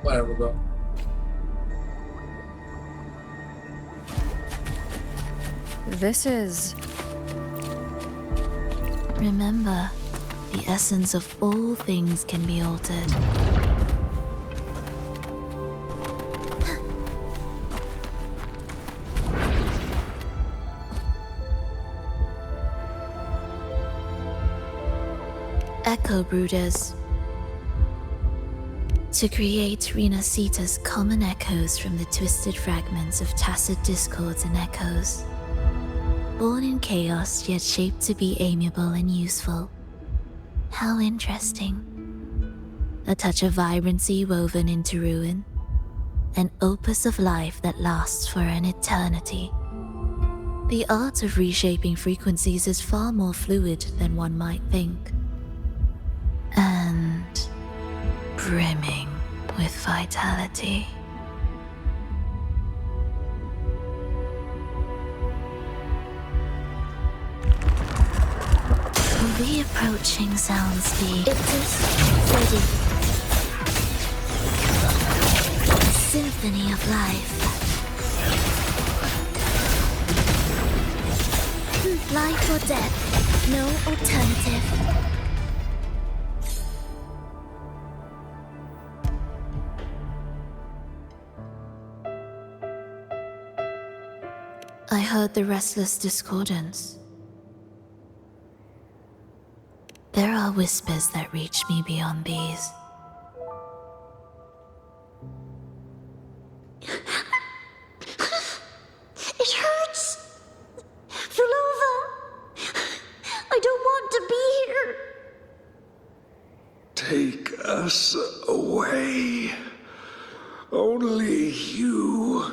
Whatever, bro. This is... Remember, the essence of all things can be altered. Echo Brooders. To create Rena Sita's common echoes from the twisted fragments of tacit discords and echoes. Born in chaos, yet shaped to be amiable and useful. How interesting. A touch of vibrancy woven into ruin. An opus of life that lasts for an eternity. The art of reshaping frequencies is far more fluid than one might think. And brimming with vitality. The approaching sound speed. It is ready. A symphony of life. Life or death, no alternative. I heard the restless discordance. There are whispers that reach me beyond these. It hurts! Fulova! I don't want to be here! Take us away. Only you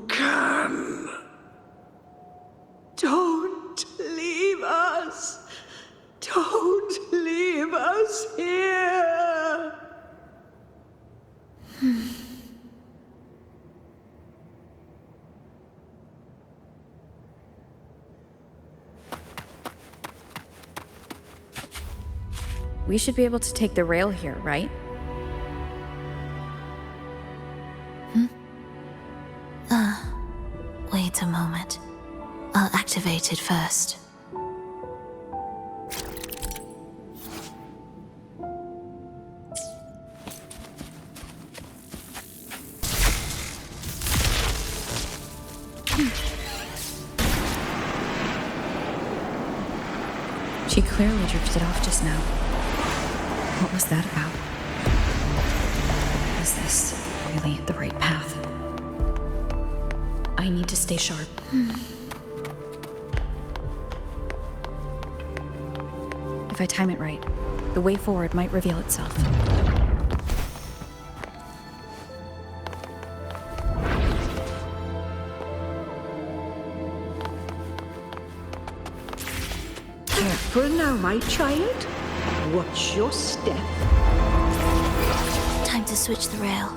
can. Don't leave us. Don't leave us here. We should be able to take the rail here, right? Wait a moment. I'll activate it first. She clearly drifted off just now. What was that about? Is this really the right path? I need to stay sharp. If I time it right, the way forward might reveal itself. Careful now, my child. Watch your step. Time to switch the rail.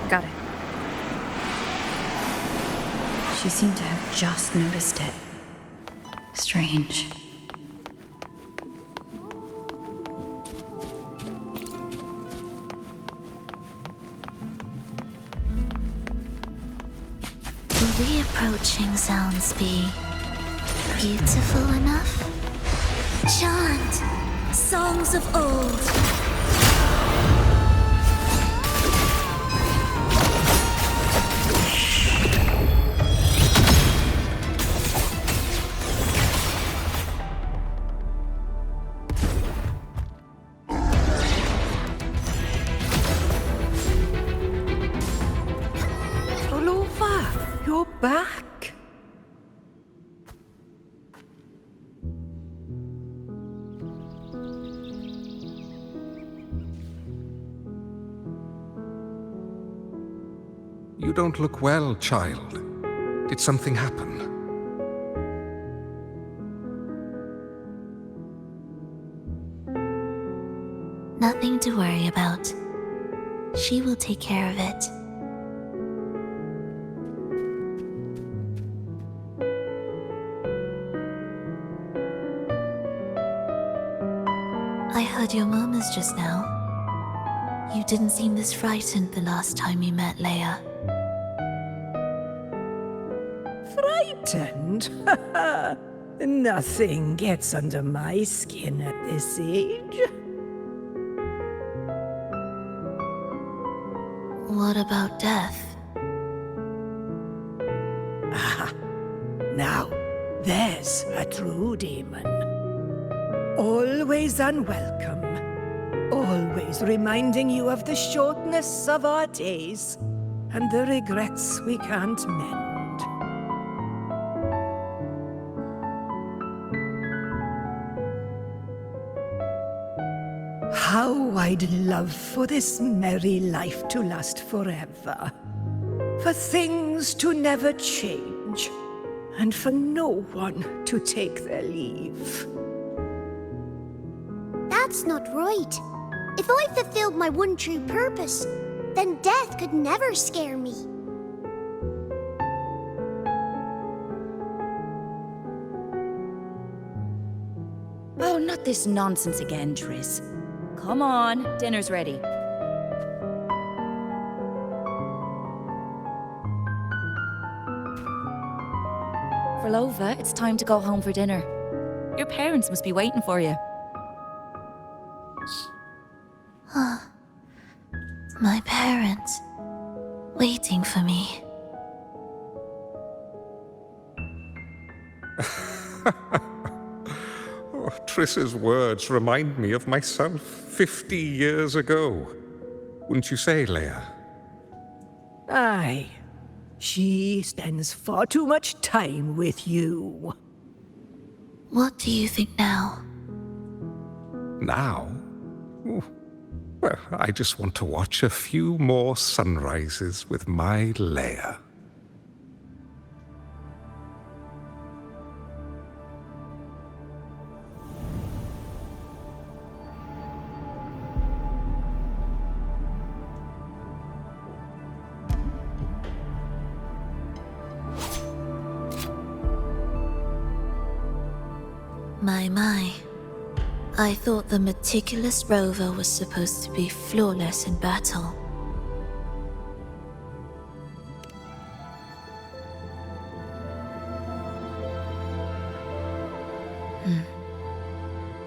Got it. She seemed to have just noticed it. Strange. Will the approaching sounds be beautiful enough? Chant songs of old. You're back. You don't look well, child. Did something happen? Nothing to worry about. She will take care of it. I heard your murmurs just now. You didn't seem this frightened the last time you met Leia. pretend. Nothing gets under my skin at this age. What about death? Ah, now, there's a true demon. Always unwelcome. Always reminding you of the shortness of our days and the regrets we can't mend. How I'd love for this merry life to last forever. For things to never change, and for no one to take their leave. That's not right. If I fulfilled my one true purpose, then death could never scare me. Oh, not this nonsense again, Triss. Come on, dinner's ready. Frolova, it's time to go home for dinner. Your parents must be waiting for you. My parents, waiting for me. Oh, Triss's words remind me of myself 50 years ago. Wouldn't you say, Leia? Aye. She spends far too much time with you. What do you think now? Now? Ooh. Well, I just want to watch a few more sunrises with my Leia. My. I thought the meticulous rover was supposed to be flawless in battle.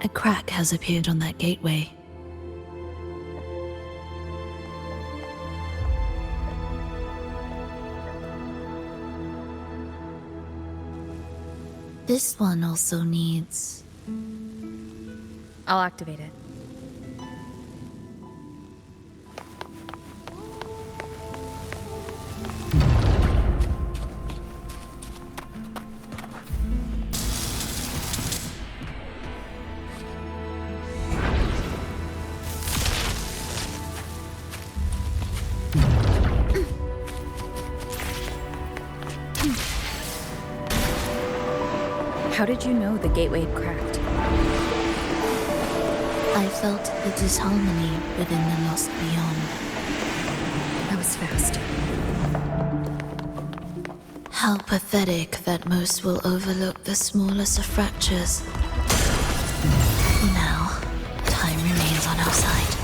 A crack has appeared on that gateway. This one also needs... I'll activate it. How did you know the gateway had cracked? I felt the disharmony within the lost beyond. That was fast. How pathetic that most will overlook the smallest of fractures. For now, time remains on our side.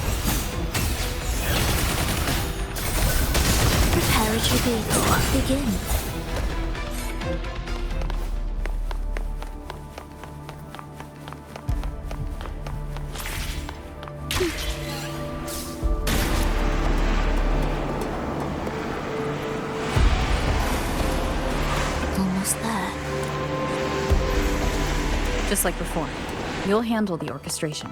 Prepare retreat. Begin. Just like before, you'll handle the orchestration.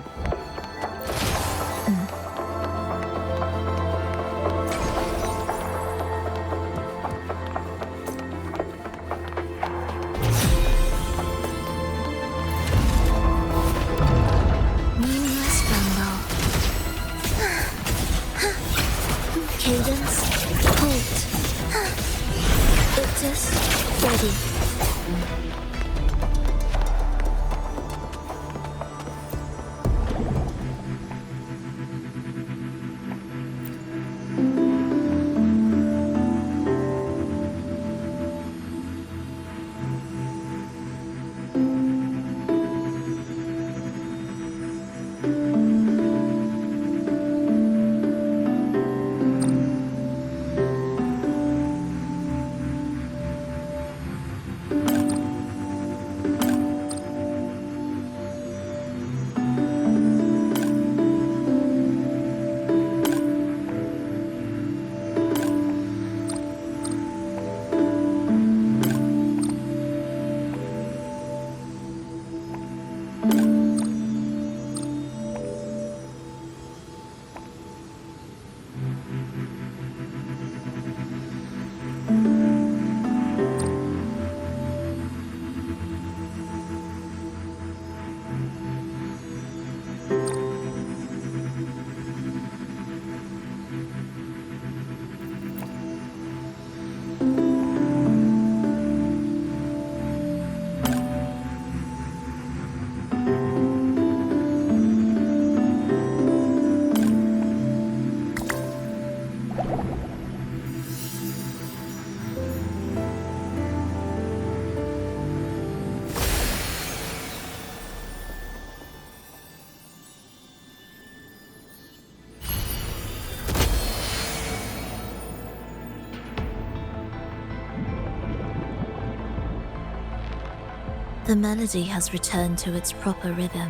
Meaningless rumble. Cadence, halt. Ictus, ready. The melody has returned to its proper rhythm.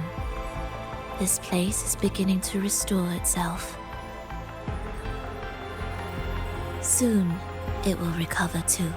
This place is beginning to restore itself. Soon, it will recover too.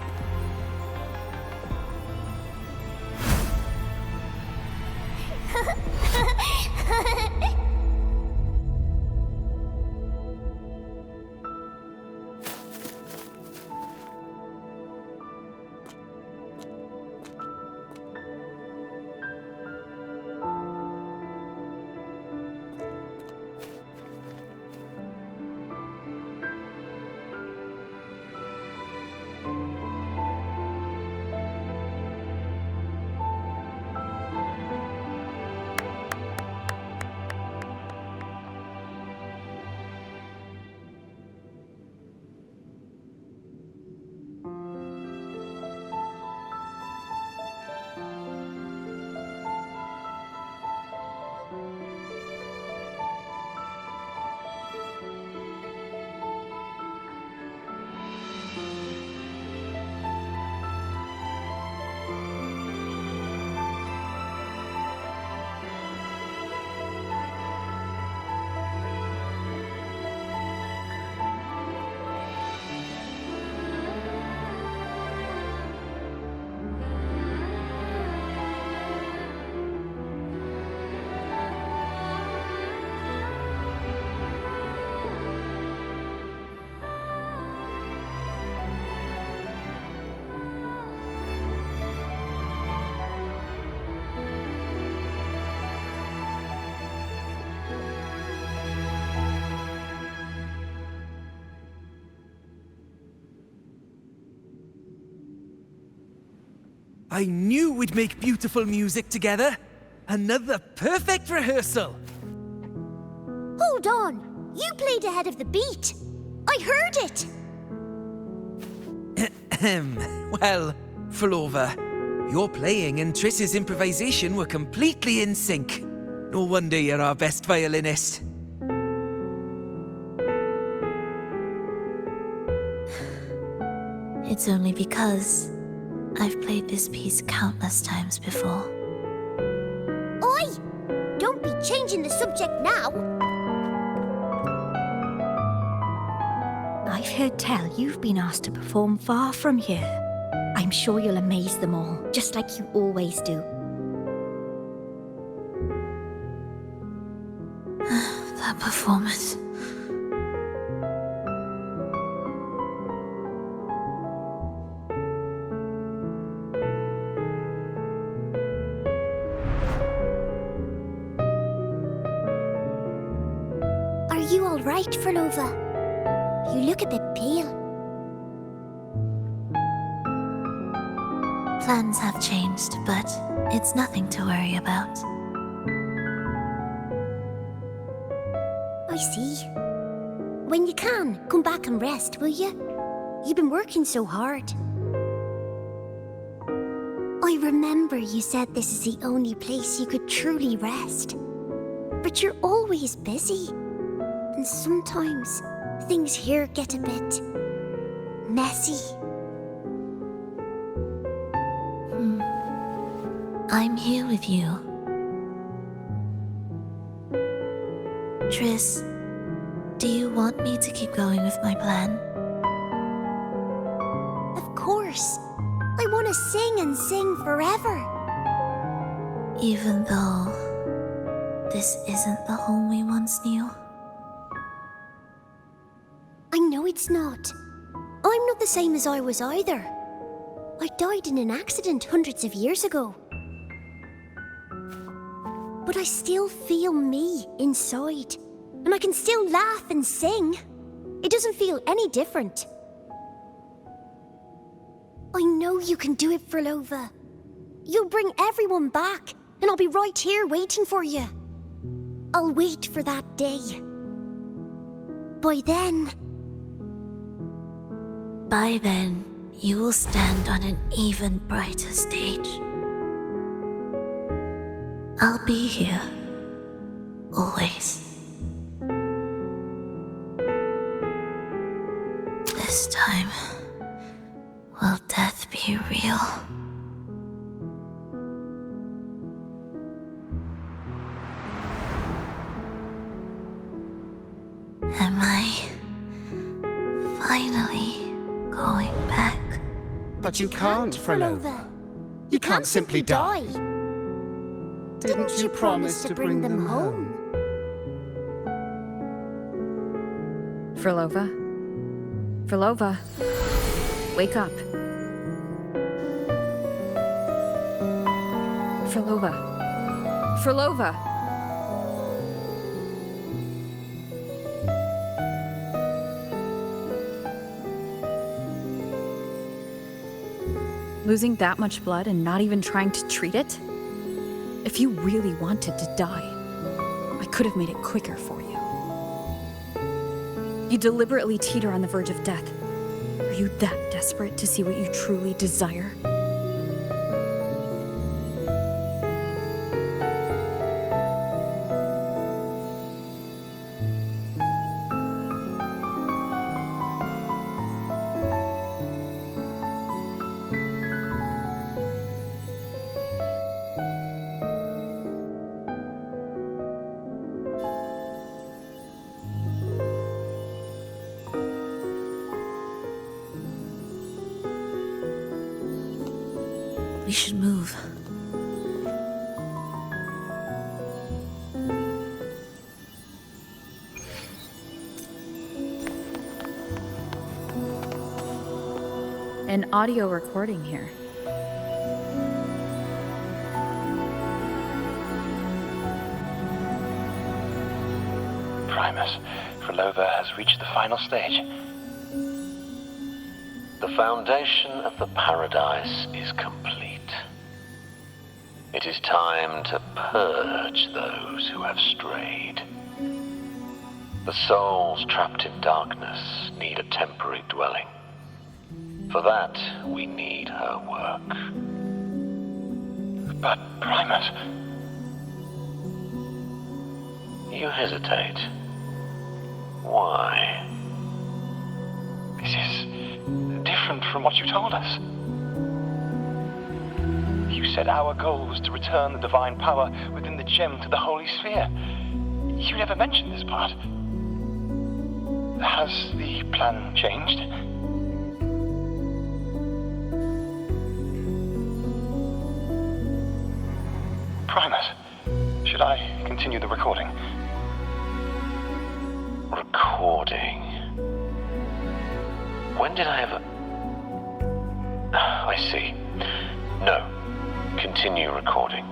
I knew we'd make beautiful music together. Another perfect rehearsal. Hold on! You played ahead of the beat. I heard it! Well, Flova, your playing and Triss's improvisation were completely in sync. No wonder you're our best violinist. It's only because I've played this piece countless times before. Oi! Don't be changing the subject now! I've heard tell you've been asked to perform far from here. I'm sure you'll amaze them all, just like you always do. That performance. Are you alright, Flova? You look a bit pale. Plans have changed, but it's nothing to worry about. I see. When you can, come back and rest, will you? You've been working so hard. I remember you said this is the only place you could truly rest. But you're always busy. And sometimes things here get a bit messy. I'm here with you. Triss, do you want me to keep going with my plan? Of course. I want to sing and sing forever. Even though this isn't the home we once knew. I know it's not. I'm not the same as I was either. I died in an accident hundreds of years ago. But I still feel me inside. And I can still laugh and sing. It doesn't feel any different. I know you can do it, Flova. You'll bring everyone back, and I'll be right here waiting for you. I'll wait for that day. By then, you will stand on an even brighter stage. I'll be here. Always. This time, will death be real? finally going back. But you can't, Frolova. You can't simply die. Didn't you promise to bring them home? Frolova? Frolova? Wake up. Frolova. Frolova! Losing that much blood and not even trying to treat it? If you really wanted to die, I could have made it quicker for you. You deliberately teeter on the verge of death. Are you that desperate to see what you truly desire? We should move. An audio recording here. Primus, Frolova has reached the final stage. The foundation of the paradise is complete. It is time to purge those who have strayed. The souls trapped in darkness need a temporary dwelling. For that, we need her work. But, Primus... You hesitate. Why? This is different from what you told us. You said our goal was to return the divine power within the gem to the Holy Sphere. You never mentioned this part. Has the plan changed? Primus, should I continue the recording? Recording? When did I ever... I see. No. Continue recording.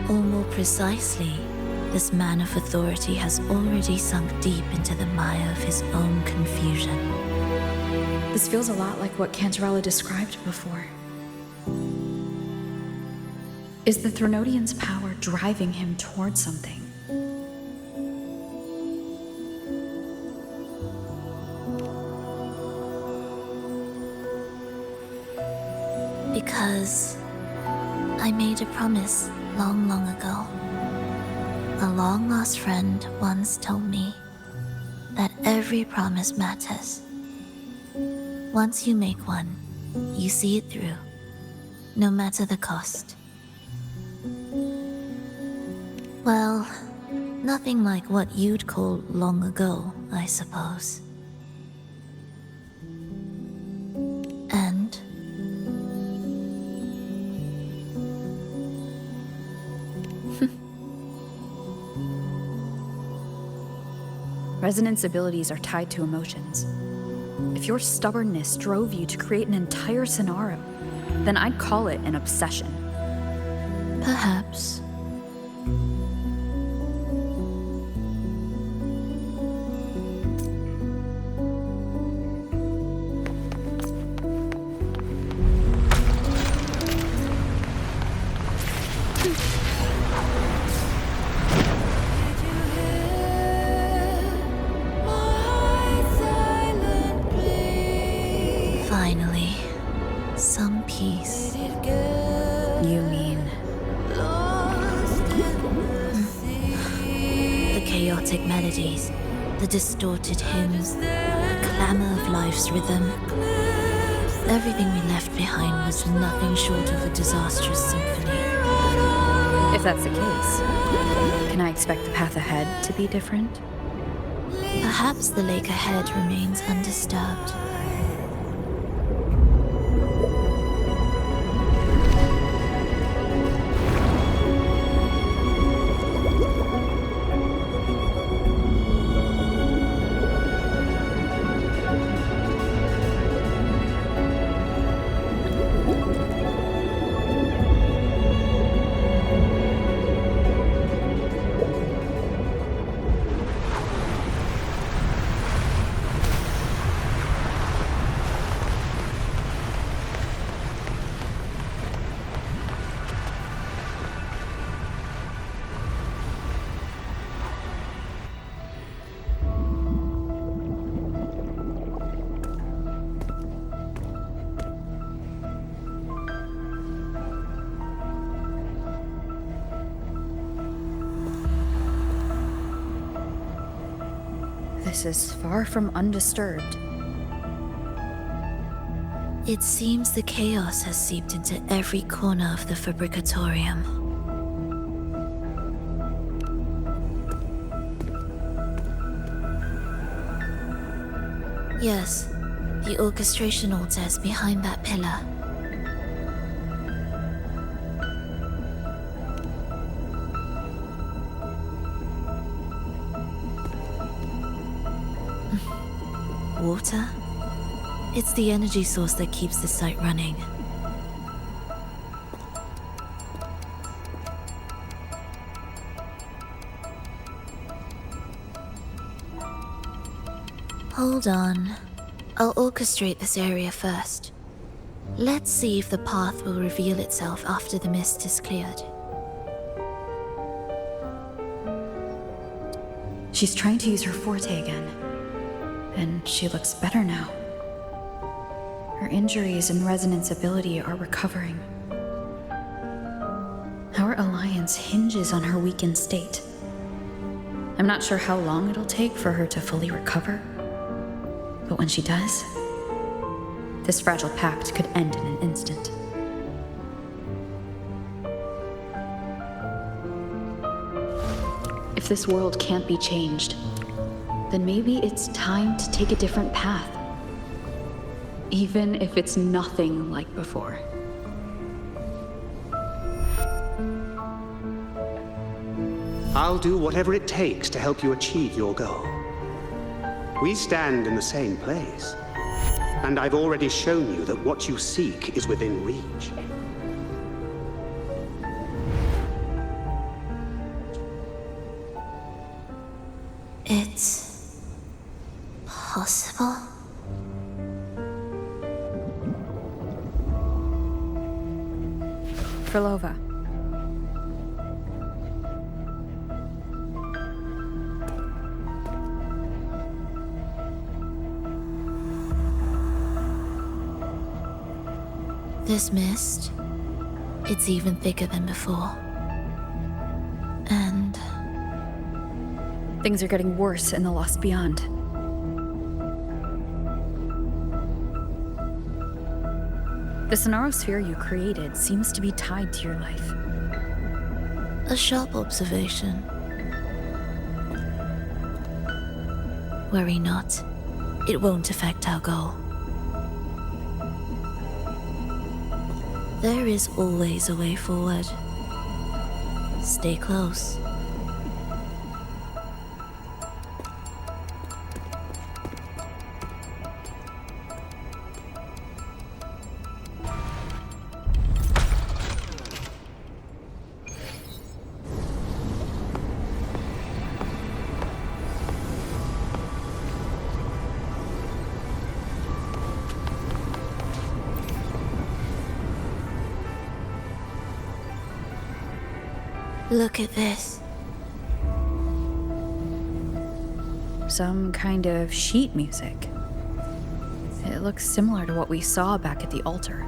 Or more precisely, this man of authority has already sunk deep into the mire of his own confusion. This feels a lot like what Cantarella described before. Is the Threnodian's power driving him towards something? Because I made a promise long, long ago. A long-lost friend once told me that every promise matters. Once you make one, you see it through, no matter the cost. Well, nothing like what you'd call long ago, I suppose. And Resonance abilities are tied to emotions. If your stubbornness drove you to create an entire scenario, then I'd call it an obsession. Perhaps. Finally, some peace. You mean? The chaotic melodies, the distorted hymns, the clamor of life's rhythm. Everything we left behind was nothing short of a disastrous symphony. If that's the case, can I expect the path ahead to be different? Perhaps the lake ahead remains undisturbed. This is far from undisturbed. It seems the chaos has seeped into every corner of the Fabricatorium. Yes, the orchestration altar is behind that pillar. Water? It's the energy source that keeps the site running. Hold on. I'll orchestrate this area first. Let's see if the path will reveal itself after the mist is cleared. She's trying to use her forte again. And she looks better now. Her injuries and resonance ability are recovering. Our alliance hinges on her weakened state. I'm not sure how long it'll take for her to fully recover. But when she does, this fragile pact could end in an instant. If this world can't be changed, then maybe it's time to take a different path. Even if it's nothing like before. I'll do whatever it takes to help you achieve your goal. We stand in the same place, and I've already shown you that what you seek is within reach. It's possible? Frolova. This mist, it's even thicker than before. And things are getting worse in the Lost Beyond. The Sonarosphere you created seems to be tied to your life. a sharp observation. Worry not. It won't affect our goal. There is always a way forward. Stay close. Look at this. Some kind of sheet music. It looks similar to what we saw back at the altar.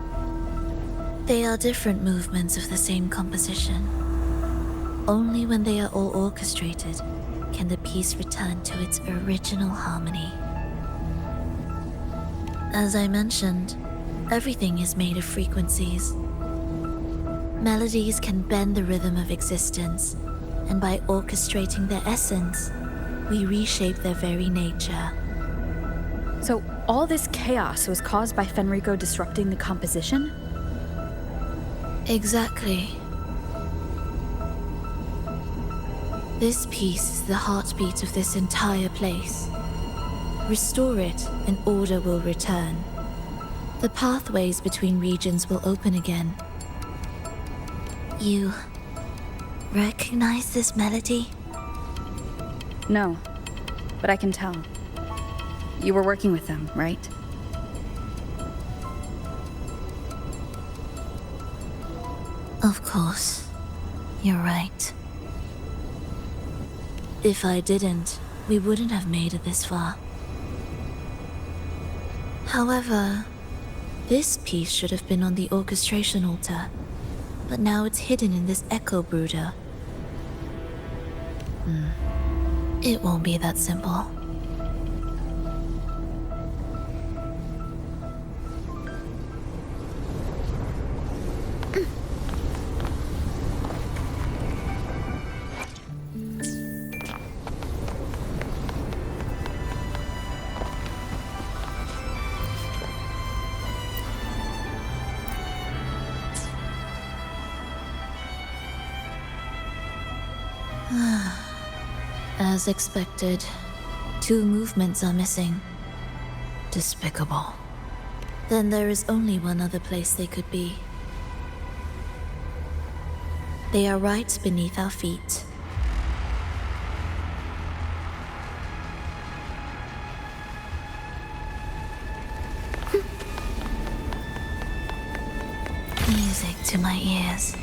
They are different movements of the same composition. Only when they are all orchestrated can the piece return to its original harmony. As I mentioned, everything is made of frequencies. Melodies can bend the rhythm of existence, and by orchestrating their essence, we reshape their very nature. So all this chaos was caused by Fenrico disrupting the composition? Exactly. This piece is the heartbeat of this entire place. Restore it, and order will return. The pathways between regions will open again. You recognize this melody? No, but I can tell. You were working with them, right? Of course. You're right. If I didn't, we wouldn't have made it this far. However, this piece should have been on the orchestration altar, but now it's hidden in this echo brooder. It won't be that simple. As expected, 2 movements are missing. Despicable. Then there is only one other place they could be. They are right beneath our feet. Music to my ears.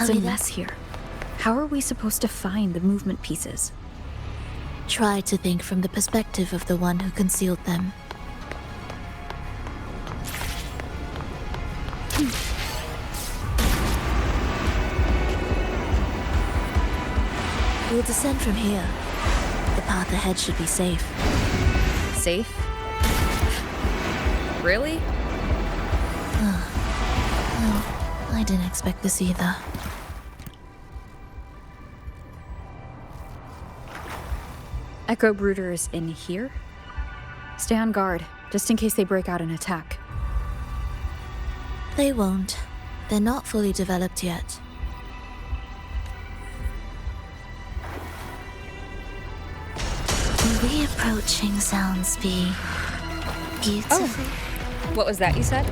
It's a mess here. How are we supposed to find the movement pieces? Try to think from the perspective of the one who concealed them. We'll descend from here. The path ahead should be safe. Safe? Really? No, I didn't expect this either. Echo brooders in here? Stay on guard, just in case they break out and attack. They won't. They're not fully developed yet. The approaching sounds be beautiful. Oh. What was that you said?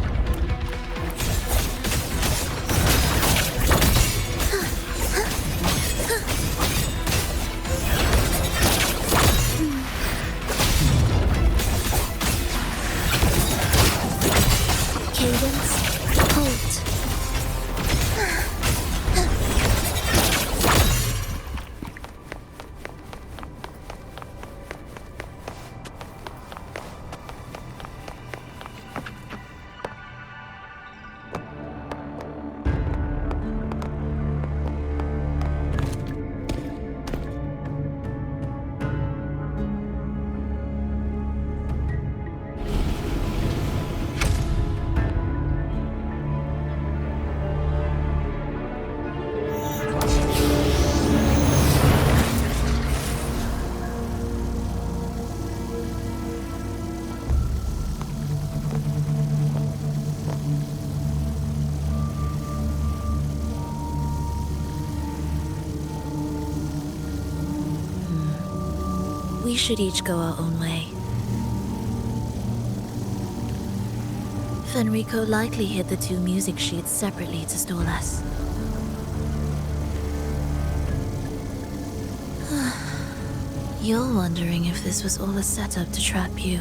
We should each go our own way. Fenrico likely hid the 2 music sheets separately to stall us. You're wondering if this was all a setup to trap you.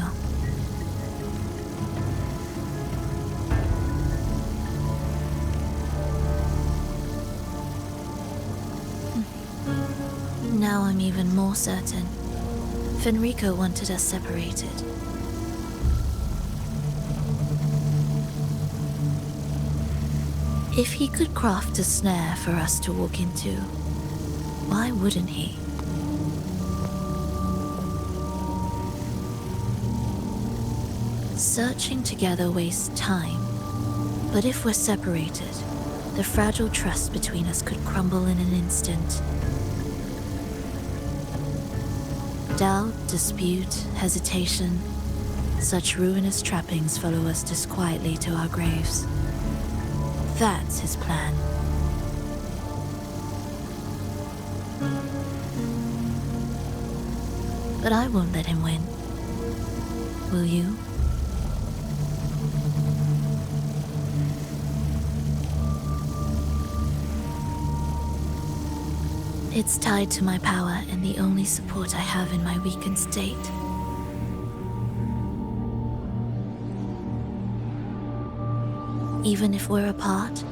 Now I'm even more certain. Fenrico wanted us separated. If he could craft a snare for us to walk into, why wouldn't he? Searching together wastes time, but if we're separated, the fragile trust between us could crumble in an instant. Doubt, dispute, hesitation, such ruinous trappings follow us disquietly to our graves. That's his plan. But I won't let him win. Will you? It's tied to my power and the only support I have in my weakened state. Even if we're apart,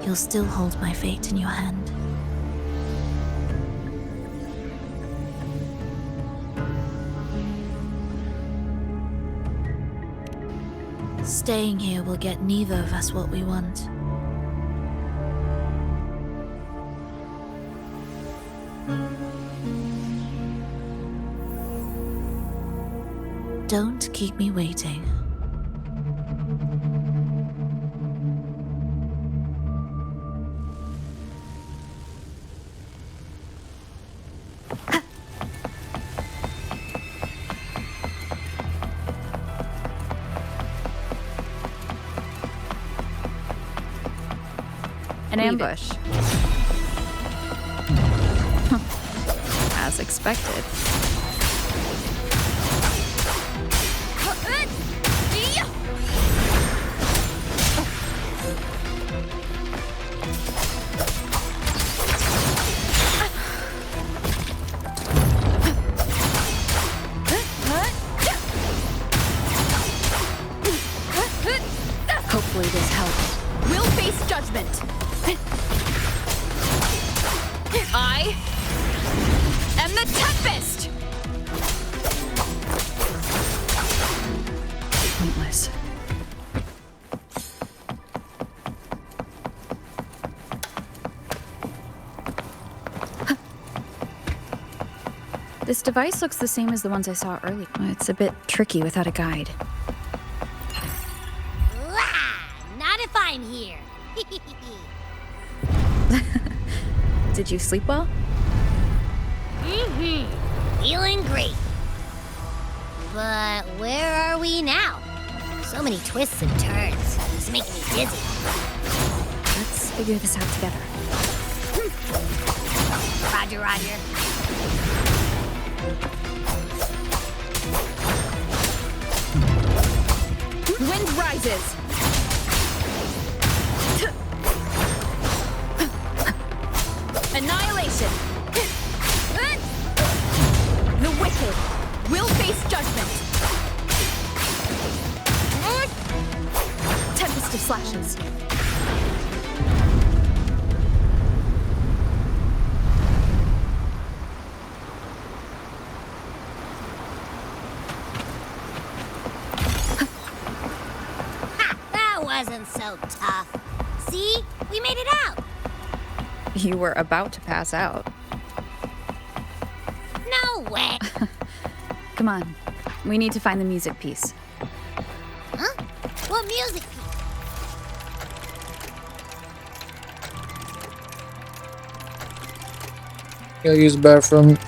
you'll still hold my fate in your hand. Staying here will get neither of us what we want. Don't keep me waiting. An ambush. As expected. Hopefully this helps. We'll face judgment. I am the Tempest! Pointless. This device looks the same as the ones I saw earlier. It's a bit tricky without a guide. Not if I'm here. Did you sleep well? Feeling great. But where are we now? So many twists and turns. It's making me dizzy. Let's figure this out together. Roger, Roger. Wind rises! Annihilation! The wicked will face judgment! Tempest of slashes. That wasn't so tough. See? We made it out. You were about to pass out. No way. Come on. We need to find the music piece. Huh? What music? Gotta use the bathroom.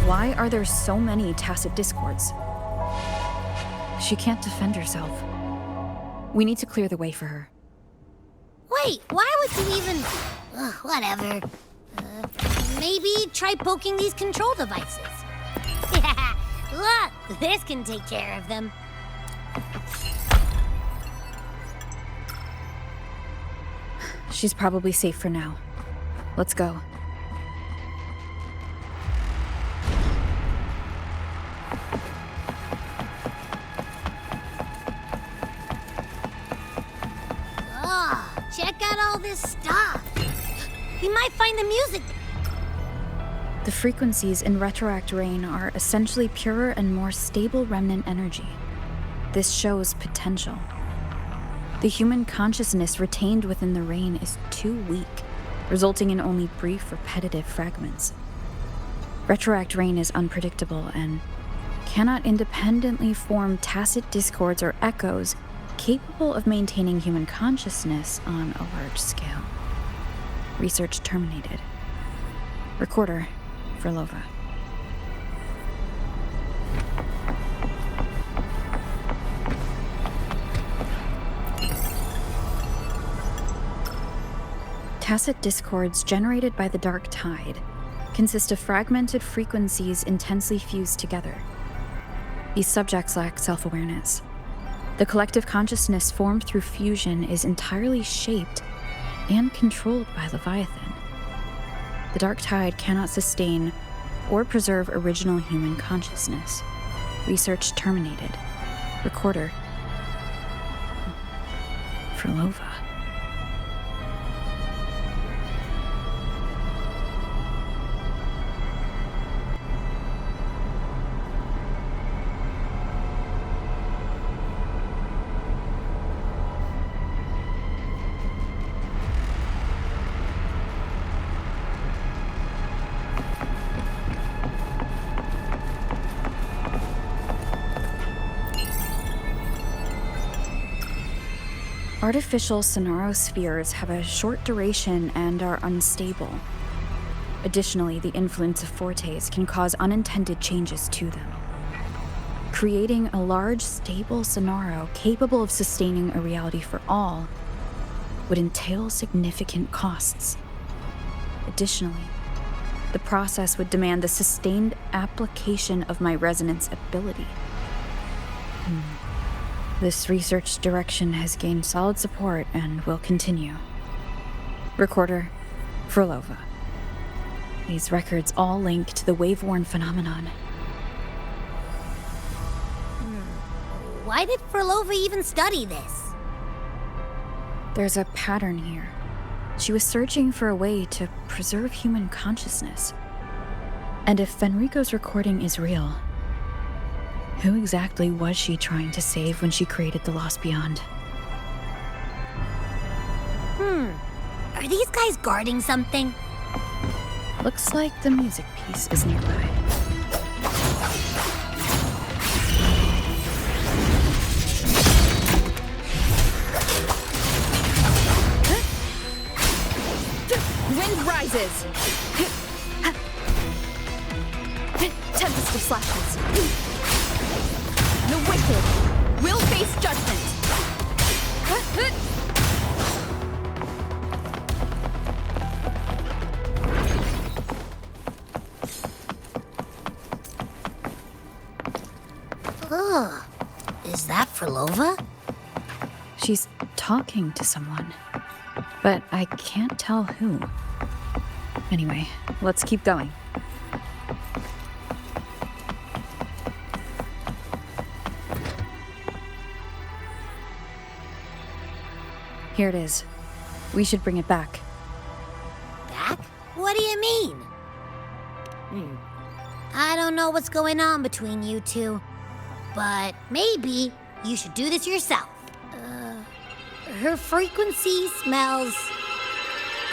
Why are there so many tacit discords? She can't defend herself. We need to clear the way for her. Wait, why would you even... Ugh, whatever. Maybe try poking these control devices. Look, this can take care of them. She's probably safe for now. Let's go. Check out all this stuff. We might find the music. The frequencies in Retroact Rain are essentially purer and more stable remnant energy. This shows potential. The human consciousness retained within the rain is too weak, resulting in only brief, repetitive fragments. Retroact Rain is unpredictable and cannot independently form tacit discords or echoes capable of maintaining human consciousness on a large scale. Research terminated. Recorder for Lova. Tacit discords generated by the dark tide consist of fragmented frequencies intensely fused together. These subjects lack self-awareness. The collective consciousness formed through fusion is entirely shaped and controlled by Leviathan. The dark tide cannot sustain or preserve original human consciousness. Research terminated. Recorder for Lova. Artificial sonarospheres have a short duration and are unstable. Additionally, the influence of fortes can cause unintended changes to them. Creating a large, stable sonaro capable of sustaining a reality for all would entail significant costs. Additionally, the process would demand the sustained application of my resonance ability. This research direction has gained solid support and will continue. Recorder, Frolova. These records all link to the wave-worn phenomenon. Why did Frolova even study this? There's a pattern here. She was searching for a way to preserve human consciousness. And if Fenrico's recording is real, who exactly was she trying to save when she created the Lost Beyond? Are these guys guarding something? Looks like the music piece is nearby. Wind rises! Tempest of slashes. The wicked will face judgment! Ugh. Is that Frolova? She's talking to someone, but I can't tell who. Anyway, let's keep going. Here it is. We should bring it back. Back? What do you mean? I don't know what's going on between you two, but maybe you should do this yourself. Her frequency smells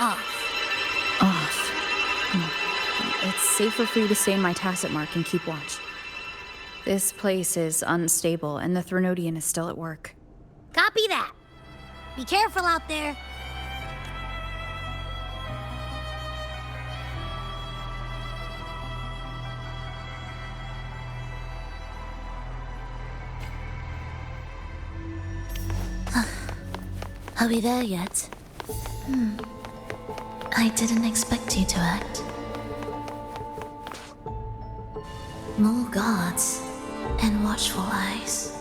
off. It's safer for you to stay in my tacit mark and keep watch. This place is unstable, and the Threnodian is still at work. Copy that. Be careful out there. Are we there yet? I didn't expect you to act. More guards and watchful eyes.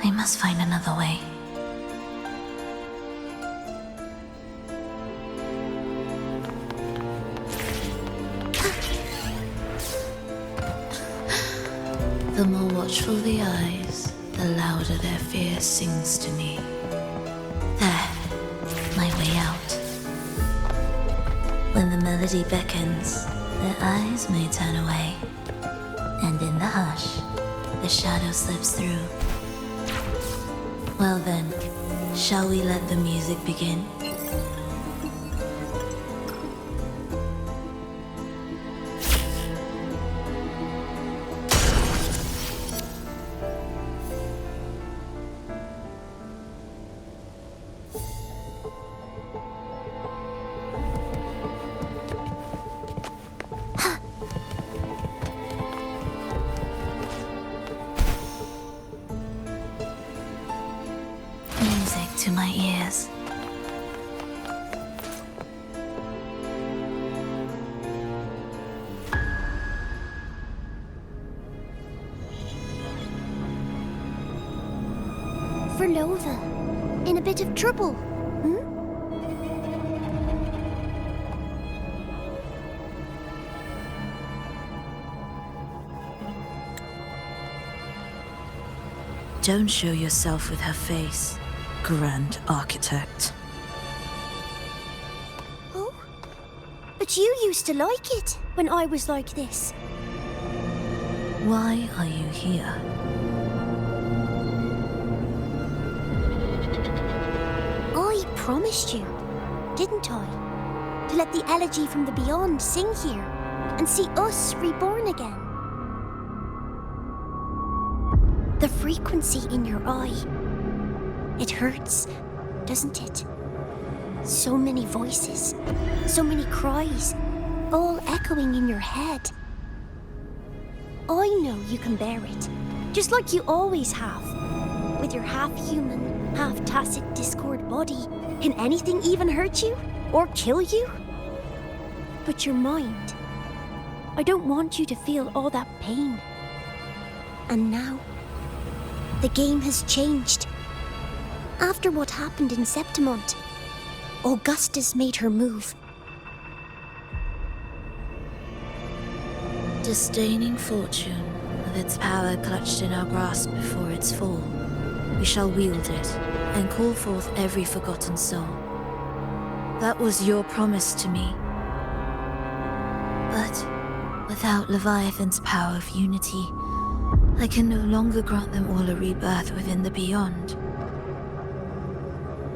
I must find another way. The more watchful the eyes, the louder their fear sings to me. There, my way out. When the melody beckons, their eyes may turn away, and in the hush, the shadow slips through. Well then, shall we let the music begin? Music to my ears. Frolova, in a bit of trouble, Don't show yourself with her face, Grand Architect. Oh? But you used to like it when I was like this. Why are you here? I promised you, didn't I? To let the elegy from the beyond sing here and see us reborn again. The frequency in your eye. It hurts, doesn't it? So many voices, so many cries, all echoing in your head. I know you can bear it, just like you always have. With your half-human, half-tacit Discord body, can anything even hurt you? Or kill you? But your mind, I don't want you to feel all that pain. And now, the game has changed. After what happened in Septimont, Augustus made her move. Disdaining fortune, with its power clutched in our grasp before its fall, we shall wield it and call forth every forgotten soul. That was your promise to me. But without Leviathan's power of unity, I can no longer grant them all a rebirth within the beyond.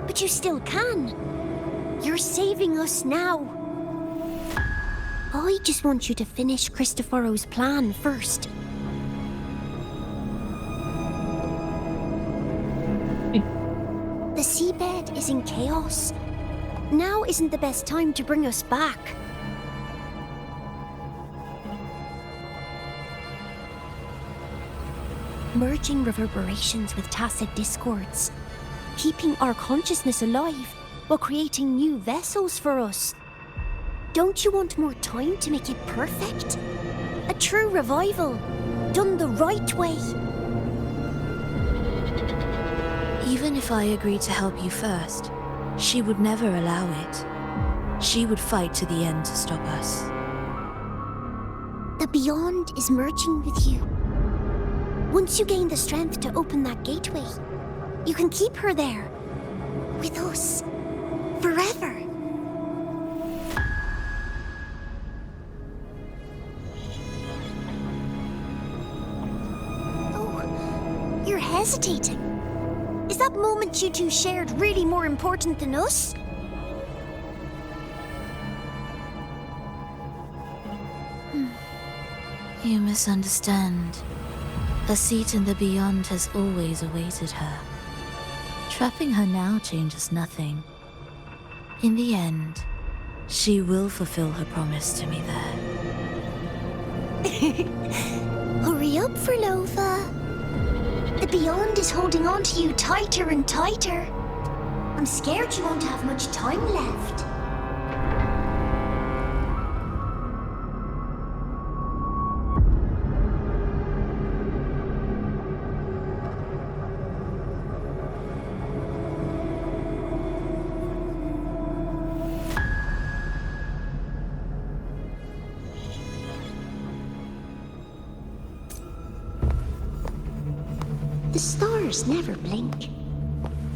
But you still can. You're saving us now. I just want you to finish Cristoforo's plan first. The seabed is in chaos. Now isn't the best time to bring us back. Merging reverberations with tacit discords. Keeping our consciousness alive while creating new vessels for us. Don't you want more time to make it perfect? A true revival, done the right way. Even if I agreed to help you first, she would never allow it. She would fight to the end to stop us. The Beyond is merging with you. Once you gain the strength to open that gateway, you can keep her there. With us. Forever. Oh, you're hesitating. Is that moment you two shared really more important than us? You misunderstand. A seat in the Beyond has always awaited her. Trapping her now changes nothing. In the end, she will fulfill her promise to me there. Hurry up, Furlova. The Beyond is holding on to you tighter and tighter. I'm scared you won't have much time left. The stars never blink.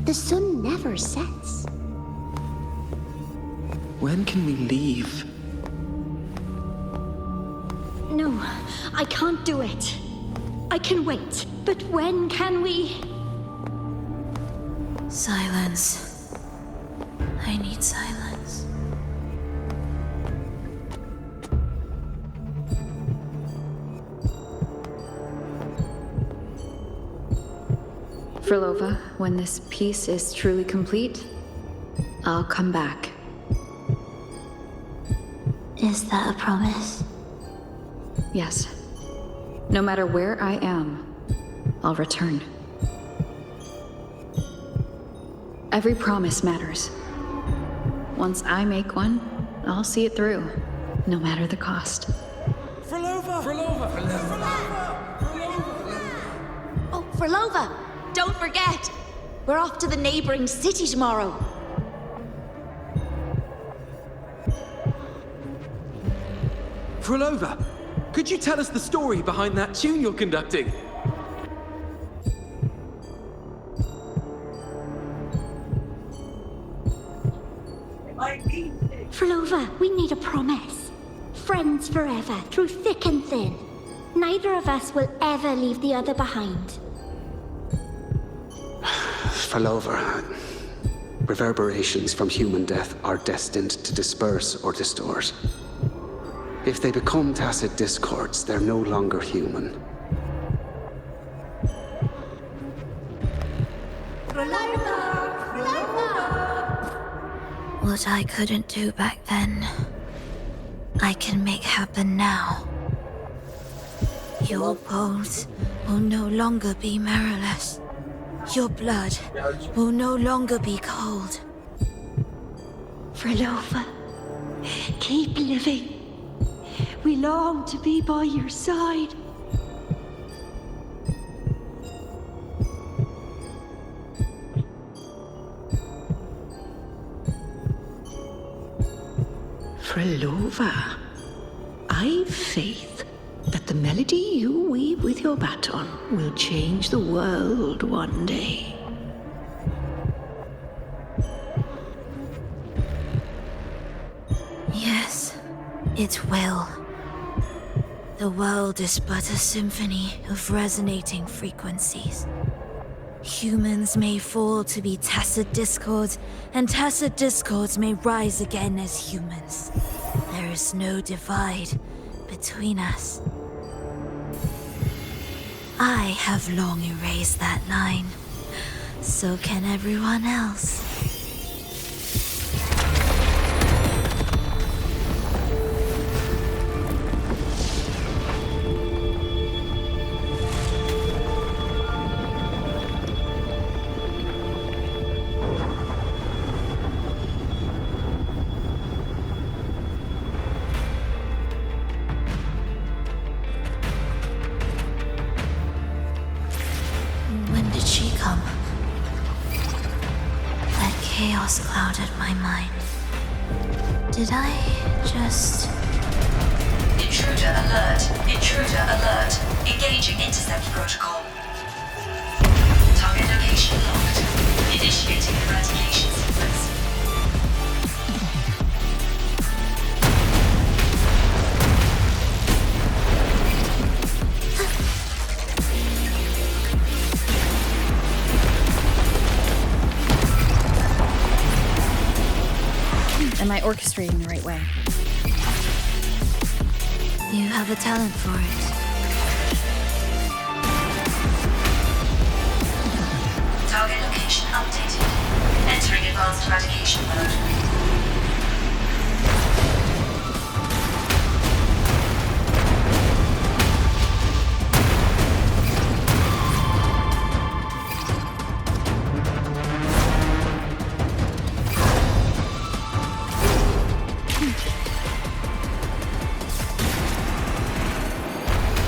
The sun never sets. When can we leave? No, I can't do it. I can wait, but when can we? Silence. I need silence. Furlova, when this piece is truly complete, I'll come back. Is that a promise? Yes. No matter where I am, I'll return. Every promise matters. Once I make one, I'll see it through, no matter the cost. Furlova! Furlova! Oh, Furlova! Don't forget! We're off to the neighboring city tomorrow. Furlova, could you tell us the story behind that tune you're conducting? Furlova, we need a promise. Friends forever, through thick and thin. Neither of us will ever leave the other behind. Furlova, reverberations from human death are destined to disperse or distort. If they become tacit discords, they're no longer human. What I couldn't do back then, I can make happen now. Your bones will no longer be marrowless. Your blood will no longer be cold. Frolova, keep living. We long to be by your side. Frolova, I've faith that the melody you weave with your baton will change the world one day. Yes, it will. The world is but a symphony of resonating frequencies. Humans may fall to be tacit discords, and tacit discords may rise again as humans. There is no divide between us. I have long erased that line. So can everyone else. When did she come? That chaos clouded my mind. Did I just... Intruder alert! Intruder alert! Engaging intercept protocol. Target location locked. Initiating eradication sequence. Am I orchestrating the right way? You have a talent for it. Target location updated. Entering advanced eradication mode.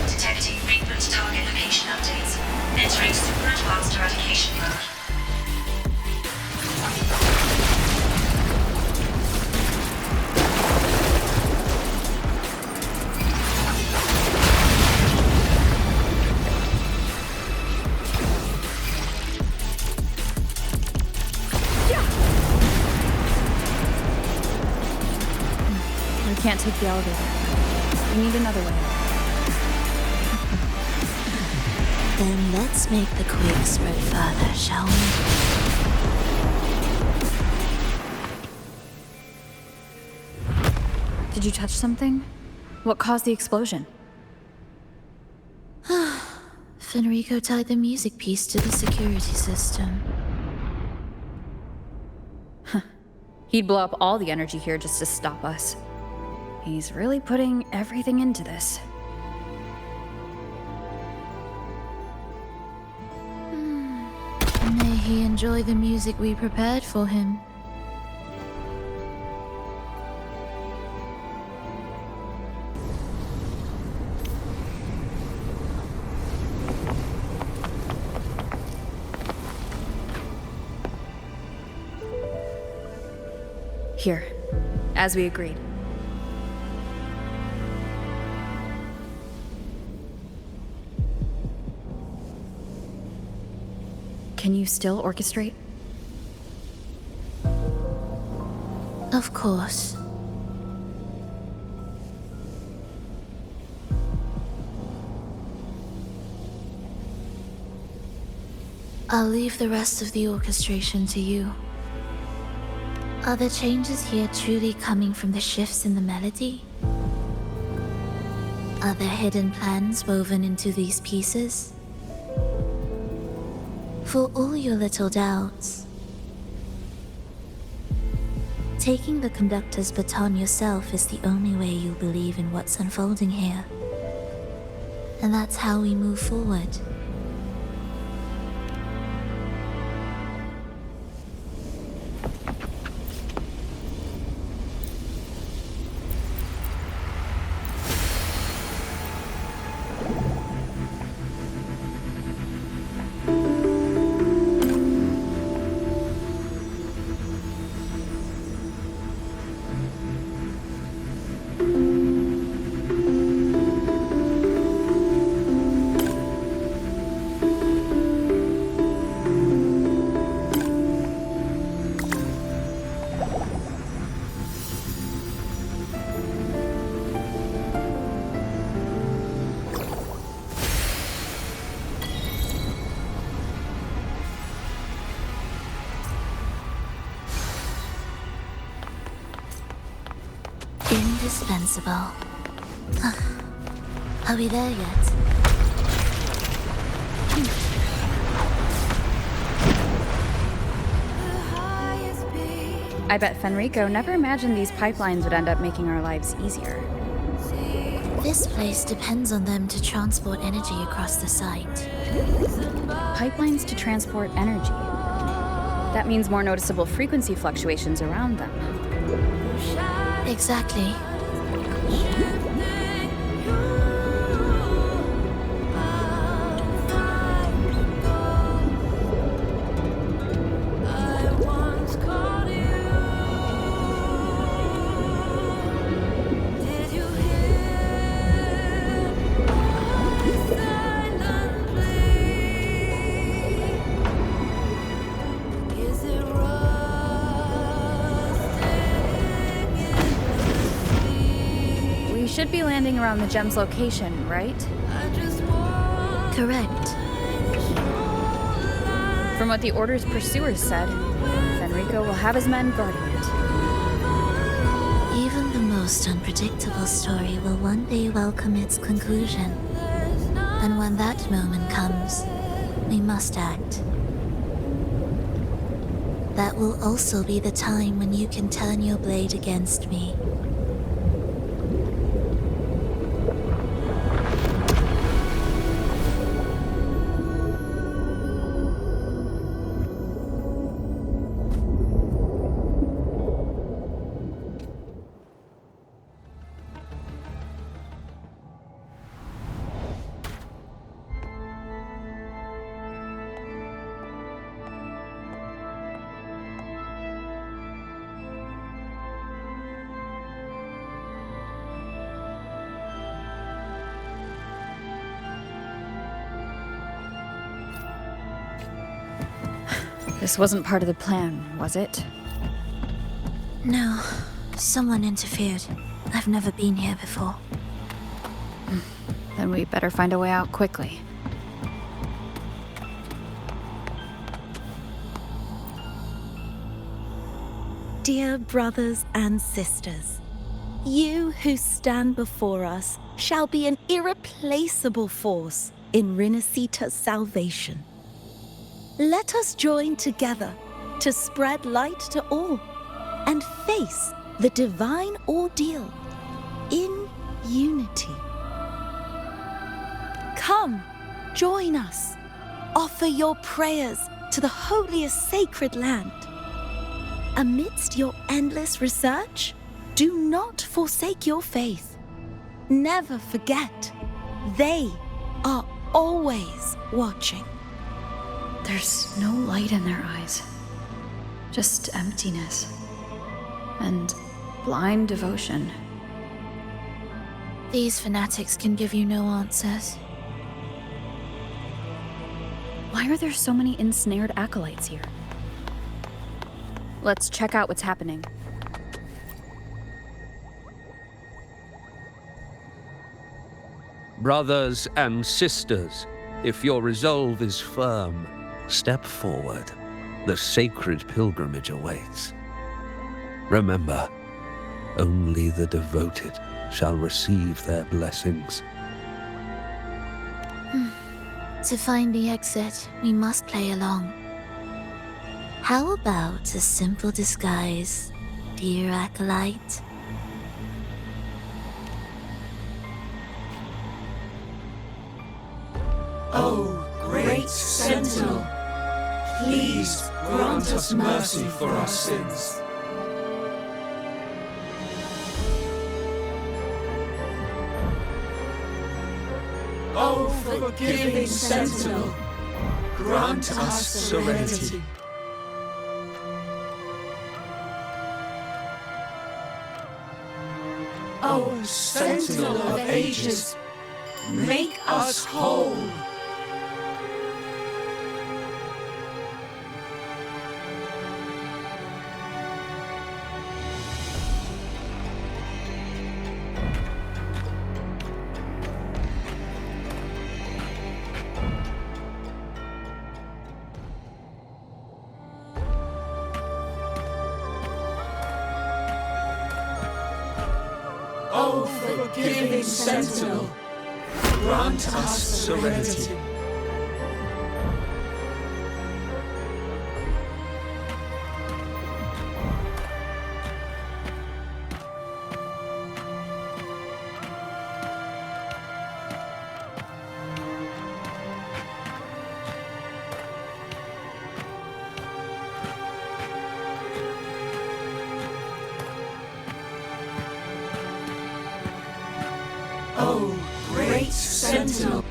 Detecting frequent target location updates. Entering super advanced eradication mode. We can't take the elevator. We need another way. Then let's make the quick spread further, shall we? Did you touch something? What caused the explosion? Fenrico tied the music piece to the security system. He'd blow up all the energy here just to stop us. He's really putting everything into this. May he enjoy the music we prepared for him. Here, as we agreed. Can you still orchestrate? Of course. I'll leave the rest of the orchestration to you. Are the changes here truly coming from the shifts in the melody? Are there hidden plans woven into these pieces? For all your little doubts, Taking the conductor's baton yourself is the only way you'll believe in what's unfolding here. And that's how we move forward. Indispensable. Are we there yet? I bet Fenrico never imagined these pipelines would end up making our lives easier. This place depends on them to transport energy across the site. Pipelines to transport energy. That means more noticeable frequency fluctuations around them. Exactly. We should be landing around the gem's location, right? Correct. From what the Order's pursuers said, Fenrico will have his men guarding it. Even the most unpredictable story will one day welcome its conclusion. And when that moment comes, we must act. That will also be the time when you can turn your blade against me. This wasn't part of the plan, was it? No. Someone interfered. I've never been here before. Then we better find a way out quickly. Dear brothers and sisters, you who stand before us shall be an irreplaceable force in Rinasita's salvation. Let us join together to spread light to all and face the divine ordeal in unity. Come, join us. Offer your prayers to the holiest sacred land. Amidst your endless research, do not forsake your faith. Never forget, they are always watching. There's no light in their eyes. Just emptiness. And blind devotion. These fanatics can give you no answers. Why are there so many ensnared acolytes here? Let's check out what's happening. Brothers and sisters, if your resolve is firm, step forward. The sacred pilgrimage awaits. Remember, only the devoted shall receive their blessings. To find the exit, we must play along. How about a simple disguise dear acolyte. O great Sentinel, please grant us mercy for our sins. O forgiving Sentinel, grant us serenity. O Sentinel of ages, make us whole. O forgiving Sentinel, grant us serenity. O great Sentinel.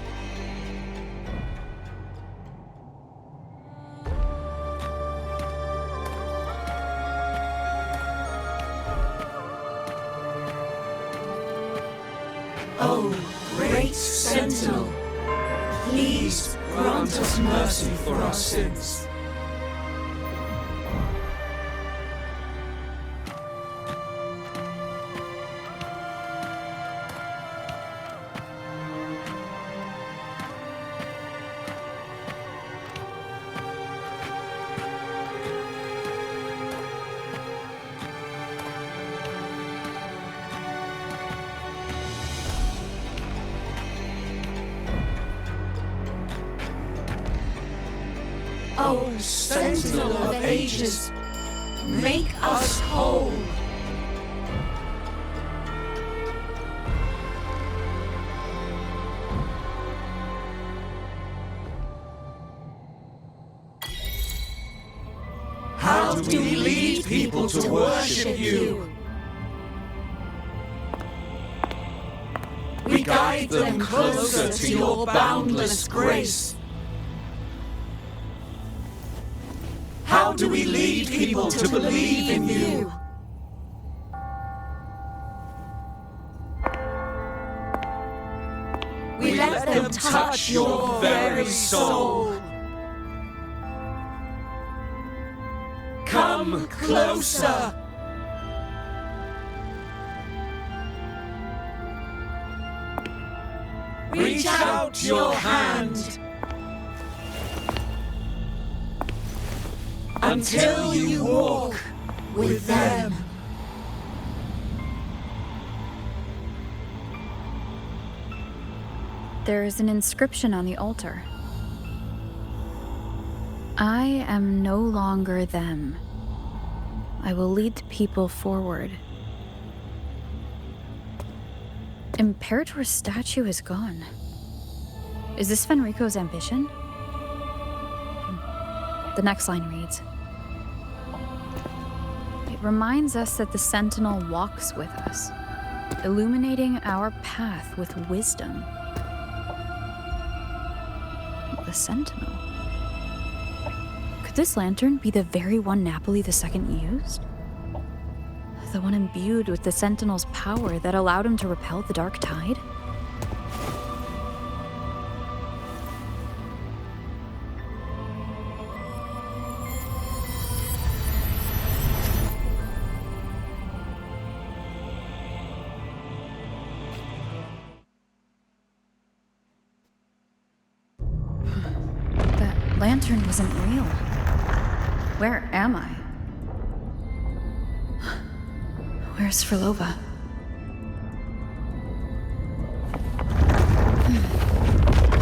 O great Sentinel, please grant us mercy for our sins. O Sentinel of ages, make us whole. How do we lead people to worship you? We guide them closer to your boundless grace. How do we lead people to believe in you? We let them touch your very soul. Come closer. Reach out your hand. Until you walk with them. There is an inscription on the altar. I am no longer them. I will lead the people forward. Imperator's statue is gone. Is this Fenrico's ambition? The next line reads, it reminds us that the Sentinel walks with us, illuminating our path with wisdom. The Sentinel? Could this lantern be the very one Napoli II used? The one imbued with the Sentinel's power that allowed him to repel the Dark Tide? Lantern wasn't real. Where am I? Where's Frolova?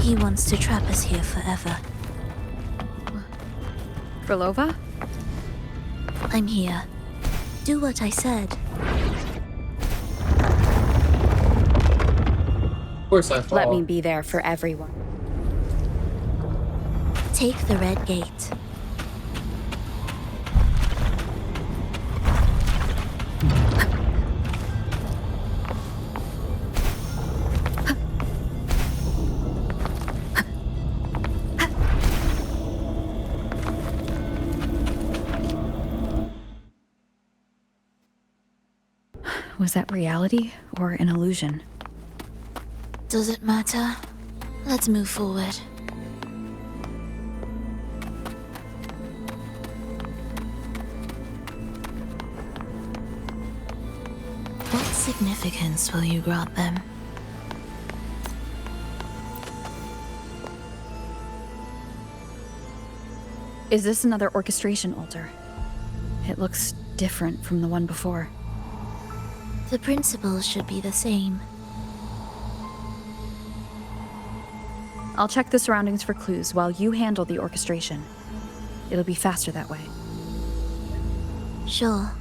He wants to trap us here forever. Frolova? I'm here. Do what I said. Of course I fall. Let me be there for everyone. Take the red gate. Was that reality or an illusion? Does it matter? Let's move forward. What significance will you grant them? Is this another orchestration altar? It looks different from the one before. The principles should be the same. I'll check the surroundings for clues while you handle the orchestration. It'll be faster that way. Sure.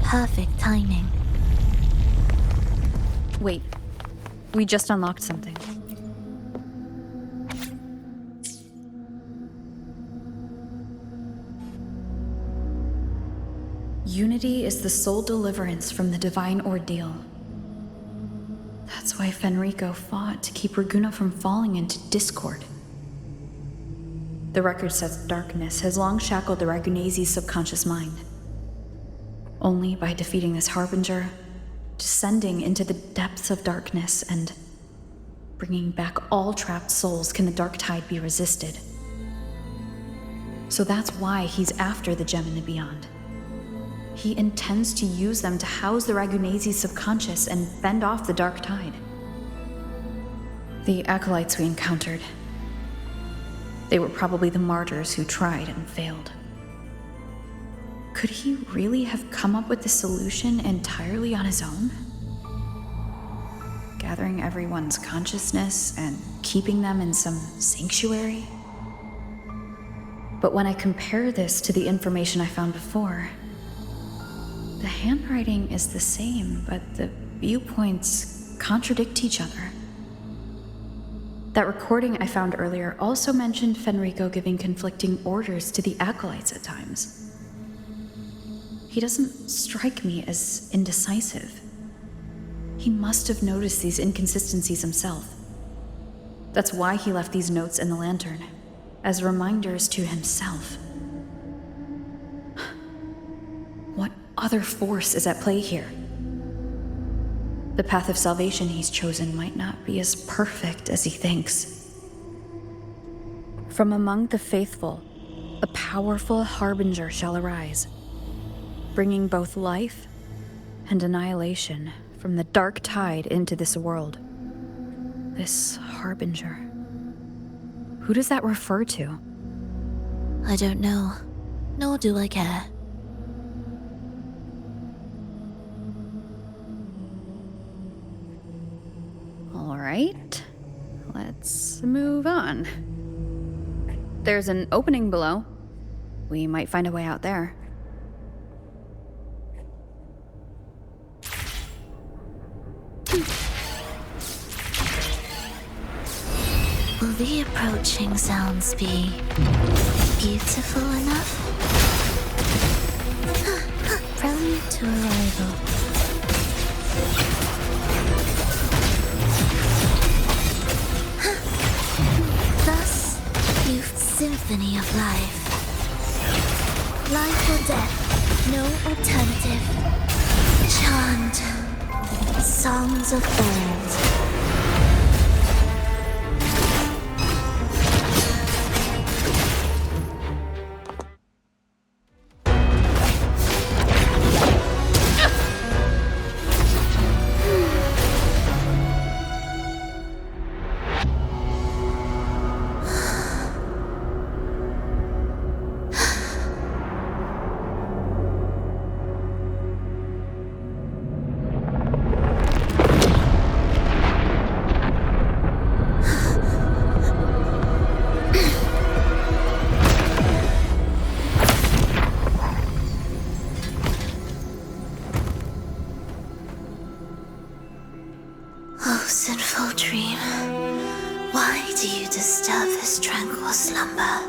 Perfect timing. Wait, we just unlocked something. Unity is the sole deliverance from the divine ordeal. That's why Fenrico fought to keep Raguna from falling into discord. The record says darkness has long shackled the Ragunese's subconscious mind. Only by defeating this harbinger, descending into the depths of darkness, and bringing back all trapped souls can the dark tide be resisted. So that's why he's after the gem in the beyond. He intends to use them to house the Ragunese's subconscious and fend off the dark tide. The acolytes we encountered, they were probably the martyrs who tried and failed. Could he really have come up with the solution entirely on his own? Gathering everyone's consciousness and keeping them in some sanctuary? But when I compare this to the information I found before, the handwriting is the same, but the viewpoints contradict each other. That recording I found earlier also mentioned Fenrico giving conflicting orders to the acolytes at times. He doesn't strike me as indecisive. He must have noticed these inconsistencies himself. That's why he left these notes in the lantern, as reminders to himself. What other force is at play here? The path of salvation he's chosen might not be as perfect as he thinks. From among the faithful, a powerful harbinger shall arise, bringing both life and annihilation from the dark tide into this world. This harbinger. Who does that refer to? I don't know, nor do I care. All right, let's move on. There's an opening below. We might find a way out there. Will the approaching sounds be beautiful enough? Prelude to arrival. Thus, youth's symphony of life. Life or death, no alternative. Chant songs of old. disturb this tranquil slumber.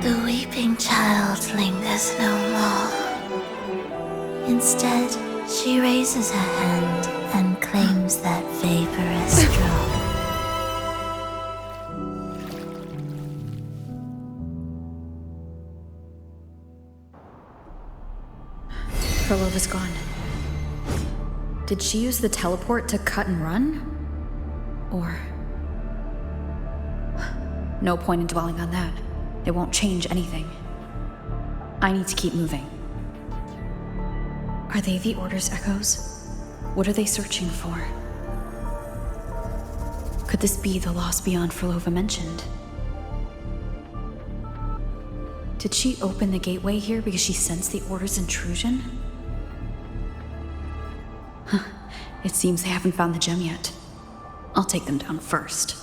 The weeping child lingers no more. Instead, she raises her hand and claims that vaporous drop. Frolova's gone. Did she use the teleport to cut and run? Or... No point in dwelling on that. It won't change anything. I need to keep moving. Are they the Order's echoes? What are they searching for? Could this be the lost beyond Frolova mentioned? Did she open the gateway here because she sensed the Order's intrusion? Huh. It seems they haven't found the gem yet. I'll take them down first.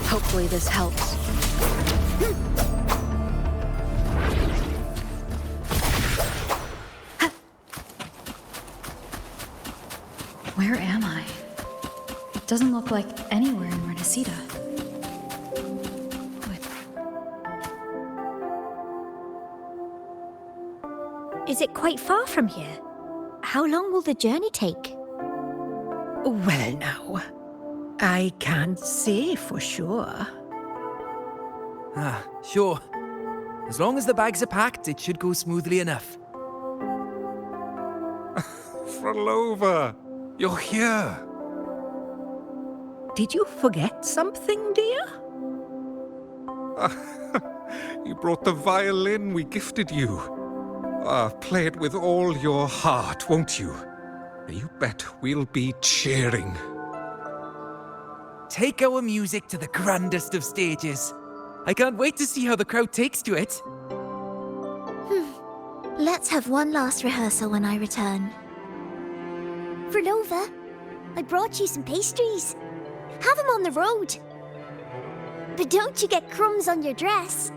Hopefully this helps. Where am I? It doesn't look like anywhere in Renacita. Is it quite far from here? How long will the journey take? Well now, I can't say for sure. Ah, sure. As long as the bags are packed, it should go smoothly enough. Frolova, you're here. Did you forget something, dear? You brought the violin we gifted you. Play it with all your heart, won't you? You bet we'll be cheering. Take our music to the grandest of stages. I can't wait to see how the crowd takes to it. Let's have one last rehearsal when I return. Frolova, I brought you some pastries. Have them on the road. But don't you get crumbs on your dress.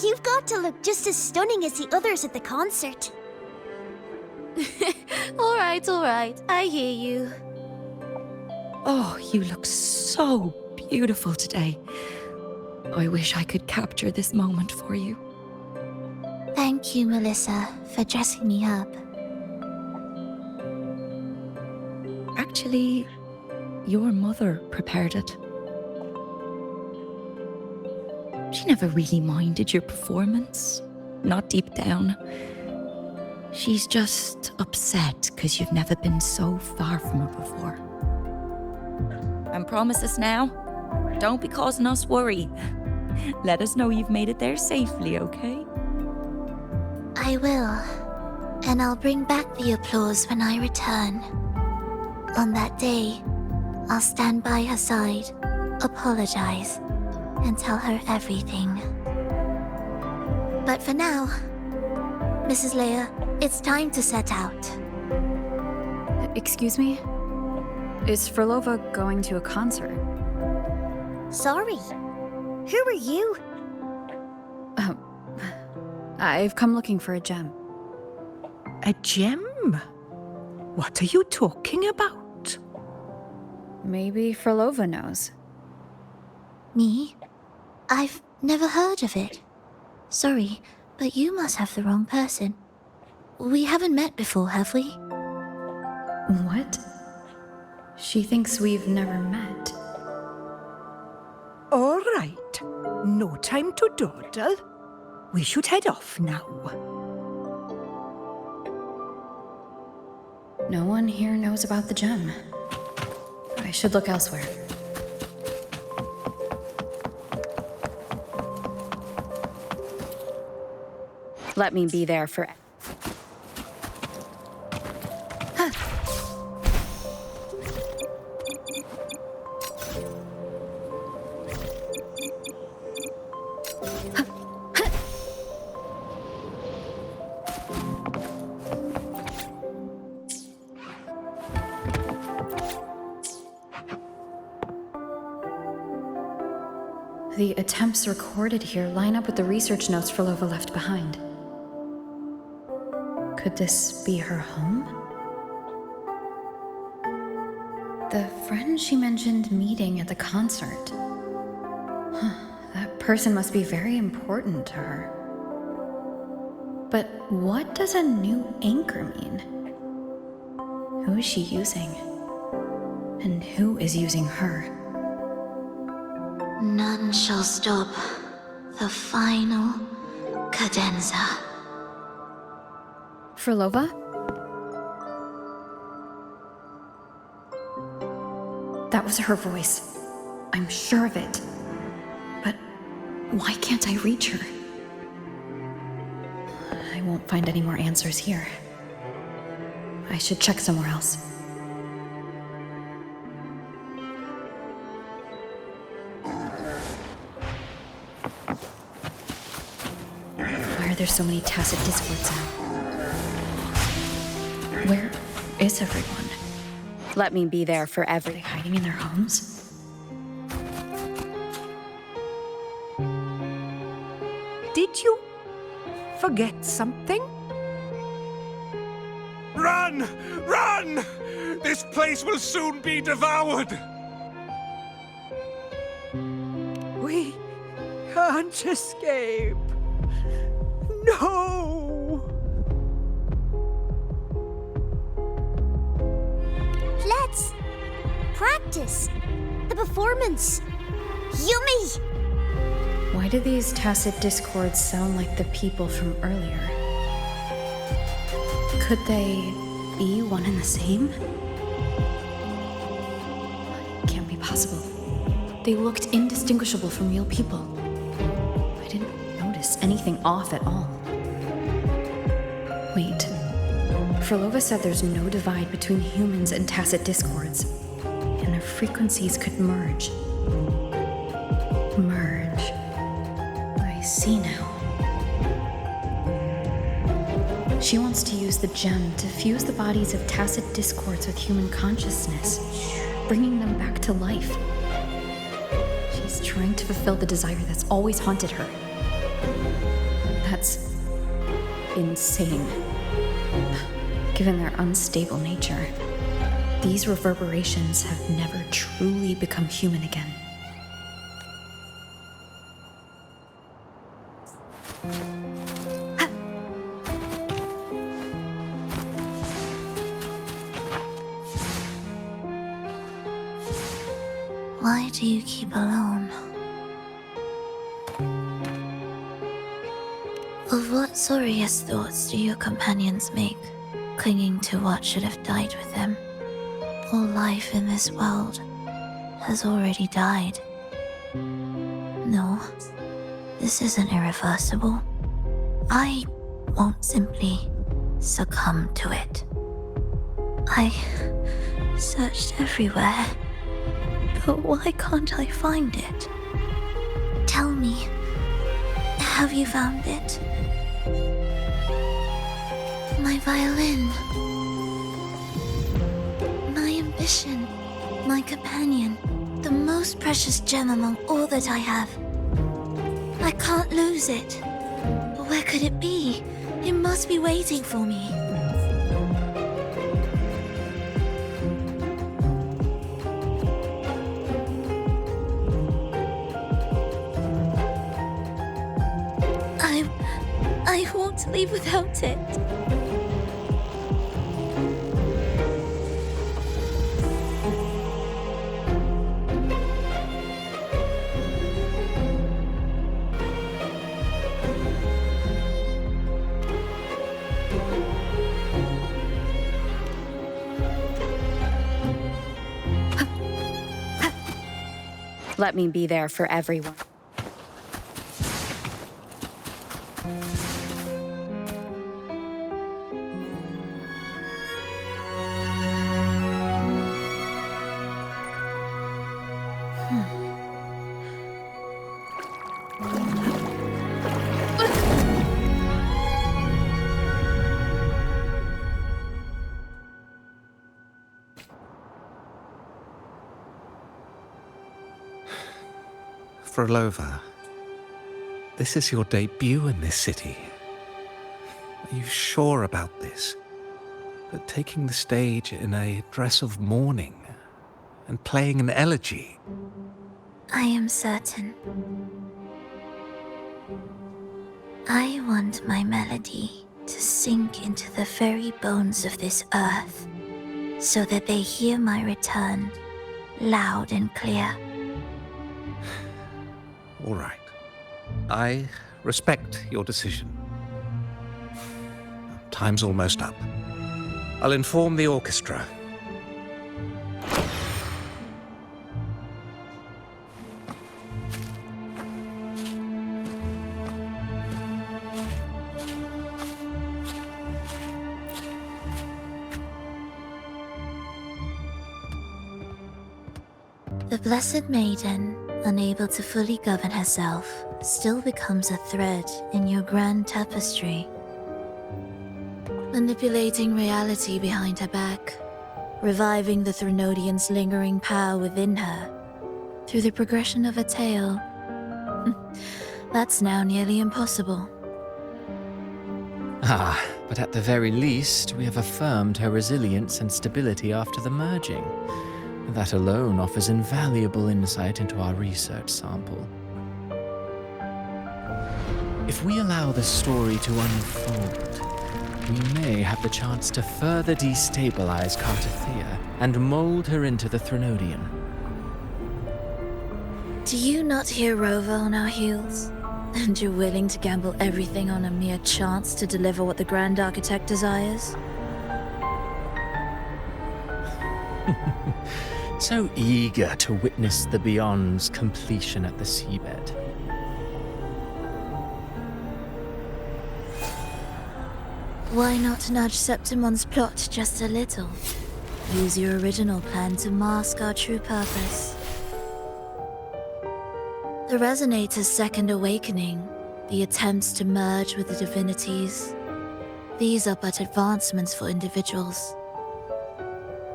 You've got to look just as stunning as the others at the concert. All right, I hear you. Oh, you look so beautiful today. I wish I could capture this moment for you. Thank you, Melissa, for dressing me up. Actually, your mother prepared it. She never really minded your performance, not deep down. She's just upset because you've never been so far from her before. And promise us now, don't be causing us worry. Let us know you've made it there safely, okay? I will. And I'll bring back the applause when I return. On that day, I'll stand by her side, apologize, and tell her everything. But for now, Mrs. Leia, it's time to set out. Excuse me? Is Frolova going to a concert? Sorry. Who are you? I've come looking for a gem. A gem? What are you talking about? Maybe Frolova knows. Me? I've never heard of it. Sorry, but you must have the wrong person. We haven't met before, have we? What? She thinks we've never met. All right. No time to dawdle. We should head off now. No one here knows about the gem. I should look elsewhere. Let me be there for... The attempts recorded here line up with the research notes Frolova left behind. Could this be her home? The friend she mentioned meeting at the concert. That person must be very important to her. But what does a new anchor mean? Who is she using? And who is using her? None shall stop the final cadenza. Frolova? That was her voice. I'm sure of it. But why can't I reach her? I won't find any more answers here. I should check somewhere else. Why are there so many tacit discords now? Where is everyone? Let me be there forever. Are they hiding in their homes? Did you forget something? Run! Run! This place will soon be devoured! We can't escape. No! Let's practice the performance. Yummy! Why do these tacit discords sound like the people from earlier? Could they be one and the same? It can't be possible. They looked indistinguishable from real people. I didn't notice anything off at all. Wait. Frolova said there's no divide between humans and tacit discords, and their frequencies could merge. Merge. I see now. She wants to use the gem to fuse the bodies of tacit discords with human consciousness, bringing them back to life. She's trying to fulfill the desire that's always haunted her. That's insane. Given their unstable nature, these reverberations have never truly become human again. Why do you keep alone? Of what sorriest thoughts do your companions make, clinging to what should have died with them? All life in this world has already died. No, this isn't irreversible. I won't simply succumb to it. I searched everywhere, but why can't I find it? Tell me, have you found it? My violin. My ambition. My companion. The most precious gem among all that I have. I can't lose it. But where could it be? It must be waiting for me. I won't leave without it. Let me be there for everyone. Frolova, this is your debut in this city. Are you sure about this? That taking the stage in a dress of mourning and playing an elegy? I am certain. I want my melody to sink into the very bones of this earth, so that they hear my return loud and clear. All right. I respect your decision. Time's almost up. I'll inform the orchestra. The Blessed Maiden, unable to fully govern herself, still becomes a thread in your grand tapestry, manipulating reality behind her back, reviving the Threnodian's lingering power within her through the progression of a tale. That's now nearly impossible. Ah, but at the very least, we have affirmed her resilience and stability after the merging. That alone offers invaluable insight into our research sample. If we allow the story to unfold, we may have the chance to further destabilize Cartathea and mold her into the Threnodian. Do you not hear Rover on our heels? And you're willing to gamble everything on a mere chance to deliver what the Grand Architect desires? So eager to witness the Beyond's completion at the seabed. Why not nudge Septimon's plot just a little? Use your original plan to mask our true purpose. The Resonator's second awakening, the attempts to merge with the divinities, these are but advancements for individuals.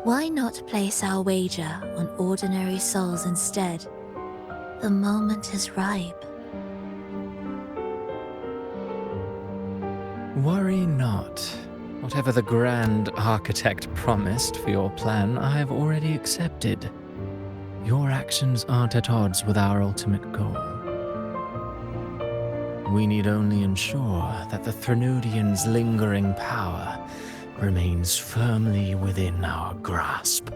Why not place our wager on ordinary souls instead? The moment is ripe. Worry not. Whatever the Grand Architect promised for your plan, I have already accepted. Your actions aren't at odds with our ultimate goal. We need only ensure that the Threnodian's lingering power remains firmly within our grasp.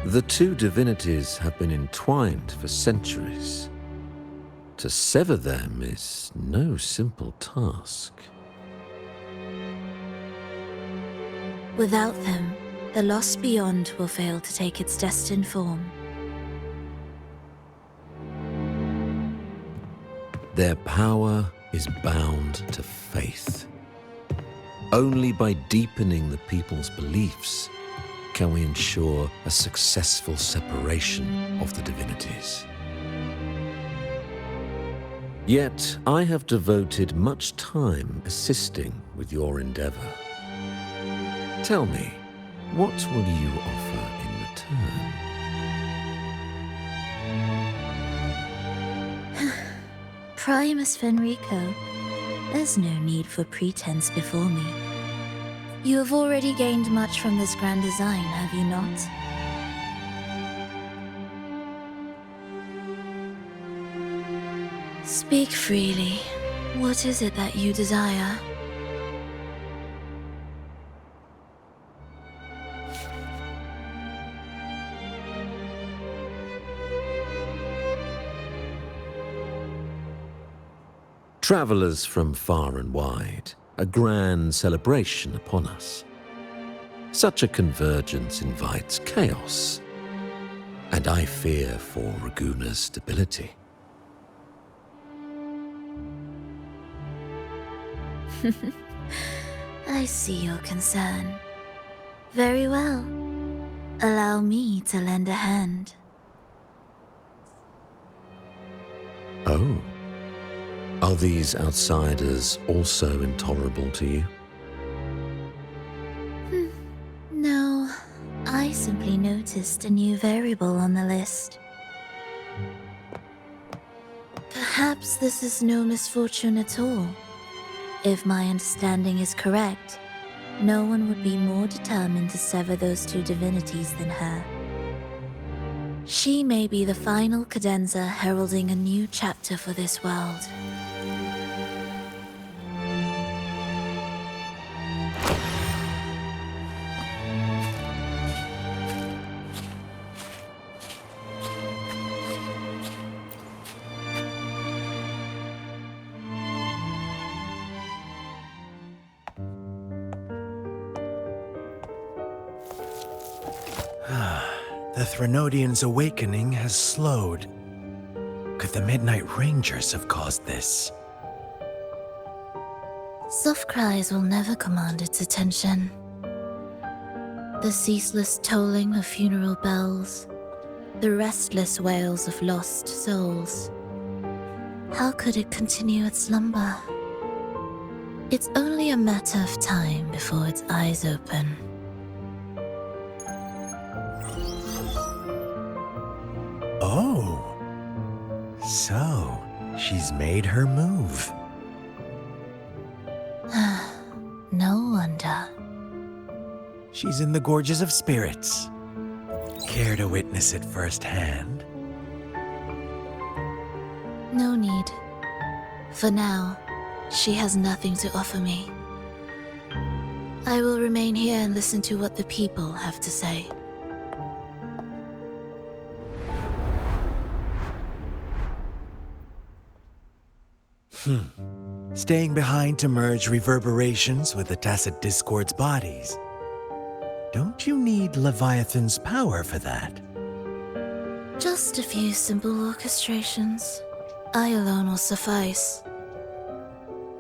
The two divinities have been entwined for centuries. To sever them is no simple task. Without them, the lost beyond will fail to take its destined form. Their power is bound to faith. Only by deepening the people's beliefs can we ensure a successful separation of the divinities. Yet, I have devoted much time assisting with your endeavor. Tell me, what will you offer in return? Primus Fenrico, there's no need for pretense before me. You have already gained much from this grand design, have you not? Speak freely. What is it that you desire? Travelers from far and wide, a grand celebration upon us. Such a convergence invites chaos, and I fear for Raguna's stability. I see your concern. Very well. Allow me to lend a hand. Oh. Are these outsiders also intolerable to you? No, I simply noticed a new variable on the list. Perhaps this is no misfortune at all. If my understanding is correct, no one would be more determined to sever those two divinities than her. She may be the final cadenza heralding a new chapter for this world. The Threnodians' awakening has slowed. Could the Midnight Rangers have caused this? Soft cries will never command its attention. The ceaseless tolling of funeral bells, the restless wails of lost souls. How could it continue its slumber? It's only a matter of time before its eyes open. Oh. So, she's made her move. No wonder. She's in the Gorges of Spirits. Care to witness it firsthand? No need. For now, she has nothing to offer me. I will remain here and listen to what the people have to say. Staying behind to merge reverberations with the Tacit Discord's bodies. Don't you need Leviathan's power for that? Just a few simple orchestrations. I alone will suffice.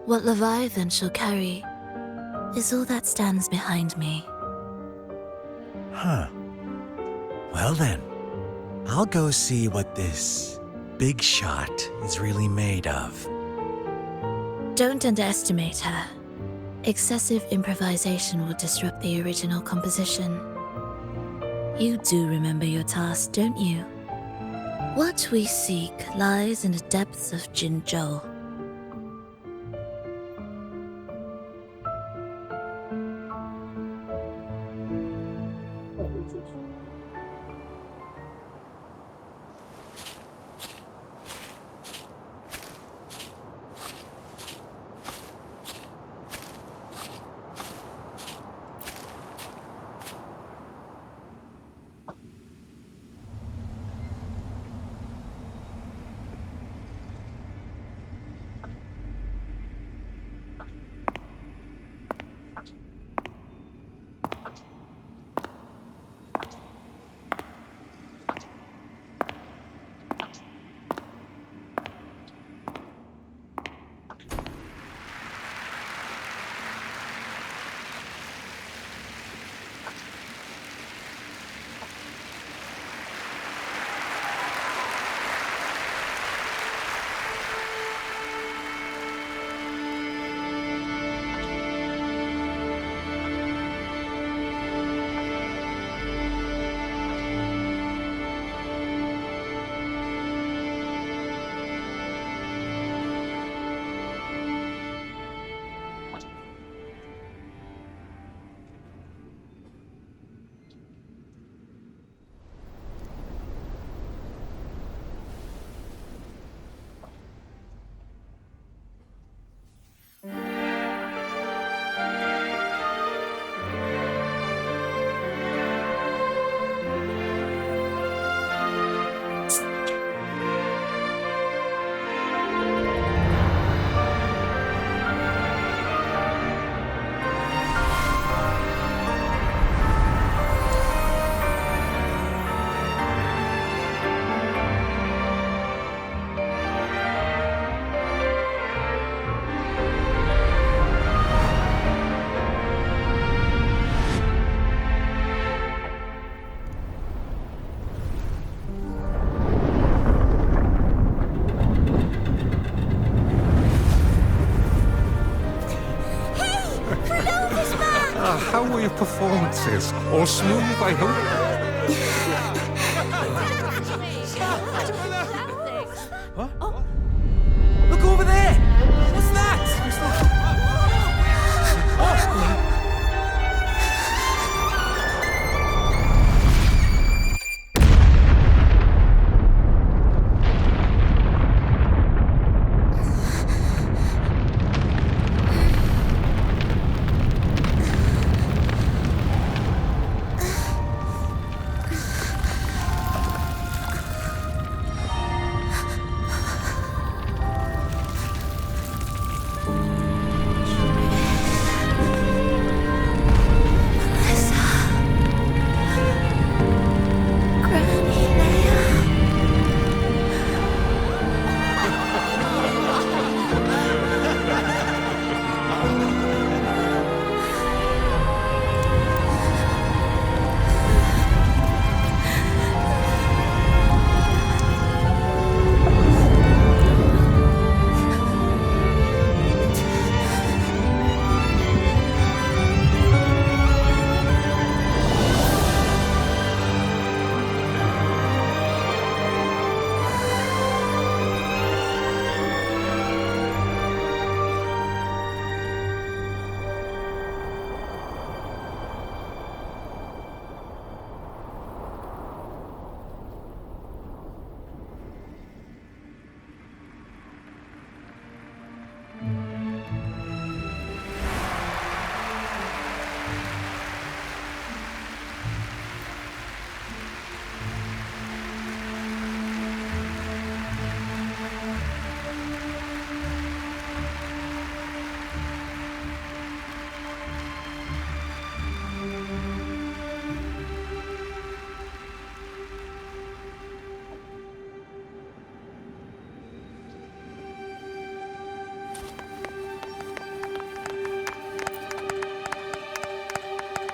What Leviathan shall carry is all that stands behind me. Huh. Well then, I'll go see what this big shot is really made of. Don't underestimate her. Excessive improvisation will disrupt the original composition. You do remember your task, don't you? What we seek lies in the depths of Jinzhou. How were your performances? All smooth, I hope? Look over there! What's that?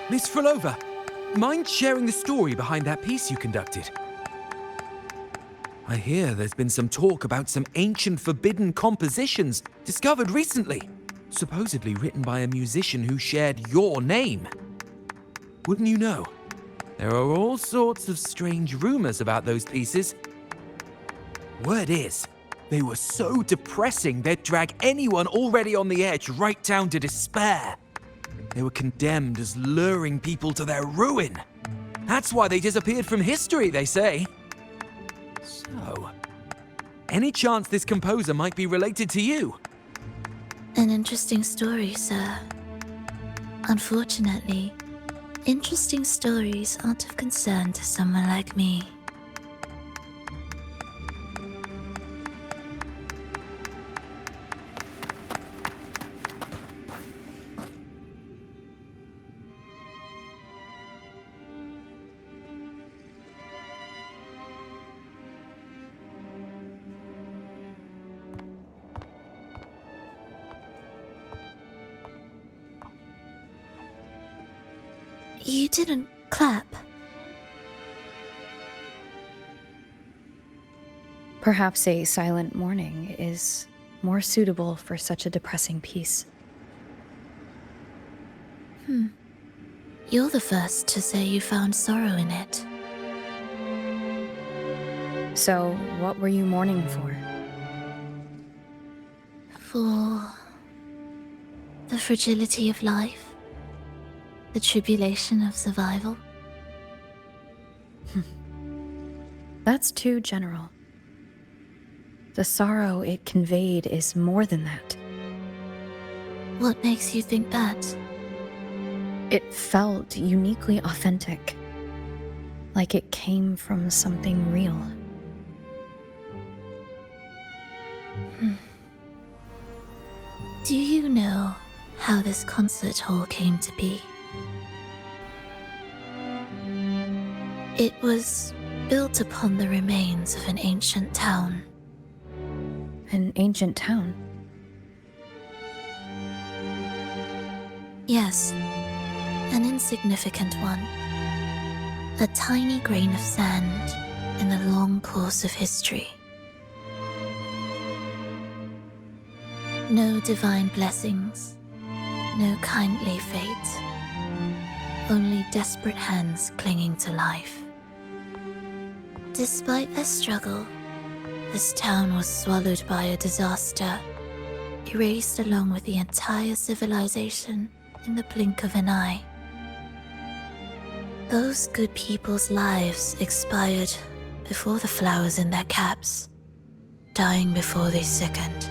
Miss Frolova, mind sharing the story behind that piece you conducted? I hear there's been some talk about some ancient forbidden compositions discovered recently, supposedly written by a musician who shared your name. Wouldn't you know? There are all sorts of strange rumors about those pieces. Word is, they were so depressing they'd drag anyone already on the edge right down to despair. They were condemned as luring people to their ruin. That's why they disappeared from history, they say. So, any chance this composer might be related to you? An interesting story, sir. Unfortunately, interesting stories aren't of concern to someone like me. You didn't clap. Perhaps a silent mourning is more suitable for such a depressing piece. You're the first to say you found sorrow in it. So, what were you mourning for? For the fragility of life. The tribulation of survival. That's too general. The sorrow it conveyed is more than that. What makes you think that? It felt uniquely authentic. Like it came from something real. Do you know how this concert hall came to be? It was built upon the remains of an ancient town. An ancient town? Yes, an insignificant one. A tiny grain of sand in the long course of history. No divine blessings, no kindly fate. only desperate hands clinging to life. Despite their struggle, this town was swallowed by a disaster, erased along with the entire civilization in the blink of an eye. Those good people's lives expired before the flowers in their caps, dying before they sickened.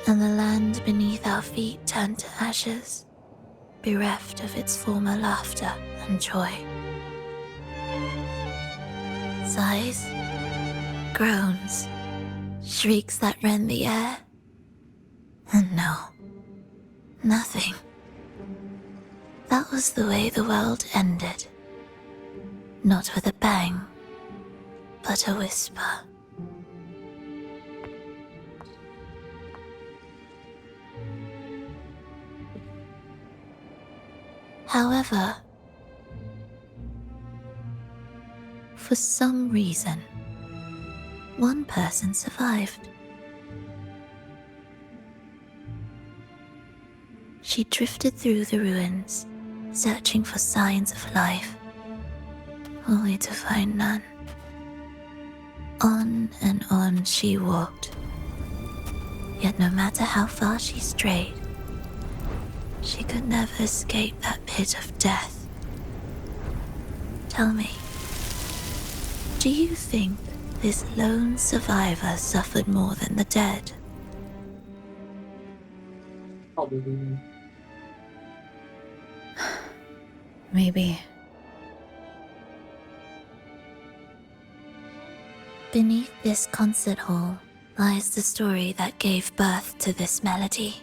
And the land beneath our feet turned to ashes, bereft of its former laughter and joy. Sighs, groans, shrieks that rend the air. And no, nothing. That was the way the world ended. Not with a bang, but a whisper. However, for some reason, one person survived. She drifted through the ruins, searching for signs of life, only to find none. On and on she walked, yet no matter how far she strayed, she could never escape that pit of death. Tell me, do you think this lone survivor suffered more than the dead? Maybe. Beneath this concert hall lies the story that gave birth to this melody.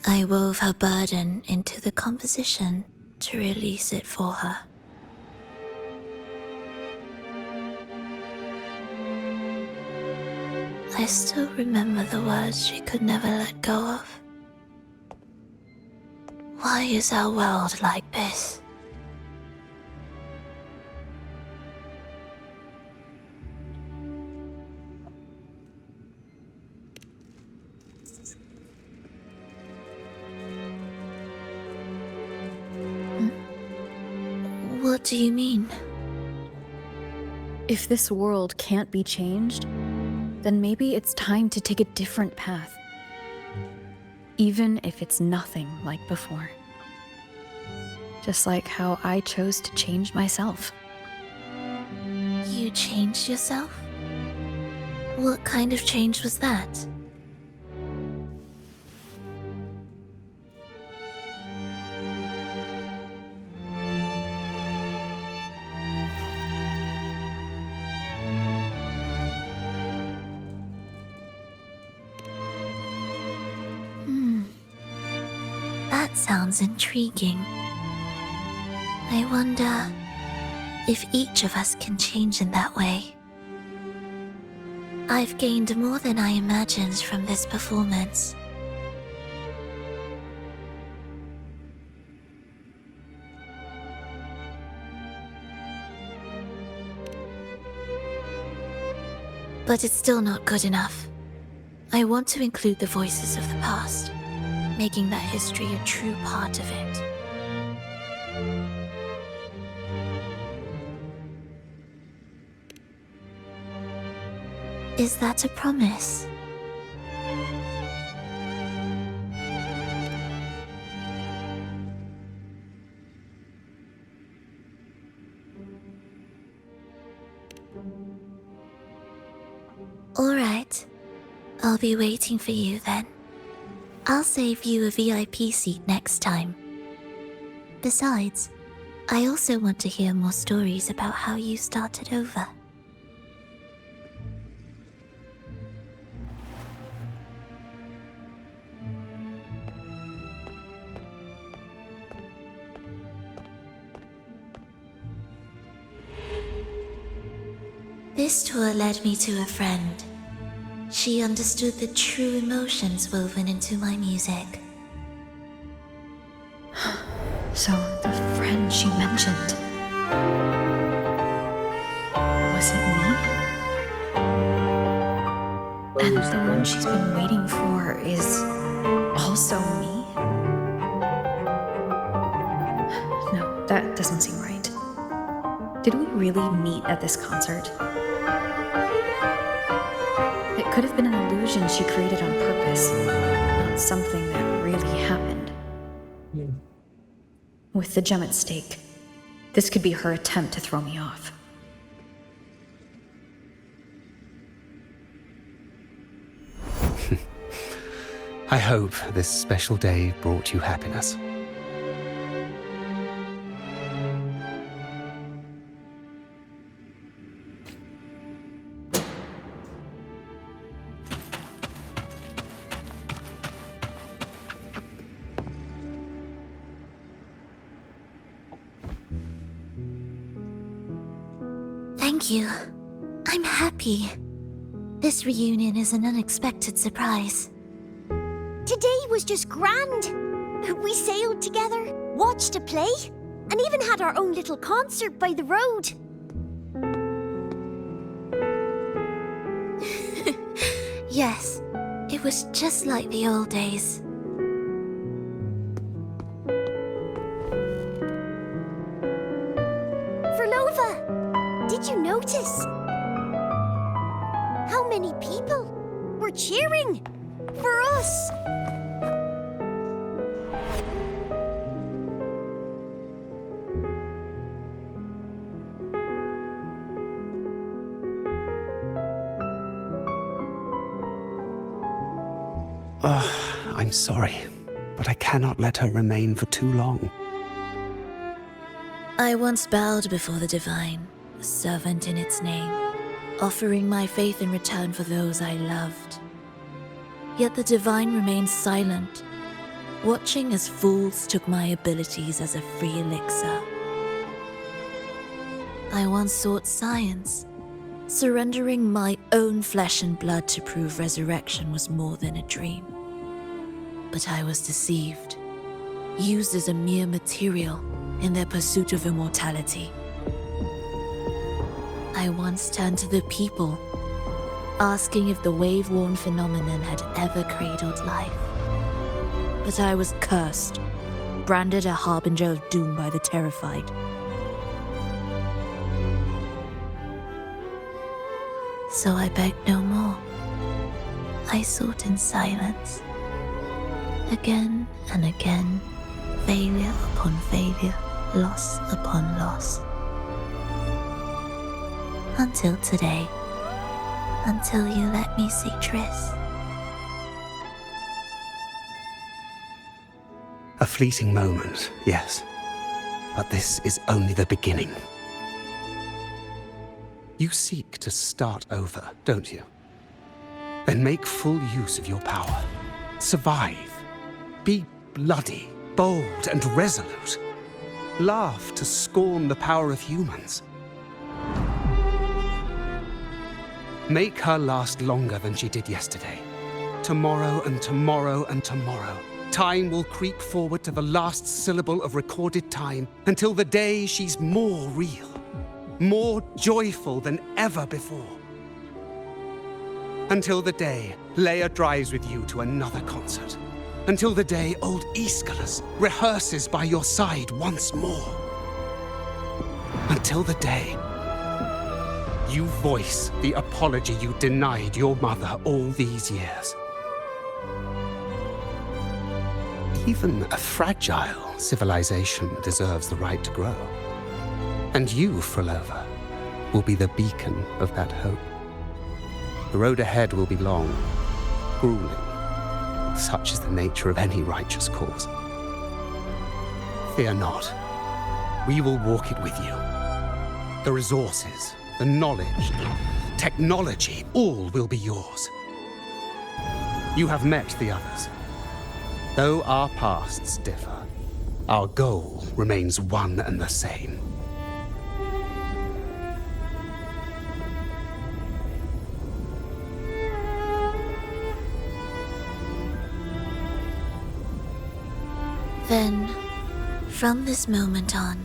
I wove her burden into the composition to release it for her. I still remember the words she could never let go of. Why is our world like this? What do you mean? If this world can't be changed, then maybe it's time to take a different path. Even if it's nothing like before. Just like how I chose to change myself. You changed yourself? What kind of change was that? That sounds intriguing. I wonder if each of us can change in that way. I've gained more than I imagined from this performance. But it's still not good enough. I want to include the voices of the past, making that history a true part of it. Is that a promise? All right. I'll be waiting for you then. I'll save you a VIP seat next time. Besides, I also want to hear more stories about how you started over. This tour led me to a friend. She understood the true emotions woven into my music. So, the friend she mentioned. Was it me? And the one she's been waiting for is Also me? No, that doesn't seem right. Did we really meet at this concert? It could have been an illusion she created on purpose, not something that really happened. With the gem at stake, this could be her attempt to throw me off. I hope this special day brought you happiness. Thank you. I'm happy. This reunion is an unexpected surprise. Today was just grand. We sailed together, watched a play, and even had our own little concert by the road. Yes, it was just like the old days. Verlova, did you notice? How many people were cheering for us? I'm sorry, but I cannot let her remain for too long. I once bowed before the divine, a servant in its name, offering my faith in return for those I loved. Yet the divine remained silent, watching as fools took my abilities as a free elixir. I once sought science, surrendering my own flesh and blood to prove resurrection was more than a dream. But I was deceived, used as a mere material in their pursuit of immortality. I once turned to the people, asking if the wave-worn phenomenon had ever cradled life. But I was cursed, branded a harbinger of doom by the terrified. So I begged no more. I sought in silence. Again and again, failure upon failure, loss upon loss. Until today, until you let me see Triss. A fleeting moment, yes. But this is only the beginning. You seek to start over, don't you? Then make full use of your power. Survive. Be bloody, bold, and resolute. Laugh to scorn the power of humans. Make her last longer than she did yesterday. Tomorrow and tomorrow and tomorrow. Time will creep forward to the last syllable of recorded time until the day she's more real, more joyful than ever before. Until the day Leia drives with you to another concert. Until the day old Aeschylus rehearses by your side once more. Until the day you voice the apology you denied your mother all these years. Even a fragile civilization deserves the right to grow. And you, Frolova, will be the beacon of that hope. The road ahead will be long, grueling. Such is the nature of any righteous cause. Fear not. We will walk it with you. The resources, the knowledge, technology, all will be yours. You have met the others. Though our pasts differ, our goal remains one and the same. Then, from this moment on,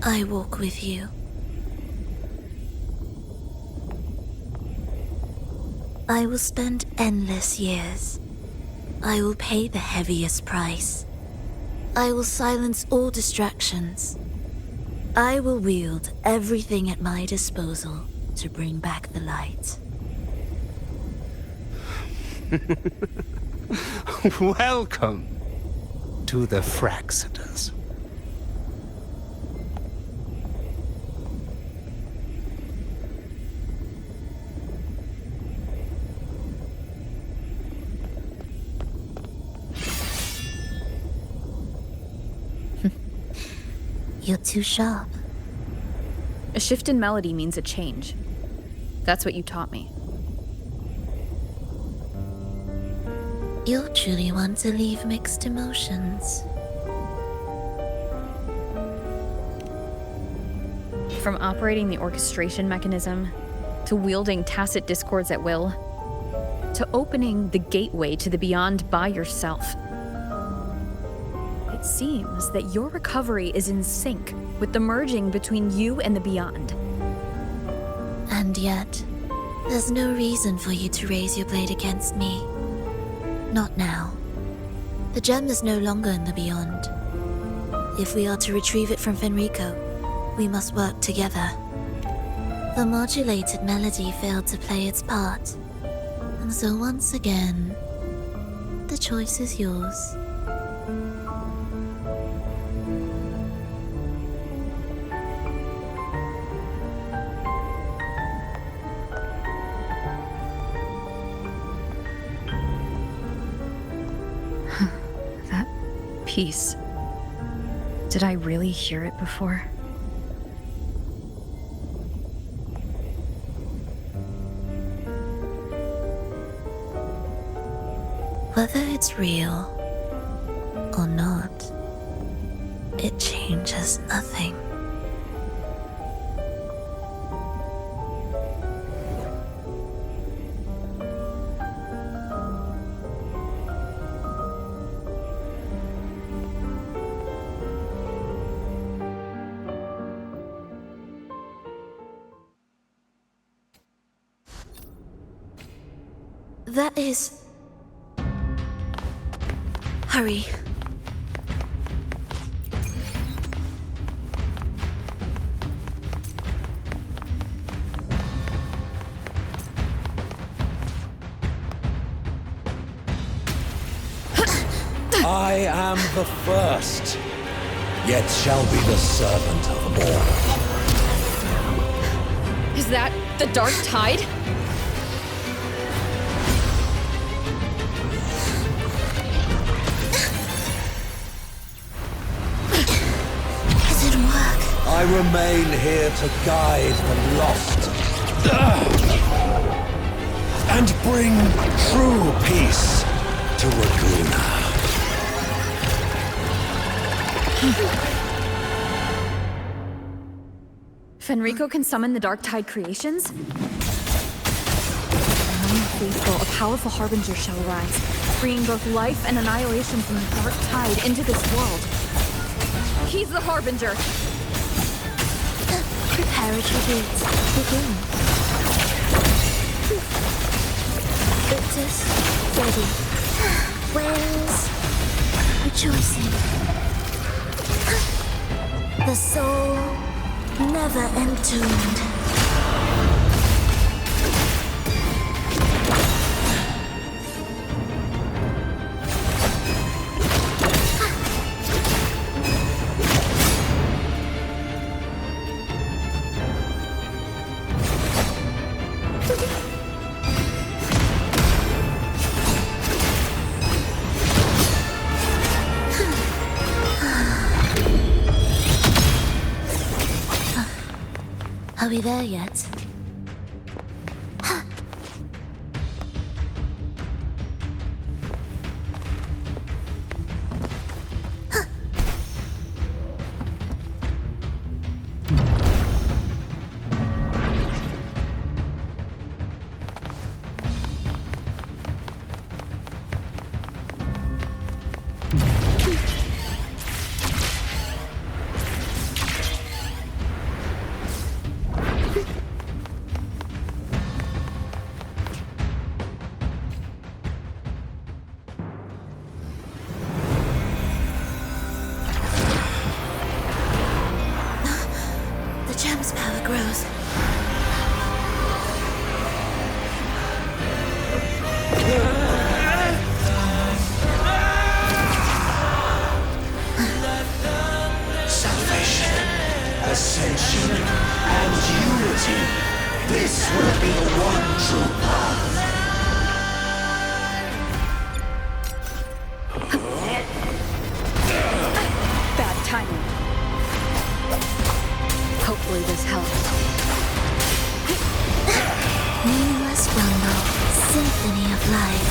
I walk with you. I will spend endless years I will pay the heaviest price. I will silence all distractions. I will wield everything at my disposal to bring back the light. Welcome to the Fraxiters. You're too sharp. A shift in melody means a change. That's what you taught me. You're truly one to leave mixed emotions. From operating the orchestration mechanism, to wielding tacit discords at will, to opening the gateway to the beyond by yourself. It seems that your recovery is in sync with the merging between you and the beyond. And yet, there's no reason for you to raise your blade against me. Not now. The gem is no longer in the beyond. If we are to retrieve it from Fenrico, we must work together. The modulated melody failed to play its part, and so once again, the choice is yours. Peace. Did I really hear it before? Whether it's real or not, it changes nothing. That is... Hurry. I am the first, yet shall be the servant of all. Is that the Dark Tide? I remain here to guide the lost and bring true peace to Raguna. Fenrico can summon the Dark Tide creations? Among the faithful, a powerful harbinger shall arise, bringing both life and annihilation from the Dark Tide into this world. He's the harbinger! Preparatory rites begin. Victus, ready. Wales, rejoicing. The soul never entombed. Are we there yet? This will be the one true path. Bad timing. Hopefully this helps. Meaningless rumble, symphony of life.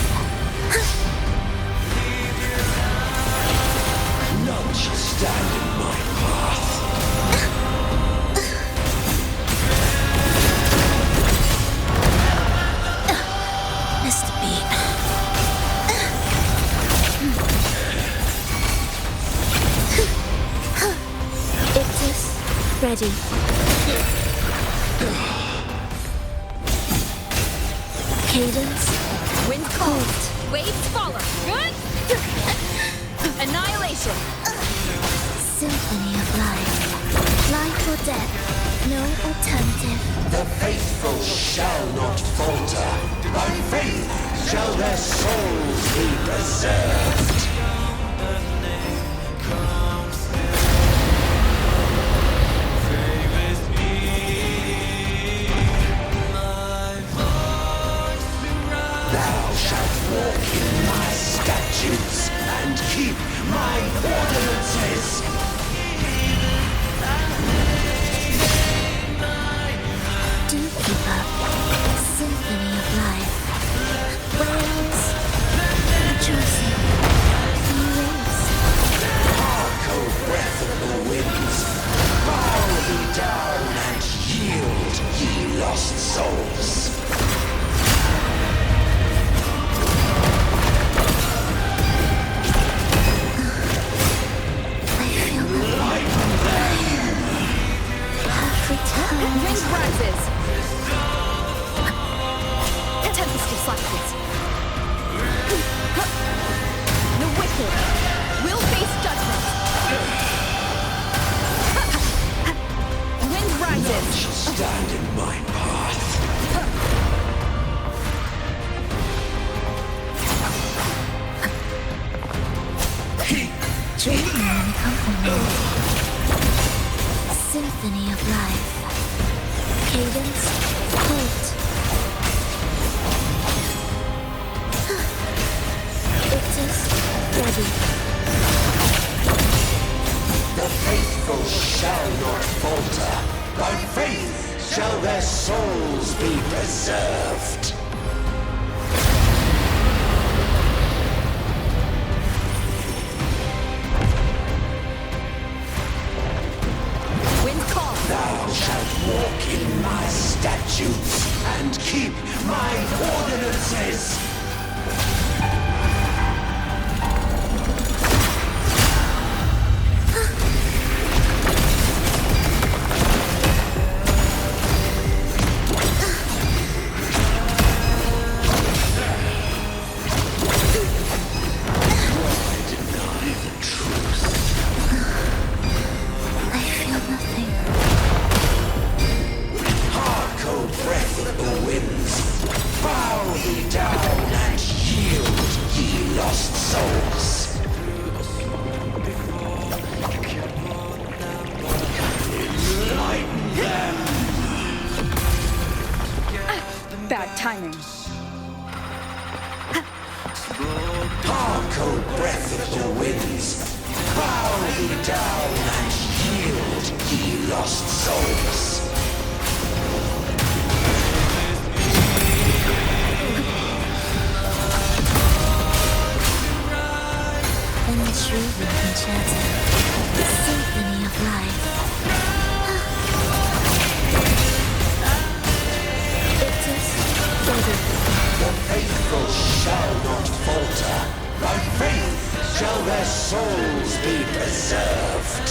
None shall stand in my path. Missed a beat. Ictus, ready. Cadence, Wind cold. Waves follow. Good. Annihilation. symphony of life. Life or death, no alternative. The faithful shall not falter. By faith shall their souls be preserved. Thou shalt walk in my statutes and keep my ordinances. Do keep up. Symphony of life. Whales. Rejoicing. Erase. Hark, O breath of the winds. Bow thee down and yield, ye lost souls. Wind rises. Tempest slices. The wicked will face judgment. Wind rises. Stand in my path. Drinking in company. Symphony of life. Cadence, halt. Ictus, ready. The faithful shall not falter. By faith shall their souls be preserved. Wind calm. Thou shalt walk in my statutes and keep my ordinances. I feel nothing. Hark, O breath of the winds. Bow thee down and yield, ye lost souls. Enlighten them. Bad timing. Hark, O breath of the winds. Bow thee down and yield, ye lost souls. Then the shrieking concerto. The symphony of life. Ictus, ready. The faithful shall not falter. By faith shall their souls be preserved.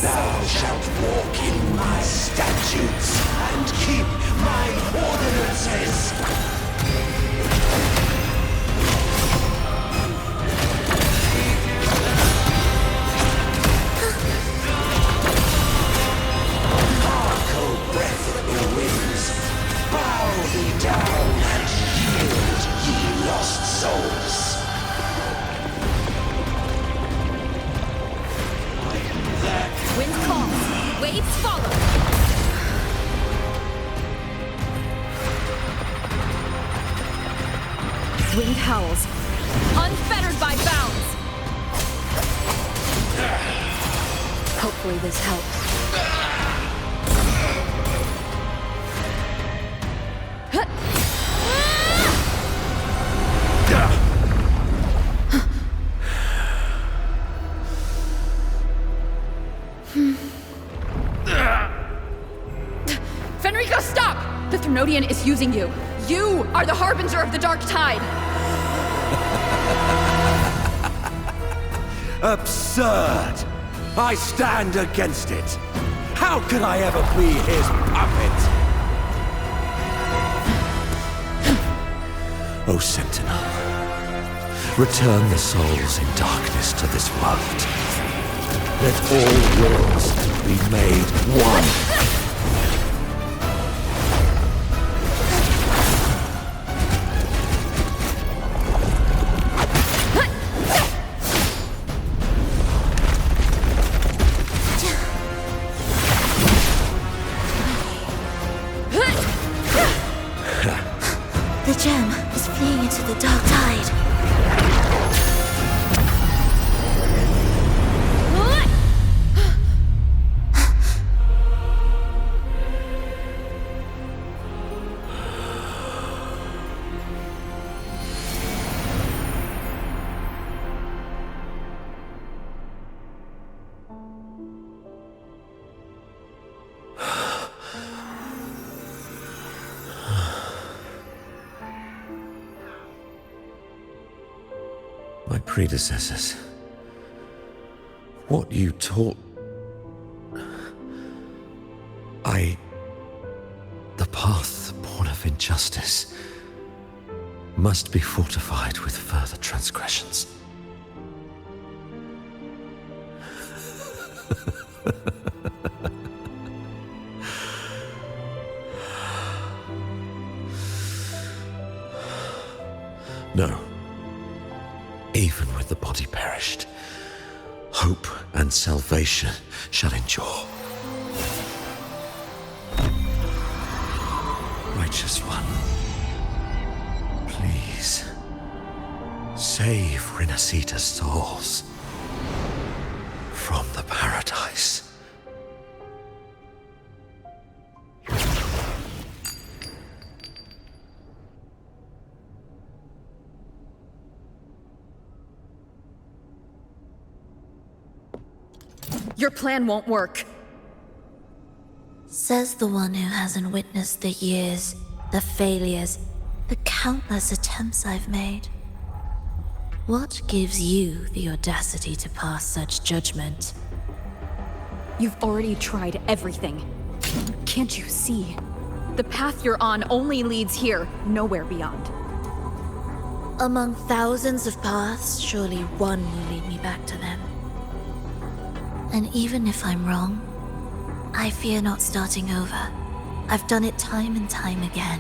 Thou shalt walk in my statutes and keep my ordinances. Hark, O breath of the winds. Bow thee down and yield, ye lost souls. beasts follow! Winged howls, unfettered by bounds! Hopefully this helps. Fenrico, stop! The Thrunodian is using you. You are the harbinger of the Dark Tide. Absurd! I stand against it. How could I ever be his puppet? O Sentinel, return the souls in darkness to this world. Let all worlds be made one. The gem is fleeing into the dark tide. My predecessors. What you taught... The path born of injustice must be fortified with further transgressions. No. Even with the body perished, hope and salvation shall endure. Righteous One, please save Renacita's souls from the paradise. Your plan won't work. Says the one who hasn't witnessed the years, the failures, the countless attempts I've made. What gives you the audacity to pass such judgment? You've already tried everything. Can't you see? The path you're on only leads here, nowhere beyond. Among thousands of paths, surely one will lead me back to them. And even if I'm wrong, I fear not starting over. I've done it time and time again.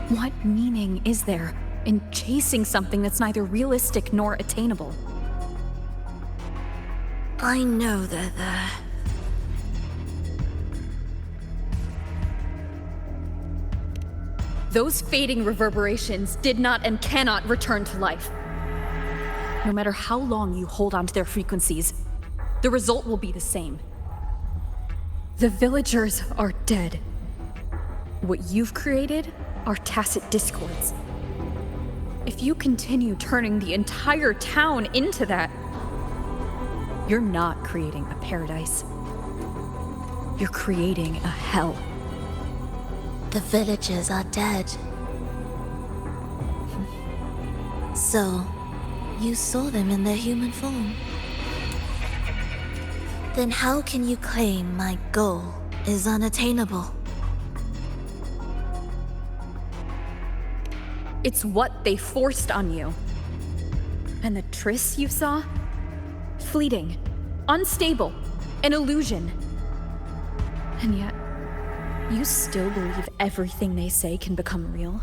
What meaning is there in chasing something that's neither realistic nor attainable? I know they're there. Those fading reverberations did not and cannot return to life. No matter how long you hold on to their frequencies, the result will be the same. The villagers are dead. What you've created are tacit discords. If you continue turning the entire town into that, you're not creating a paradise. You're creating a hell. The villagers are dead. So, you saw them in their human form. Then how can you claim my goal is unattainable? It's what they forced on you. And the tryst you saw? Fleeting, unstable, an illusion. And yet, you still believe everything they say can become real?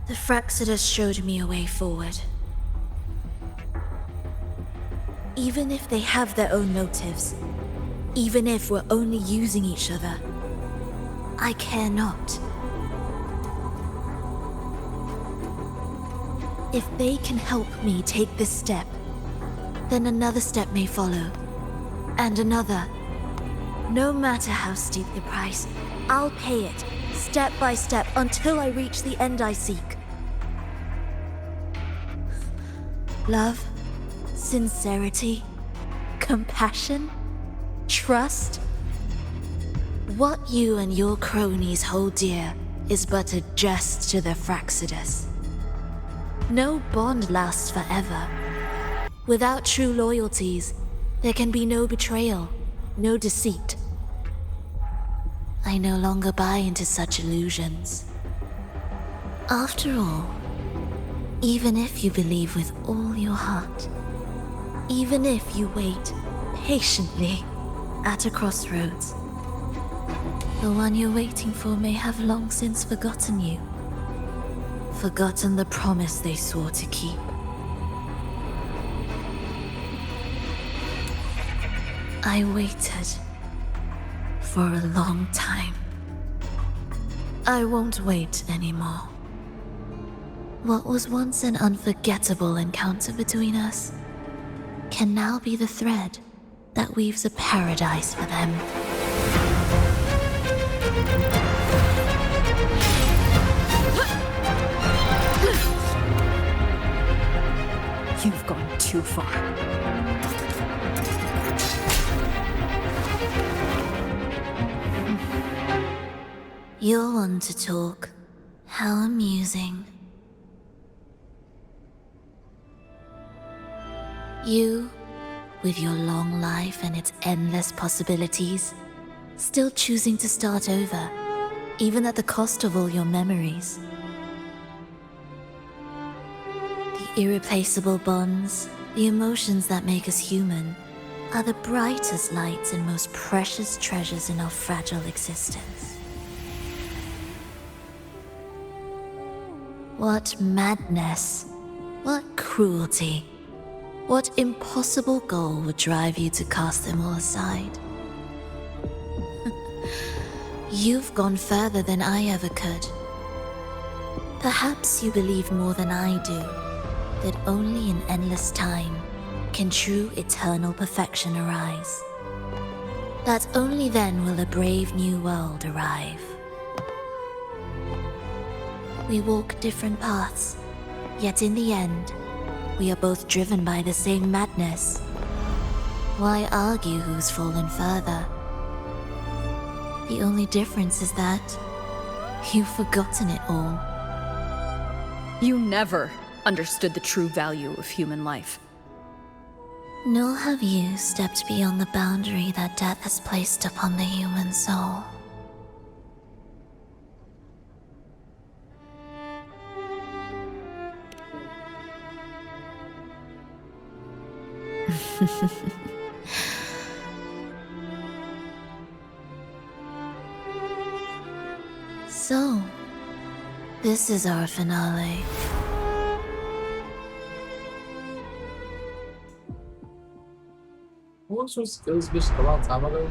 The Fraxidus showed me a way forward. Even if they have their own motives, even if we're only using each other, I care not. If they can help me take this step, then another step may follow, and another. No matter how steep the price, I'll pay it, step by step, until I reach the end I seek. Love, sincerity, compassion, trust. What you and your cronies hold dear is but a jest to the Fraxidus. No bond lasts forever. Without true loyalties, there can be no betrayal, no deceit. I no longer buy into such illusions. After all, even if you believe with all your heart, even if you wait patiently at a crossroads, the one you're waiting for may have long since forgotten you. Forgotten the promise they swore to keep. I waited for a long time. I won't wait anymore. What was once an unforgettable encounter between us can now be the thread that weaves a paradise for them. You've gone too far. You're one to talk. How amusing. You, with your long life and its endless possibilities, still choosing to start over, even at the cost of all your memories. The irreplaceable bonds, the emotions that make us human, are the brightest lights and most precious treasures in our fragile existence. What madness, what cruelty, what impossible goal would drive you to cast them all aside? You've gone further than I ever could. Perhaps you believe more than I do, that only in endless time can true eternal perfection arise. That only then will a brave new world arrive. We walk different paths, yet in the end, we are both driven by the same madness. Why argue who's fallen further? The only difference is that you've forgotten it all. You never understood the true value of human life. Nor have you stepped beyond the boundary that death has placed upon the human soul. So, this is our finale. What was those bitches a long time ago?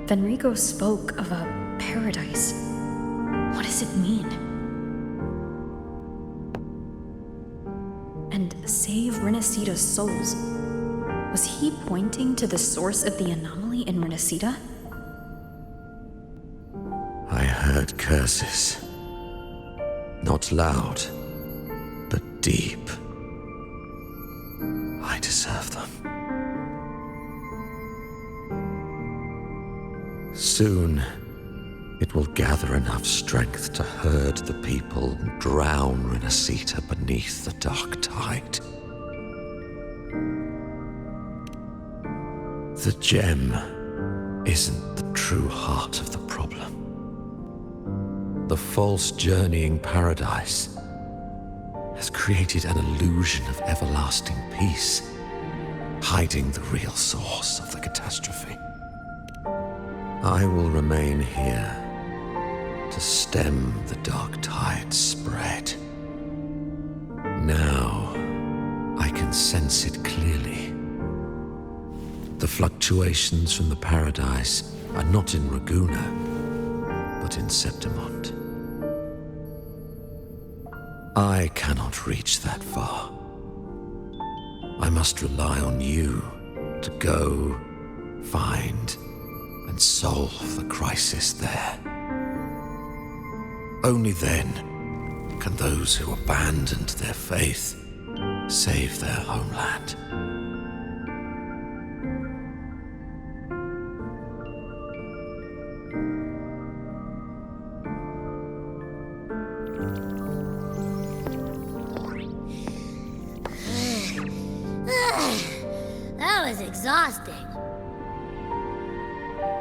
Fenrico spoke of a paradise. What does it mean? And save Renacita's souls. Was he pointing to the source of the anomaly in Renacita? I heard curses. Not loud, but deep. I deserve them. Soon, it will gather enough strength to herd the people and drown Renacita beneath the dark tide. The gem isn't the true heart of the problem. The false journeying paradise has created an illusion of everlasting peace, hiding the real source of the catastrophe. I will remain here to stem the dark tide's spread. Now, I can sense it clearly. The fluctuations from the paradise are not in Raguna, but in Septimont. I cannot reach that far. I must rely on you to go, find, and solve the crisis there. Only then can those who abandoned their faith save their homeland. That was exhausting.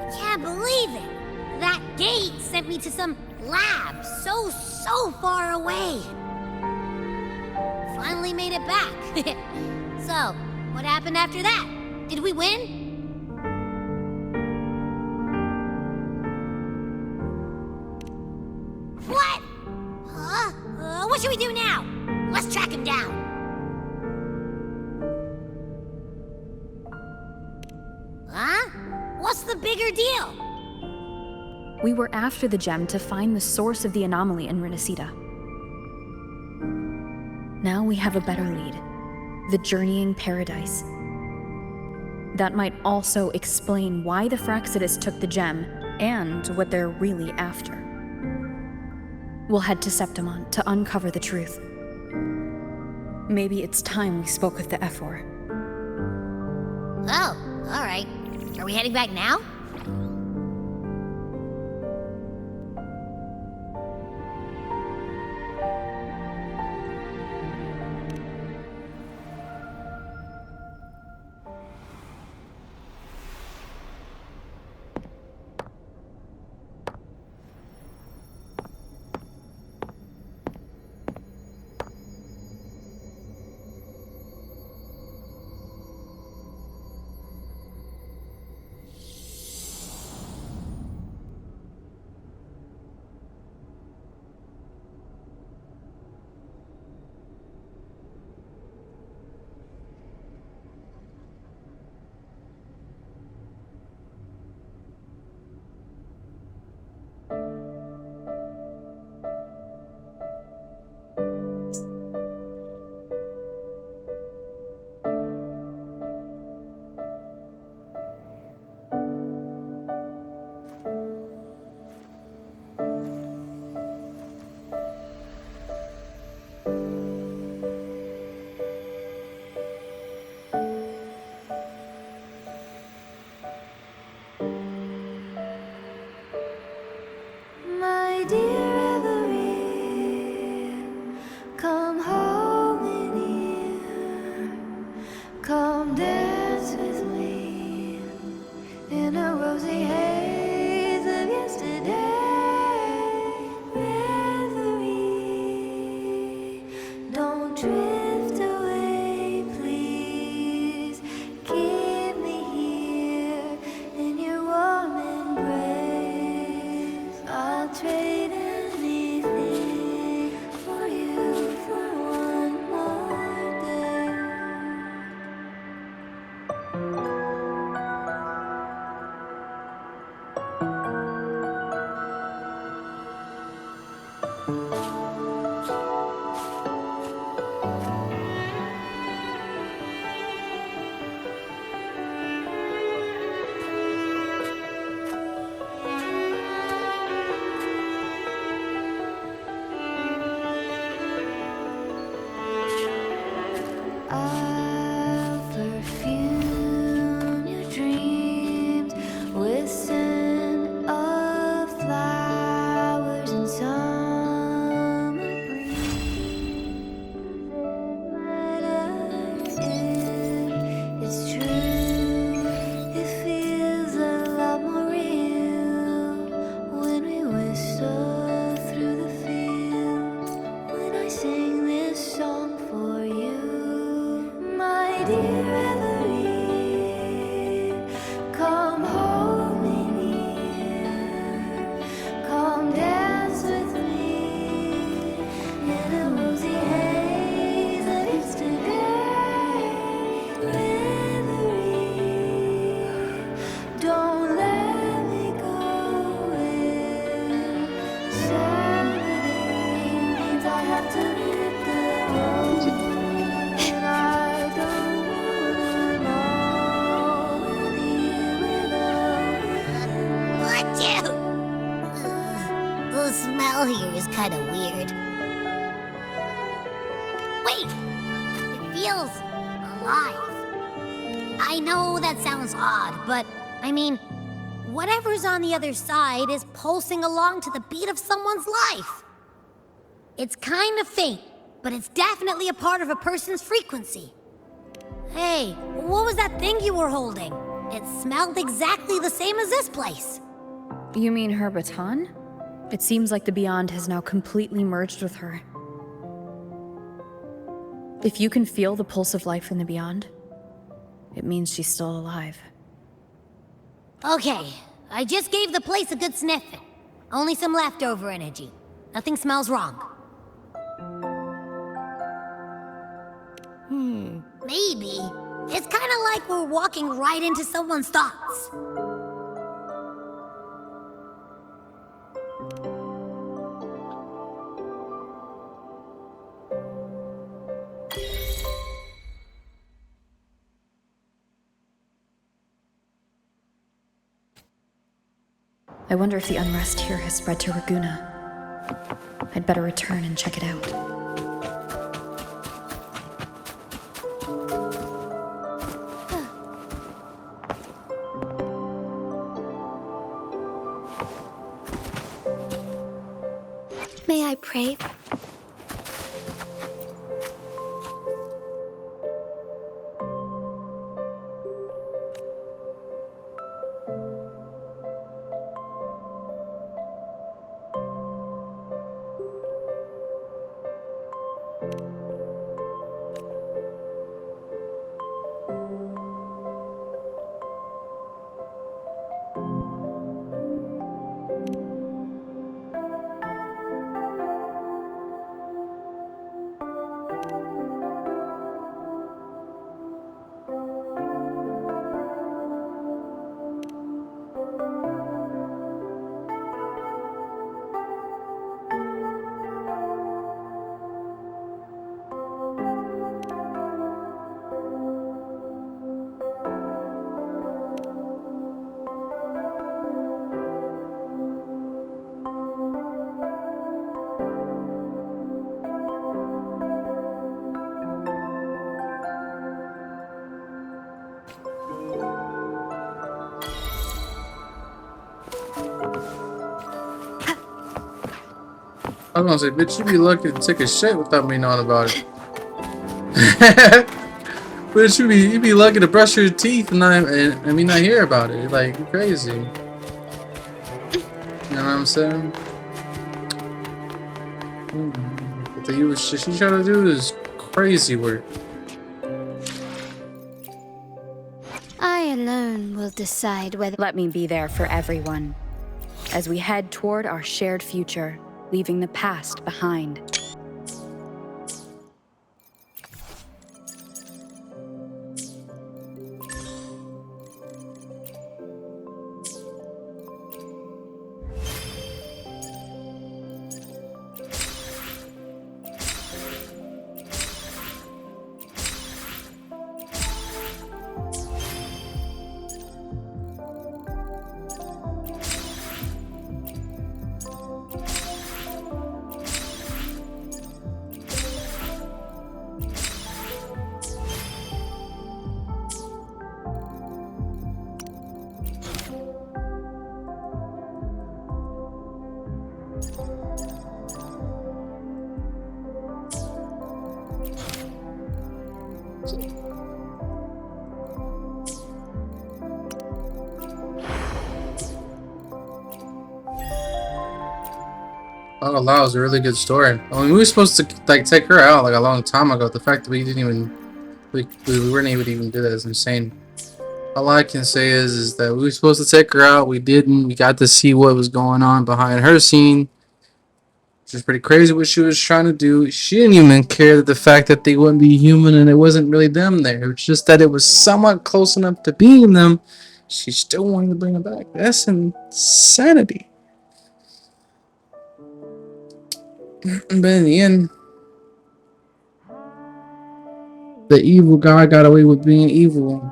I can't believe it. That gate sent me to some lab so far away. Finally made it back. So, what happened after that? Did we win? What? Huh? What should we do now? Let's track him down. Huh? What's the bigger deal? We were after the gem to find the source of the anomaly in Renacita. Now we have a better lead. The journeying paradise. That might also explain why the Fraxidus took the gem and what they're really after. We'll head to Septimont to uncover the truth. Maybe it's time we spoke with the Ephor. Oh, all right. Are we heading back now? My dear Everine, come home in here. Come dance with me in a rosy haze of yesterday. Reverie, don't drift away, please. Keep me here in your warm embrace. I'll trade anything for you for one more day. I'll perfume your dreams with scent of flowers and summer breeze. It's true, it feels a lot more real when we whistle through the fields. When I sing this song for you, my dear Reverie, come hold me near, come dance with me in a rosy haze of yesterday. Reverie, don't let me go. Insanity means I have to hit the road, and I don't wanna know any without. What you? The smell here is kind of weird. Wait! It feels alive. I know that sounds odd, but I mean, whatever's on the other side is pulsing along to the beat of someone's life. It's kind of faint, but it's definitely a part of a person's frequency. Hey, what was that thing you were holding? It smelled exactly the same as this place. You mean her baton? It seems like the Beyond has now completely merged with her. If you can feel the pulse of life in the Beyond, it means she's still alive. Okay, I just gave the place a good sniffing. Only some leftover energy. Nothing smells wrong. Maybe. It's kind of like we're walking right into someone's thoughts. I wonder if the unrest here has spread to Raguna. I'd better return and check it out. May I pray? I was gonna say, bitch, you be lucky to take a shit without me knowing about it. Bitch, you be lucky to brush your teeth and me not hear about it. Like, you crazy. You know what I'm saying? The shit she trying to do is crazy work. I alone will decide whether. Let me be there for everyone as we head toward our shared future, leaving the past behind. Oh, wow, it was a really good story. I mean, we were supposed to like take her out like a long time ago. The fact that we didn't even we weren't able to even do that is insane. All I can say is that we were supposed to take her out. We didn't. We got to see what was going on behind her scene. Which was pretty crazy what she was trying to do. She didn't even care that the fact that they wouldn't be human and it wasn't really them there. It was just that it was somewhat close enough to being them. She still wanted to bring them back. That's insanity. But in the end, the evil guy got away with being evil,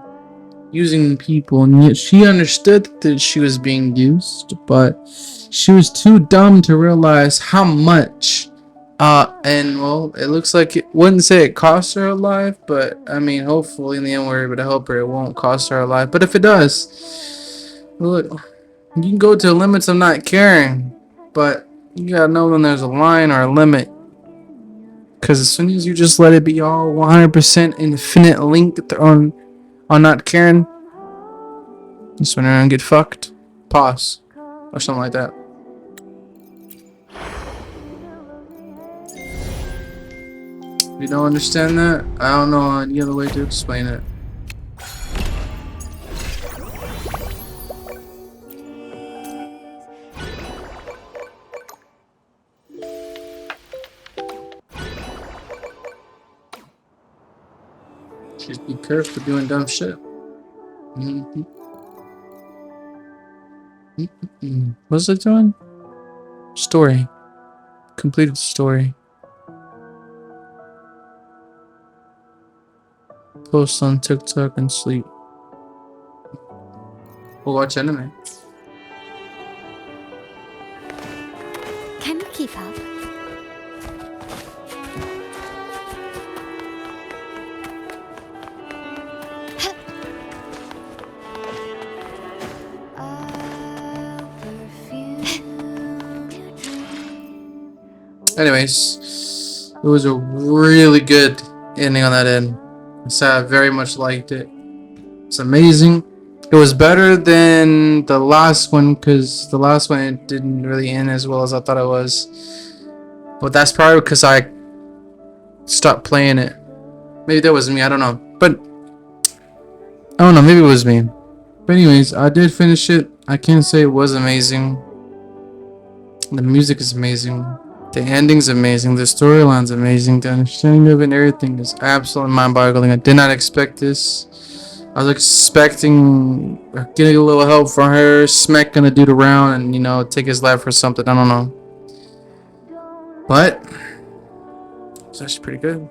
using people, and yet she understood that she was being used, but she was too dumb to realize how much. And well, it looks like it wouldn't say it cost her a life, but I mean, hopefully in the end we're able to help her. It won't cost her a life, but if it does, look, you can go to the limits of not caring, but you gotta know when there's a line or a limit. Because as soon as you just let it be all 100% infinite link on not caring, that's when you're gonna get fucked. Pause. Or something like that. If you don't understand that, I don't know any other way to explain it. Just be careful doing dumb shit. What's it doing? Story. Completed story. Post on TikTok and sleep. We'll watch anime. Can you keep up? Anyways, it was a really good ending on that end. So I very much liked it. It's amazing. It was better than the last one because the last one it didn't really end as well as I thought it was. But that's probably because I stopped playing it. Maybe that was me. I don't know. But I don't know. Maybe it was me. But anyways, I did finish it. I can't say it was amazing. The music is amazing. The ending's amazing. The storyline's amazing. The understanding of it and everything is absolutely mind-boggling. I did not expect this. I was expecting getting a little help from her, smacking the dude around, and you know, take his life or something. I don't know. But it's actually pretty good.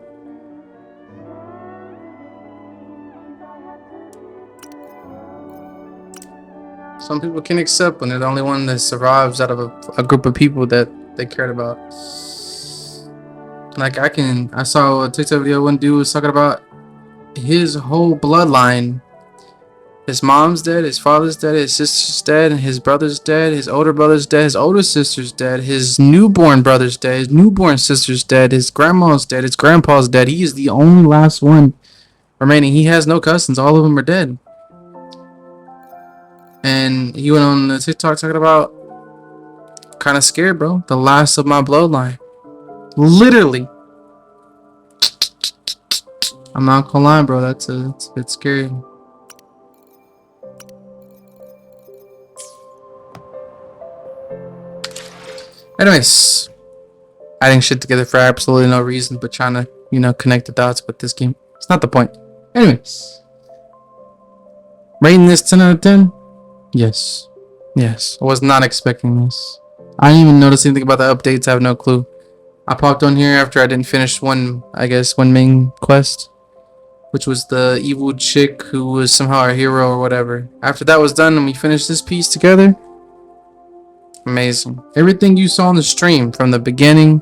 Some people can accept when they're the only one that survives out of a group of people that they cared about. Like I saw a TikTok video one dude was talking about his whole bloodline. His mom's dead, his father's dead, his sister's dead, his brother's dead, his older brother's dead, his older sister's dead, his newborn brother's dead, his newborn sister's dead, his grandma's dead, his grandpa's dead. He is the only last one remaining. He has no cousins. All of them are dead. And he went on the TikTok talking about kind of scared, bro. The last of my bloodline. Literally. I'm not gonna lie, bro. It's a bit scary. Anyways, adding shit together for absolutely no reason, but trying to, you know, connect the dots with this game. It's not the point. Anyways, rating this 10 out of 10? Yes. Yes. I was not expecting this. I didn't even notice anything about the updates. I have no clue. I popped on here after I didn't finish one main quest, which was the evil chick who was somehow our hero or whatever. After that was done and we finished this piece together, amazing. Everything you saw on the stream from the beginning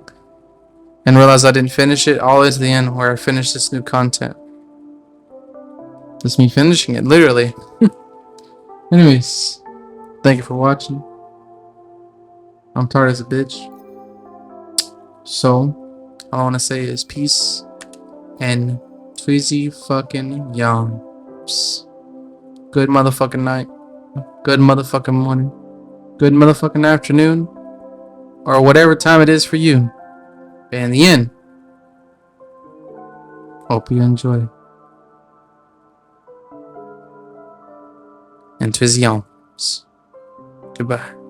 and realized I didn't finish it all the way to the end where I finished this new content. That's me finishing it, literally. Anyways, thank you for watching. I'm tired as a bitch. So, all I want to say is peace and Twizzy fucking yums. Good motherfucking night. Good motherfucking morning. Good motherfucking afternoon. Or whatever time it is for you. But in the end, hope you enjoy. And Twizzy yums. Goodbye.